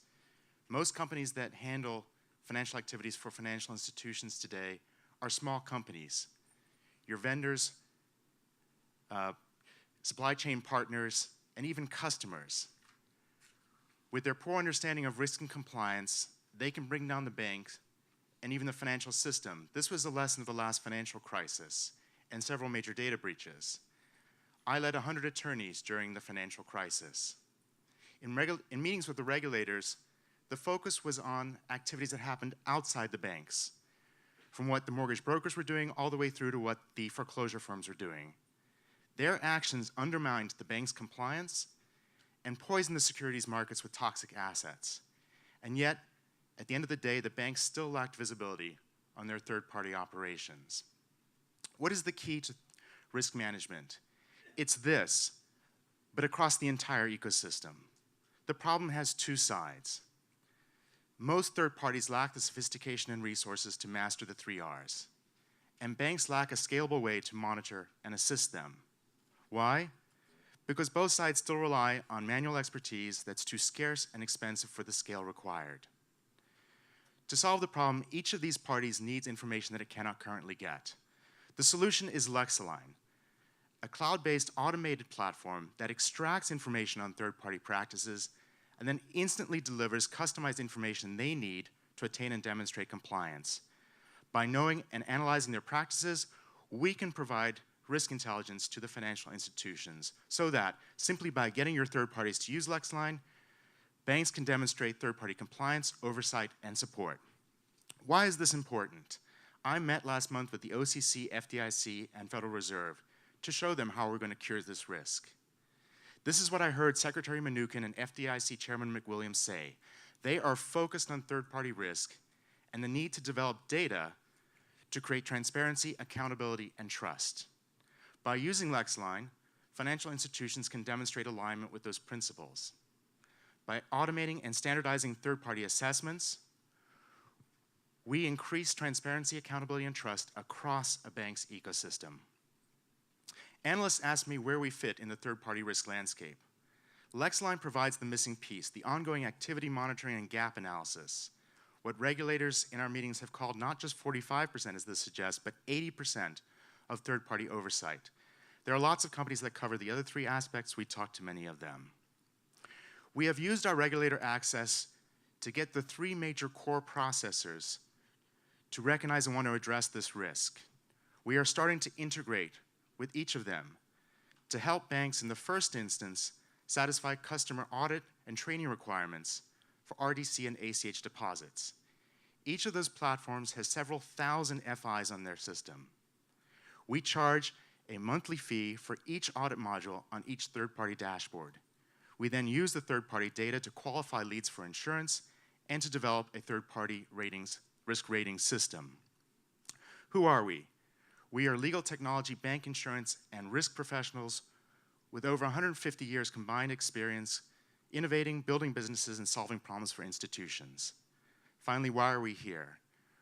Most companies that handle financial activities for financial institutions today are small companies. Your vendors, supply chain partners, and even customers. With their poor understanding of risk and compliance, they can bring down the banks and even the financial system. This was the lesson of the last financial crisis and several major data breaches. I led 100 attorneys during the financial crisis. In meetings with the regulators, the focus was on activities that happened outside the banks, from what the mortgage brokers were doing all the way through to what the foreclosure firms were doing. Their actions undermined the bank's compliance and poisoned the securities markets with toxic assets. And yet, at the end of the day, the banks still lacked visibility on their third-party operations. What is the key to risk management? It's this, but across the entire ecosystem. The problem has two sides. Most third parties lack the sophistication and resources to master the 3 Rs, and banks lack a scalable way to monitor and assist them. Why? Because both sides still rely on manual expertise that's too scarce and expensive for the scale required. To solve the problem, each of these parties needs information that it cannot currently get. The solution is Lexalign, a cloud-based automated platform that extracts information on third-party practices and then instantly delivers customized information they need to attain and demonstrate compliance. By knowing and analyzing their practices, we can provide risk intelligence to the financial institutions so that simply by getting your third parties to use Lexalign, banks can demonstrate third-party compliance, oversight, and support. Why is this important? I met last month with the OCC, FDIC, and Federal Reserve to show them how we're going to cure this risk. This is what I heard Secretary Mnuchin and FDIC Chairman McWilliams say. They are focused on third-party risk and the need to develop data to create transparency, accountability, and trust. By using Lexalign, financial institutions can demonstrate alignment with those principles. By automating and standardizing third-party assessments, we increase transparency, accountability, and trust across a bank's ecosystem. Analysts ask me where we fit in the third-party risk landscape. Lexalign provides the missing piece, the ongoing activity monitoring and gap analysis, what regulators in our meetings have called not just 45%, as this suggests, but 80% of third-party oversight. There are lots of companies that cover the other 3 aspects. We talked to many of them. We have used our regulator access to get the 3 major core processors to recognize and want to address this risk. We are starting to integrate with each of them to help banks in the first instance satisfy customer audit and training requirements for RDC and ACH deposits. Each of those platforms has several thousand FIs on their system. We charge a monthly fee for each audit module on each third-party dashboard. We then use the third-party data to qualify leads for insurance and to develop a third-party risk rating system. Who are we? We are legal technology, bank insurance, and risk professionals with over 150 years combined experience innovating, building businesses, and solving problems for institutions. Finally, why are we here?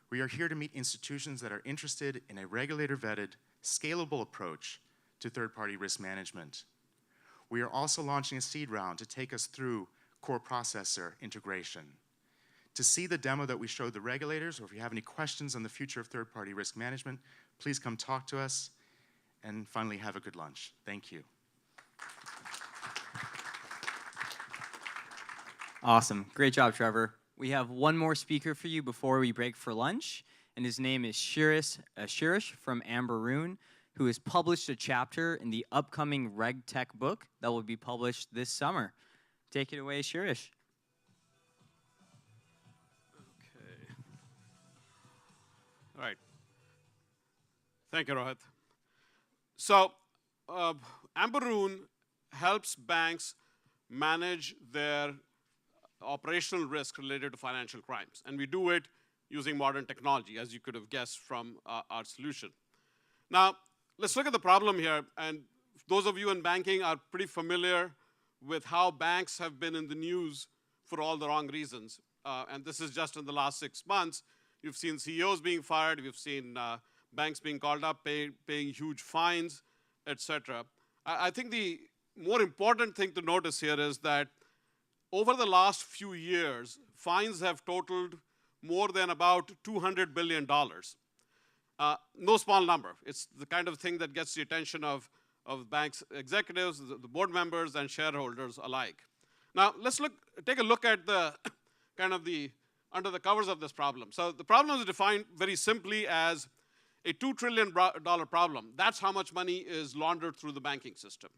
We are here to meet institutions that are interested in a regulator-vetted, scalable approach to third-party risk management. We are also launching a seed round to take us through core processor integration. To see the demo that we showed the regulators, or if you have any questions on the future of third-party risk management, please come talk to us. And finally, have a good lunch. Thank you. Awesome. Great job, Trevor. We have one more speaker for you before we break for lunch, and his name is Shirish from Amberoon, who has published a chapter in the upcoming RegTech book that will be published this summer. Take it away, Shirish. All right. Thank you, Rohit. So, Amberoon helps banks manage their operational risk related to financial crimes. And we do it using modern technology, as you could have guessed from our solution. Now, let's look at the problem here. And those of you in banking are pretty familiar with how banks have been in the news for all the wrong reasons. And this is just in the last 6 months. You've seen CEOs being fired. You've seen banks being called up, paying huge fines, et cetera. I think the more important thing to notice here is that over the last few years, fines have totaled more than about $200 billion. No small number. It's the kind of thing that gets the attention of banks executives, the board members, and shareholders alike. Now, let's take a look at the kind of the under the covers of this problem. So the problem is defined very simply as a $2 trillion problem. That's how much money is laundered through the banking system.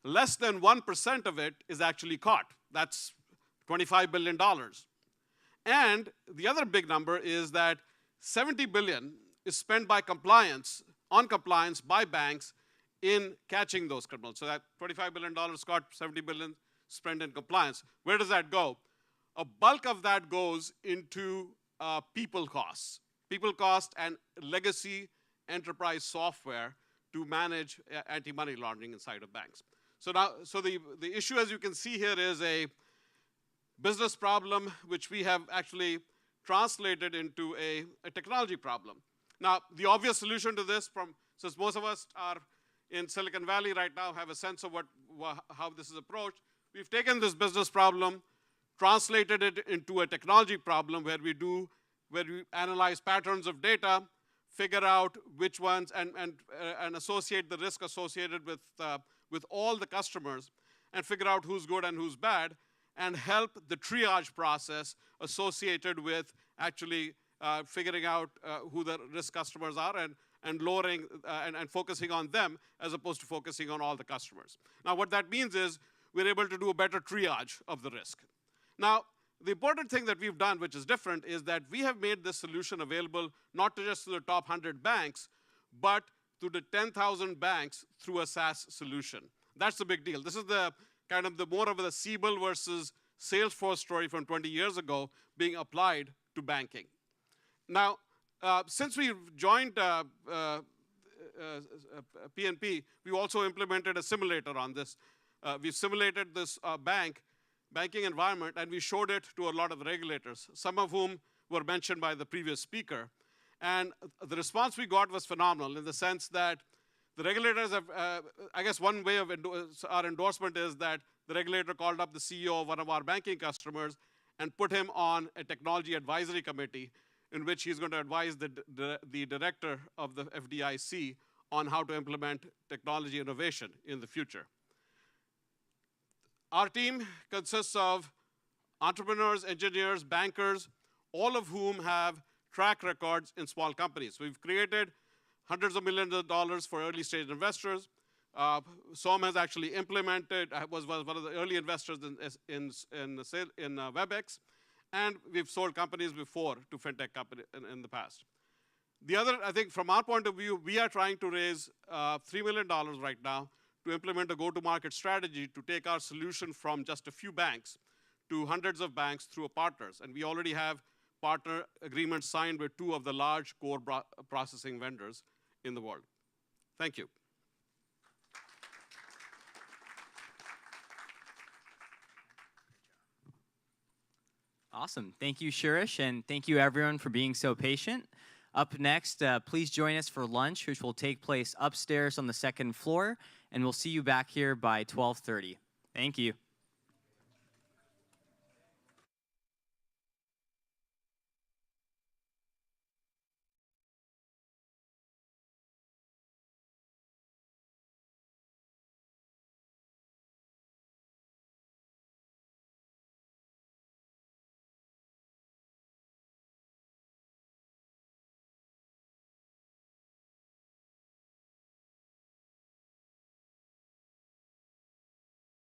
Less than 1% of it is actually caught. That's $25 billion. And the other big number is that $70 billion is spent on compliance by banks in catching those criminals. So that $25 billion caught, $70 billion spent in compliance. Where does that go? A bulk of that goes into people costs and legacy enterprise software to manage anti-money laundering inside of banks. So now, the issue, as you can see here, is a business problem which we have actually translated into a technology problem. Now, the obvious solution to this, since most of us are in Silicon Valley right now, have a sense of how this is approached, we've taken this business problem, translated it into a technology problem where we analyze patterns of data, figure out which ones, and associate the risk associated with all the customers, and figure out who's good and who's bad, and help the triage process associated with actually figuring out who the risk customers are and lowering and focusing on them as opposed to focusing on all the customers. Now, what that means is we're able to do a better triage of the risk. Now, the important thing that we've done, which is different, is that we have made this solution available not just to the top 100 banks, but to the 10,000 banks through a SaaS solution. That's the big deal. This is the kind of the more of the Siebel versus Salesforce story from 20 years ago being applied to banking. Now, since we've joined PNP, we also implemented a simulator on this. We've simulated this banking environment, and we showed it to a lot of regulators, some of whom were mentioned by the previous speaker. And the response we got was phenomenal in the sense that the regulators have, I guess one way of our endorsement is that the regulator called up the CEO of one of our banking customers and put him on a technology advisory committee in which he's going to advise the director of the FDIC on how to implement technology innovation in the future. Our team consists of entrepreneurs, engineers, bankers, all of whom have track records in small companies. We've created hundreds of millions of dollars for early stage investors. SOM has actually implemented, was one of the early investors in WebEx, and we've sold companies before to fintech companies in the past. The other, I think from our point of view, we are trying to raise $3 million right now to implement a go-to-market strategy to take our solution from just a few banks to hundreds of banks through partners. And we already have partner agreements signed with 2 of the large core processing vendors in the world. Thank you. Awesome. Thank you, Shirish, and thank you, everyone, for being so patient. Up next, please join us for lunch, which will take place upstairs on the second floor, and we'll see you back here by 12:30. Thank you.